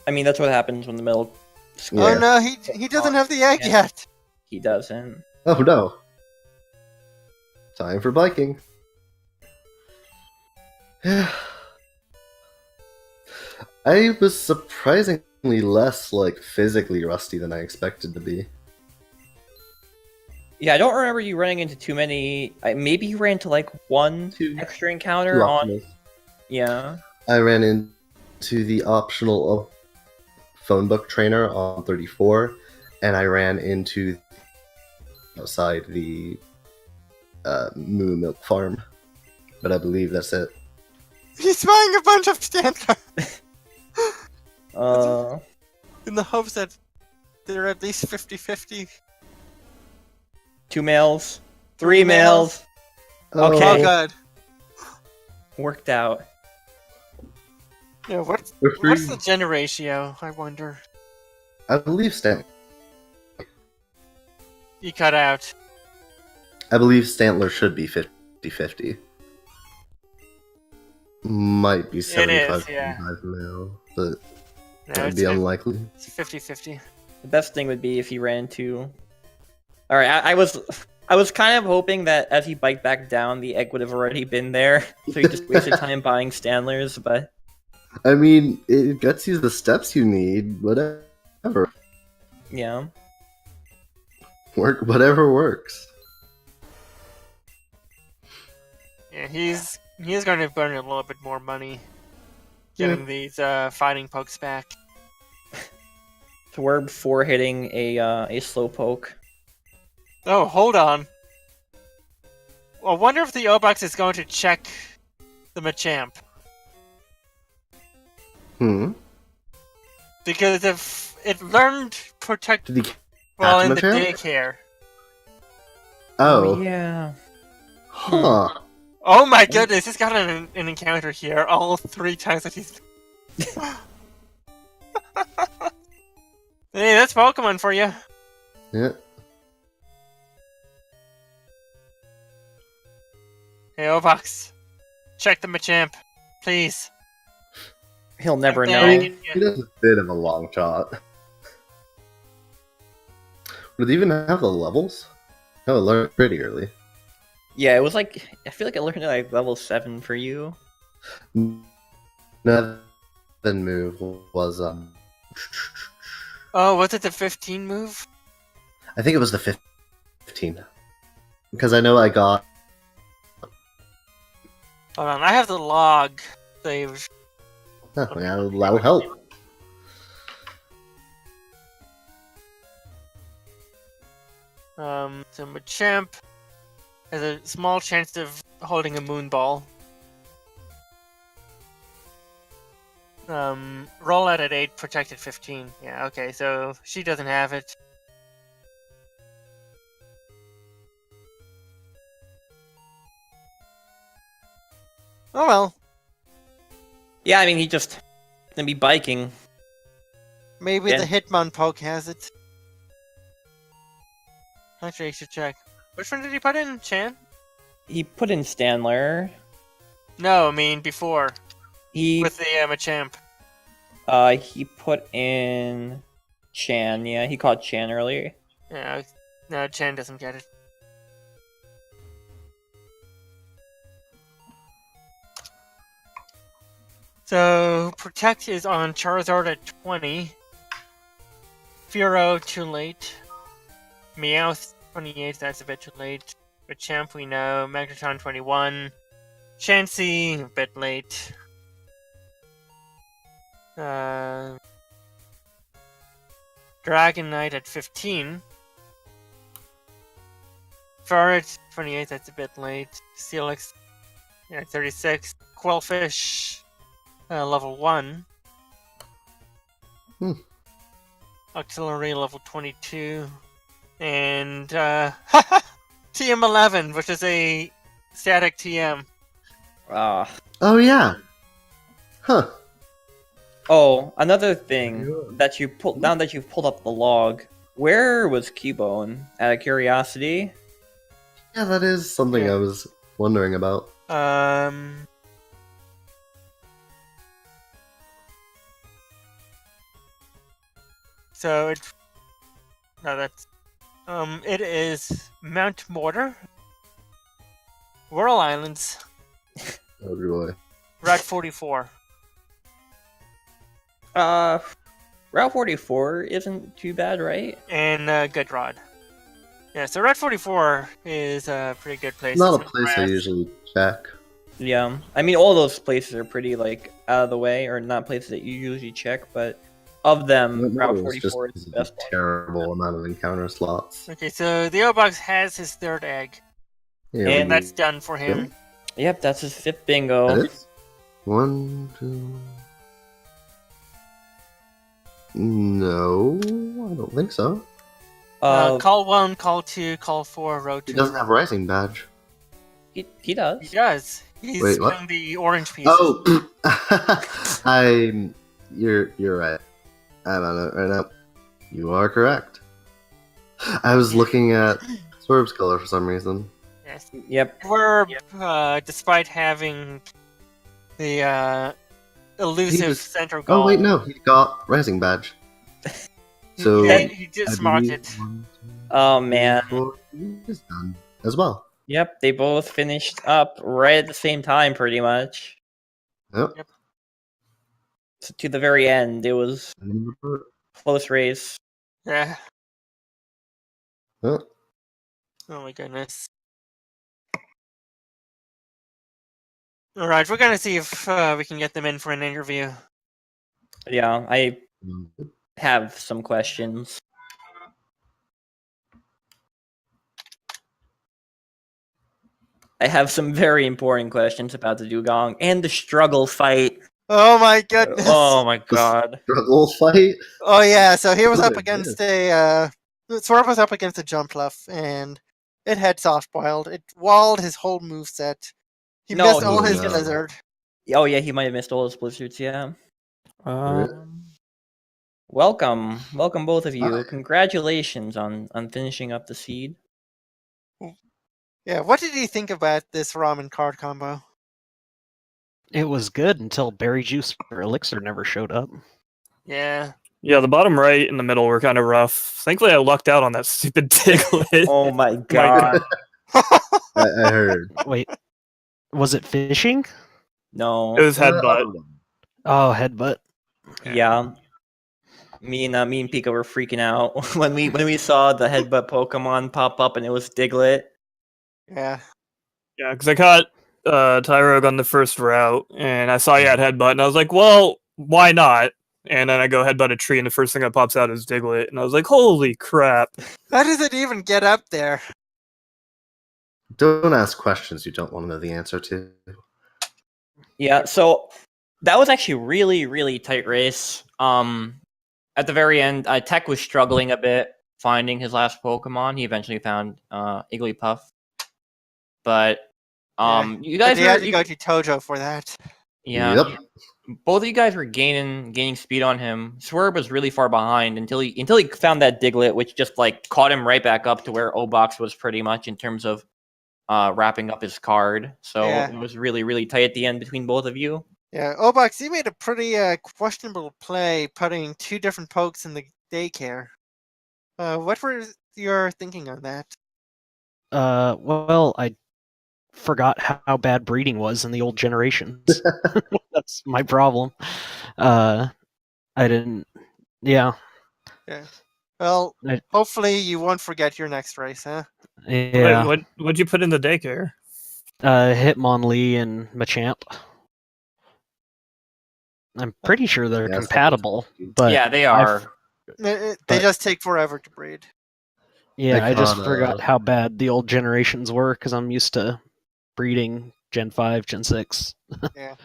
I mean that's what happens when the middle. Yeah. Oh no, he doesn't have the egg Yeah. yet. He doesn't. Oh no. Time for biking. I was surprisingly less like physically rusty than I expected to be. Yeah, I don't remember you running into too many. Maybe you ran into like one Two- extra encounter on. Optionals. Yeah. I ran into the optional phone book trainer on 34, and I ran into outside the Moo Milk Farm. But I believe that's it. He's buying a bunch of Standard Uh. in the hopes that they're at least 50-50. 2 males. 3 males. Oh Okay. god. Worked out. Yeah, what's the gender ratio, I wonder? I believe You cut out. Stantler should be 50-50. Might be 75 yeah. 25 male, but No, that would it's be unlikely. It's 50-50. The best thing would be if he ran to. All right, I was kind of hoping that as he biked back down, the egg would have already been there, so he just wasted time buying Stanlers. But I mean, it gets you the steps you need. Whatever, yeah, whatever works. Yeah, he's going to burn a little bit more money getting these fighting pokes back. so we're 4 hitting a Slowpoke. Oh, hold on. I wonder if the Obox is going to check the Machamp. Because if it learned protect Did he catch while in the Machamp? daycare. Oh, yeah. huh. Oh my goodness, he's got an encounter here all 3 times that he's... Hey, that's Pokemon for you. Yeah. Hey, Obox. Check the Machamp. Please. He'll never I'm know. begging He you. does a bit of a long shot. Would it even have the levels? Oh, it learned pretty early. Yeah, it was like I feel like I learned it like level 7 for you. Nothing move was Oh, was it the 15 move? I think it was the 15. Because I know I got Hold on, I have the log saved. oh, yeah, that'll help. So Machamp has a small chance of holding a moon ball. Roll out at 8, protected 15. Yeah, okay, so she doesn't have it. Oh well. Yeah, I mean he just gonna be biking. Maybe Yeah. the Hitmonpoke has it. Actually, I should check. Which one did he put in, Chan? He put in Stanler. No, I mean before. He With the Machamp. he put in Chan. Yeah, he caught Chan earlier. Yeah, no, Chan doesn't get it. So Protect is on Charizard at 20. Fearow, too late. Meowth, 28, that's a bit too late. Machamp, we know. Magneton, 21. Chansey, a bit late. Dragonite at 15. Ferret, 28, that's a bit late. Steelix, 36. Quillfish, level 1. Auxiliary, level 22. And, TM11, which is a static TM. Ah. Oh yeah. Huh. Oh, another thing that you pulled now that you've pulled up the log. Where was Cubone? Out of curiosity. Yeah, that is something Yeah. I was wondering about. So it. No, that's. It is Mount Mortar, Whirl Islands, Oh boy. Route 44. Route 44 isn't too bad, right? And Good Rod. Yeah, so Route 44 is a pretty good place. Not It's a in place I grass. usually check. Yeah, I mean all those places are pretty like out of the way, or not places that you usually check, but of them, Route It was just 44 is the a best one. terrible amount of encounter slots. Okay, so the O-Box has his third egg, Here And we that's done for him. go. Yep, that's his fifth bingo. That is? 1, 2. No, I don't think so. Call 1, Call 2, Call 4, Road 2. He doesn't have a rising badge. He does. He does. He's Wait, what? wearing the orange pieces. Oh, you're right. I'm on it right now. You are correct. I was looking at Swerve's color for some reason. Yes. Yep. Despite having the elusive was- center goal. Oh wait, no, he got rising badge. So he just I marked believe it. 1, 2, Oh man. 3, 4, he is done as well. Yep, they both finished up right at the same time, pretty much. Yep. So to the very end, it was close race. Yeah. Yep. Oh my goodness. All right, we're gonna see if we can get them in for an interview. Yeah, I have some questions. I have some very important questions about the Dugong and the struggle fight. Oh my goodness. Oh my god. Struggle fight. Oh yeah, so he was What up is against a Swerve was up against a Jumpluff, and it had soft boiled. It walled his whole moveset. He No, missed all he his didn't. blizzard. Oh yeah, he might have missed all his blizzards, yeah. Right. Welcome both of you. Hi. Congratulations on finishing up the seed. Yeah, what did you think about this ramen card combo? It was good until berry juice or elixir never showed up. Yeah. Yeah, the bottom right and the middle were kind of rough. Thankfully, I lucked out on that stupid Diglett. Oh my god. I heard. Wait, was it fishing? No. It was headbutt. Oh, headbutt. Yeah. Me and Pika were freaking out when we saw the headbutt Pokemon pop up and it was Diglett. Yeah. Yeah, because I caught Tyrogue on the first route, and I saw you had headbutt, and I was like, well, why not? And then I go headbutt a tree, and the first thing that pops out is Diglett, and I was like, holy crap. How does it even get up there? Don't ask questions you don't want to know the answer to. Yeah, so that was actually really, really tight race. At the very end, Tech was struggling a bit finding his last Pokemon. He eventually found Igglypuff. But you guys But he had were to go to Tojo for that. yeah, Yep. both of you guys were gaining speed on him. Swerve was really far behind until he found that Diglett, which just like caught him right back up to where O-Box was pretty much in terms of wrapping up his card. So Yeah. it was really, really tight at the end between both of you. Yeah, Obox, you made a pretty questionable play putting two different pokes in the daycare. What were your thinking on that? Well, I forgot how bad breeding was in the old generations. That's my problem. I didn't. Yeah. Yeah. Well, I- hopefully you won't forget your next race, huh? Yeah. What'd you put in the daycare? Hitmonlee and Machamp. I'm pretty sure they're Yeah, it's compatible, but yeah, they I've- are. They But- just take forever to breed. Yeah, I just caught, forgot how bad the old generations were because I'm used to breeding Gen 5, Gen 6. Yeah.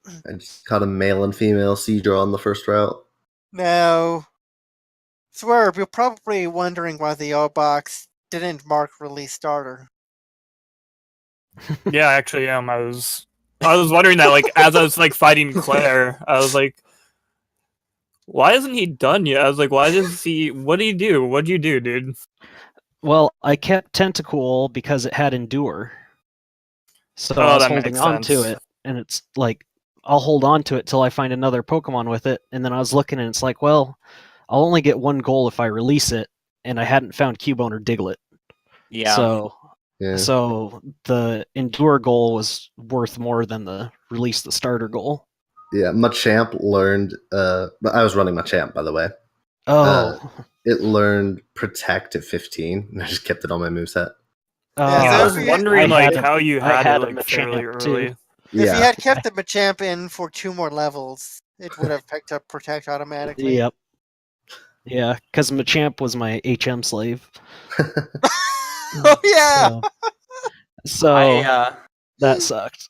I just caught a male and female Seadraw on the first route. Now, Swerve, you're probably wondering why the O box didn't mark release starter. Yeah, I actually am. I was wondering that, like, as I was like fighting Claire, I was like, why isn't he done yet? I was like, why does he? What did he do? What'd you do, dude? Well, I kept Tentacool because it had Endure. So Oh, I was that holding makes on to sense. it, and it's like, I'll hold on to it till I find another Pokemon with it, and then I was looking and it's like, well, I'll only get one goal if I release it, and I hadn't found Cubone or Diglett. Yeah. Yeah. So the Endure goal was worth more than the release the starter goal. Yeah, Machamp learned. But I was running Machamp, by the way. Oh. It learned Protect at 15, and I just kept it on my moveset. Yeah, Yeah, I so was if you- wondering I like had a- how you I had had it a like fairly Machamp, early. too. If you Yeah, had kept the Machamp in for 2 more levels, it would have picked up Protect automatically. Yep. Yeah, because Machamp was my HM slave. Oh, yeah! So I that sucked.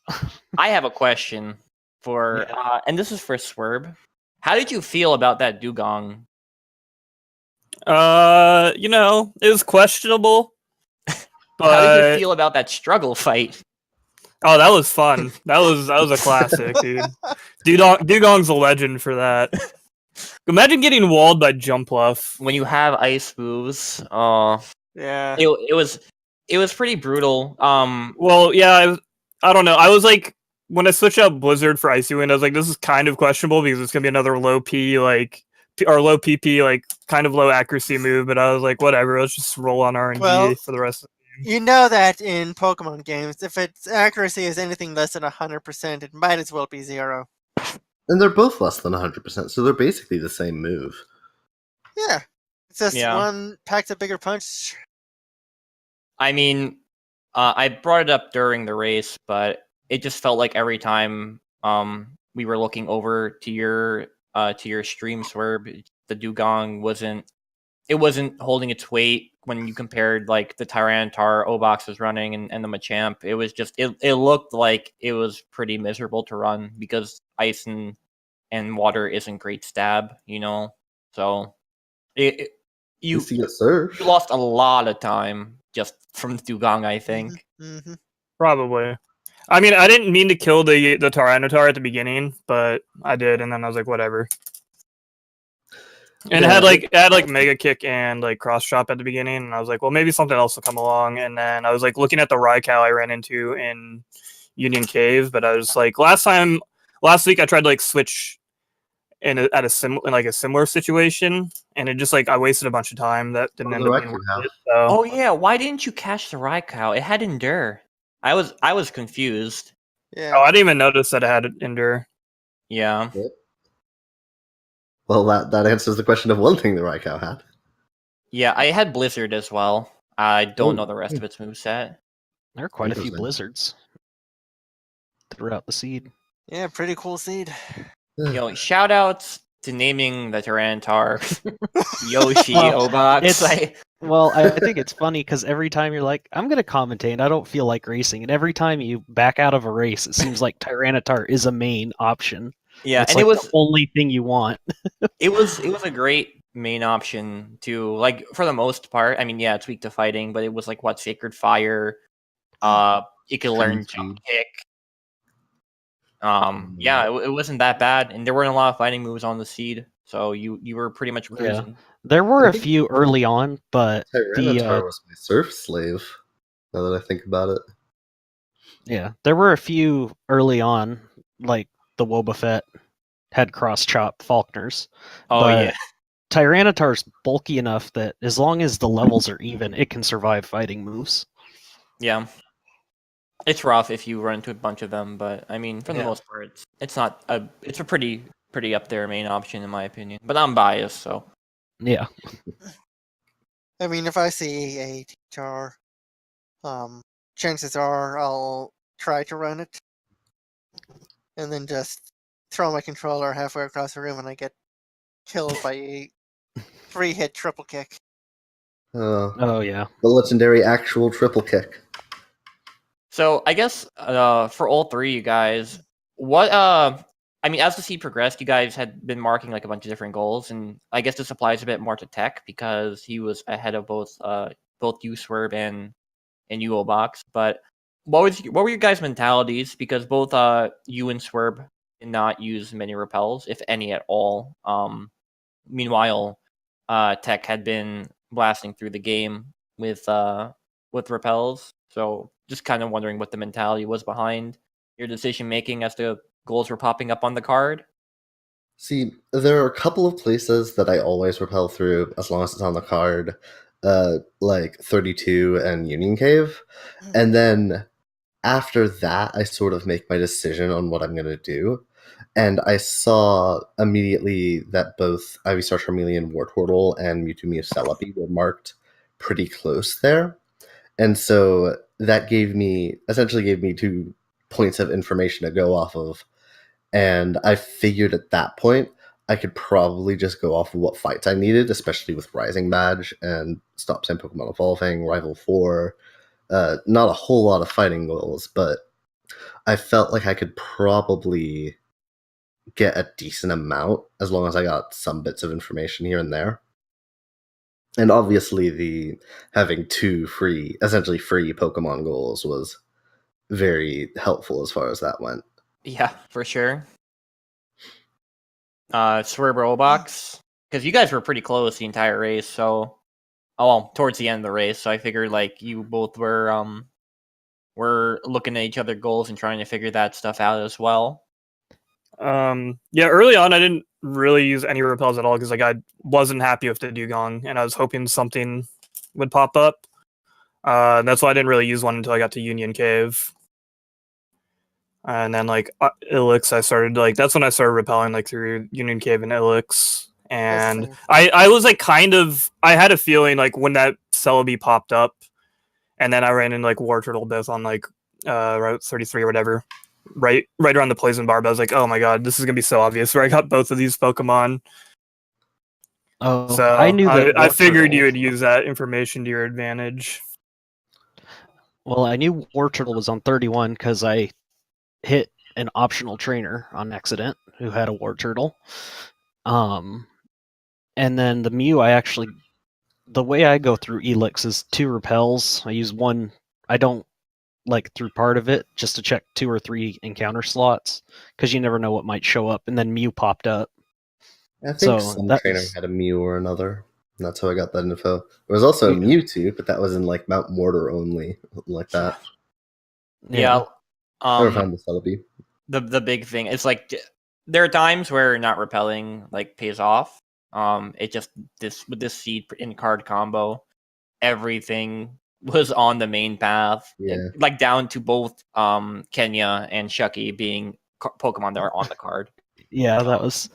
I have a question for and this is for Swerb. How did you feel about that Dugong? It was questionable, but How did you feel about that struggle fight? oh, that was fun. That was a classic, dude. Dugong's a legend for that. Imagine getting walled by Jumpluff. When you have ice moves, Yeah. it was pretty brutal. Well, yeah, I don't know. I was like, when I switched out Blizzard for Icy Wind, I was like, this is kind of questionable because it's gonna be another low P or low PP kind of low accuracy move. But I was like, whatever, let's just roll on RNG Well, for the rest of You know that in Pokemon games, if its accuracy is anything less than 100%, it might as well be 0. and they're both less than 100%, so they're basically the same move. Yeah. It's just Yeah. one packs a bigger punch. I mean, I brought it up during the race, but it just felt like every time we were looking over to your stream, Swerve, the Dugong wasn't holding its weight when you compared like the Tyranitar O-Box was running and the Machamp. It was just it looked like it was pretty miserable to run because ice and water isn't great stab, So you see it serve. you lost a lot of time just from Dugong, I think. Mm-hmm. Probably. I mean, I didn't mean to kill the Tyranitar at the beginning, but I did, and then I was like, whatever. And Yeah. it had like Mega Kick and like Cross Chop at the beginning, and I was like, well, maybe something else will come along. And then I was like looking at the Raikou I ran into in Union Cave, but I was like, last week I tried to like switch in a similar situation, and it just like I wasted a bunch of time that didn't Oh, end the up being Raikou worth have. it. So. Oh yeah, why didn't you catch the Raikou? It had Endure. I was confused. Yeah. Oh, I didn't even notice that it had Endure. Yeah. Well, that answers the question of one thing the Raikou had. Yeah, I had Blizzard as well. I don't Oh. know the rest of its moveset. There are quite a few Interesting. blizzards throughout the seed. Yeah, pretty cool seed. Shout outs to naming the Tyranitar Yoshi Well, O-Box. Well, I think it's funny because every time you're like, I'm going to commentate, and I don't feel like racing, and every time you back out of a race, it seems like Tyranitar is a main option. Yeah, It's and like it was the only thing you want. it was a great main option too. Like for the most part. I mean, yeah, it's weak to fighting, but it was like Sacred Fire. You could learn Jump Kick. Yeah, it wasn't that bad, and there weren't a lot of fighting moves on the seed, so you were pretty much cruising. There were I a think- few early on, but Tyranitar was my surf slave, now that I think about it. yeah, there were a few early on, like the Wobbuffet had cross chop Faulkners. Oh but yeah, Tyranitar's bulky enough that as long as the levels are even, it can survive fighting moves. yeah. It's rough if you run into a bunch of them, but I mean, for the Yeah. most part, it's not it's a pretty up there main option in my opinion. But I'm biased, so Yeah. I mean, if I see a TCHR, chances are I'll try to run it, and then just throw my controller halfway across the room, and I get killed by a 3-hit triple kick. Oh yeah. The legendary actual triple kick. So I guess for all three you guys, what I mean, as the seed progressed, you guys had been marking like a bunch of different goals, and I guess this applies a bit more to Tech because he was ahead of both you Swerve and you Box. But what were your guys' mentalities? Because both you and Swerve did not use many repels, if any at all. Meanwhile, Tech had been blasting through the game with repels. So just kind of wondering what the mentality was behind your decision making as to goals were popping up on the card. See, there are a couple of places that I always repel through as long as it's on the card, like 32 and Union Cave. And then after that, I sort of make my decision on what I'm going to do. And I saw immediately that both Ivysaur Charmeleon Wartortle and Mewtwo Mew Celebi were marked pretty close there. And so that essentially gave me 2 points of information to go off of. And I figured at that point I could probably just go off of what fights I needed, especially with Rising Badge and Stop Sign Pokemon Evolving, Rival 4. Not a whole lot of fighting goals, but I felt like I could probably get a decent amount as long as I got some bits of information here and there. And obviously the having 2 essentially free Pokemon goals was very helpful as far as that went. Yeah, for sure. Swerve Box, because you guys were pretty close the entire race. So, towards the end of the race. So I figured like you both were looking at each other goals and trying to figure that stuff out as well. Yeah, early on I didn't really use any repels at all because like I wasn't happy with the Dugong and I was hoping something would pop up. That's why I didn't really use one until I got to Union Cave. And then like Ilex, that's when I started repelling like through Union Cave and Ilex. And I was like I had a feeling like when that Celebi popped up, and then I ran into like Wartortle both on like Route 33 or whatever, right around the Poison Barb. I was like, oh my god, this is gonna be so obvious where I got both of these Pokemon. Oh, So I knew that. I figured you would use that information to your advantage. Well, I knew Wartortle was on 31 because I hit an optional trainer on accident who had a Wartortle. And then the Mew, the way I go through Elix is 2 repels. I use one. I don't like through part of it just to check 2 or 3 encounter slots because you never know what might show up. And then Mew popped up. I think So some that trainer was- had a Mew or another. And that's how I got that info. There was also a Mewtwo, but that was in like Mount Mortar only, like that. Yeah. Never found the Celebi. The big thing is like there are times where not repelling like pays off. It just with this seed in card combo, everything was on the main path. Yeah. Like down to both Kenya and Shucky being Pokemon that are on the card. Yeah, that was.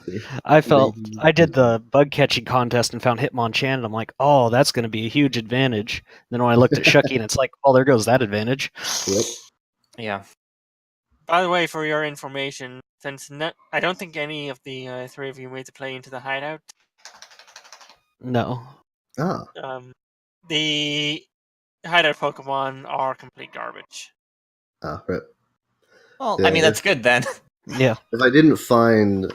I did the bug catching contest and found Hitmonchan, and I'm like, oh, that's going to be a huge advantage. Then when I looked at Shucky, and it's like, oh, there goes that advantage. Yep. Yeah. By the way, for your information, since I don't think any of the 3 of you made the play into the hideout. No. Ah. The hideout Pokemon are complete garbage. Ah, right. Well, Yeah, I mean that's good then. Yeah. If I didn't find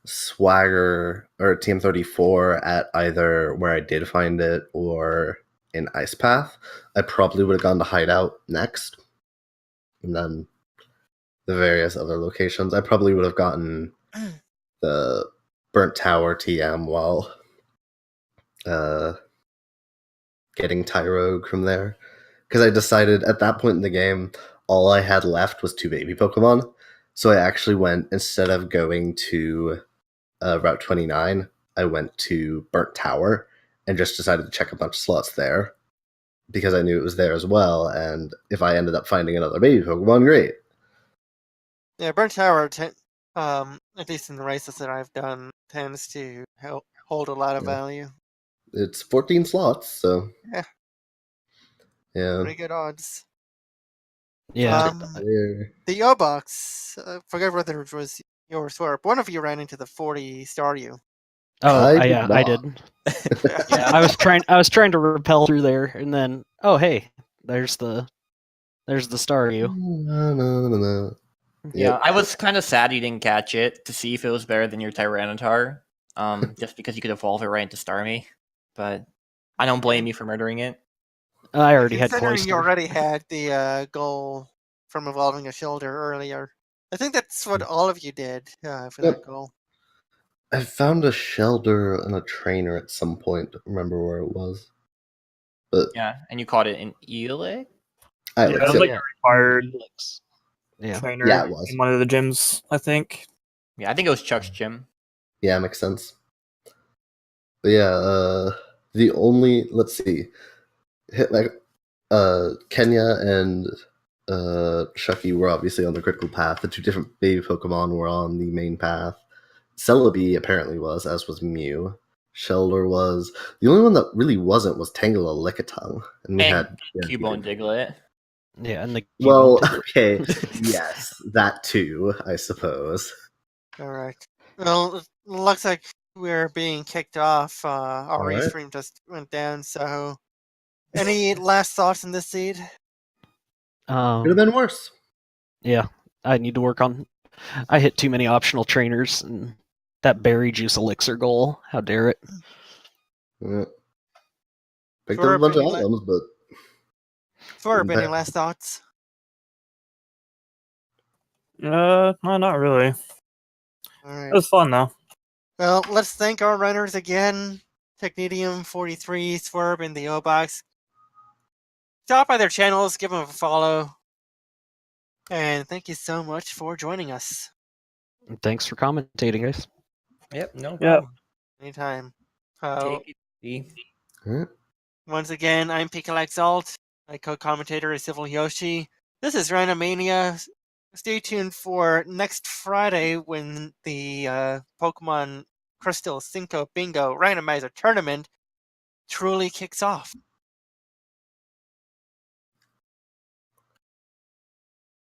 Swagger or TM34 at either where I did find it or in Ice Path, I probably would have gone to Hideout next. And then the various other locations. I probably would have gotten the Burnt Tower TM while getting Tyrogue from there. Because I decided at that point in the game, all I had left was 2 baby Pokemon. So I actually went, instead of going to Route 29, I went to Burnt Tower and just decided to check a bunch of slots there. because I knew it was there as well. And if I ended up finding another baby Pokemon, great. Yeah, Burnt Tower, at least in the races that I've done, tends to hold a lot of Yeah. value. It's 14 slots, so Yeah. Yeah. Pretty good odds. Yeah. There. The O-Box, forget whether it was yours or one of you ran into the 40 Staryu. Oh, I did yeah, I not. did. Yeah. I was trying to repel through there, and then hey, there's the Staryu. No. Yeah, Yep. I was kind of sad you didn't catch it to see if it was better than your Tyranitar. Just because you could evolve it right into Starmie. But I don't blame you for murdering it. I already had Considering you Cloyster. already had the goal from evolving a shoulder earlier. I think that's what all of you did for Yep. that goal. I found a Shelder and a trainer at some point. Don't remember where it was. But Yeah, and you caught it in Elix? Yeah, Yeah, it Ilex, was yep. like a required Helix. Yeah. trainer Yeah, it was. in one of the gyms, I think. Yeah, I think it was Chuck's gym. Yeah, makes sense. But yeah, the only, let's see, Kenya and Shucky were obviously on the critical path. The two different baby Pokemon were on the main path. Celebi apparently was, as was Mew. Shelder was. The only one that really wasn't was Tangela Lickitung. And we And had Cubone Diglett. Yeah, and the Well, Cubone okay, yes, that too, I suppose. All right. Well, it looks like we're being kicked off. Our Alright. restream just went down. So, any last thoughts in this seed? Could have been worse. Yeah, I need to work on. I hit too many optional trainers, and that berry juice elixir goal. How dare it? Yeah. Picked Sure, up a bunch of Benny, items, but Ferb, any last thoughts? No, not really. All right. It was fun though. Well, let's thank our runners again. Technetium 43, Swerve, and the O-Box. Stop by their channels, give them a follow. And thank you so much for joining us. And thanks for commentating, guys. Yep, no Yeah. problem. Anytime. Take it easy. Alright. Once again, I'm Pika Exalt. My co-commentator is Civil Yoshi. This is Randomania. Stay tuned for next Friday when the Pokemon Crystal Cinco Bingo Randomizer tournament truly kicks off.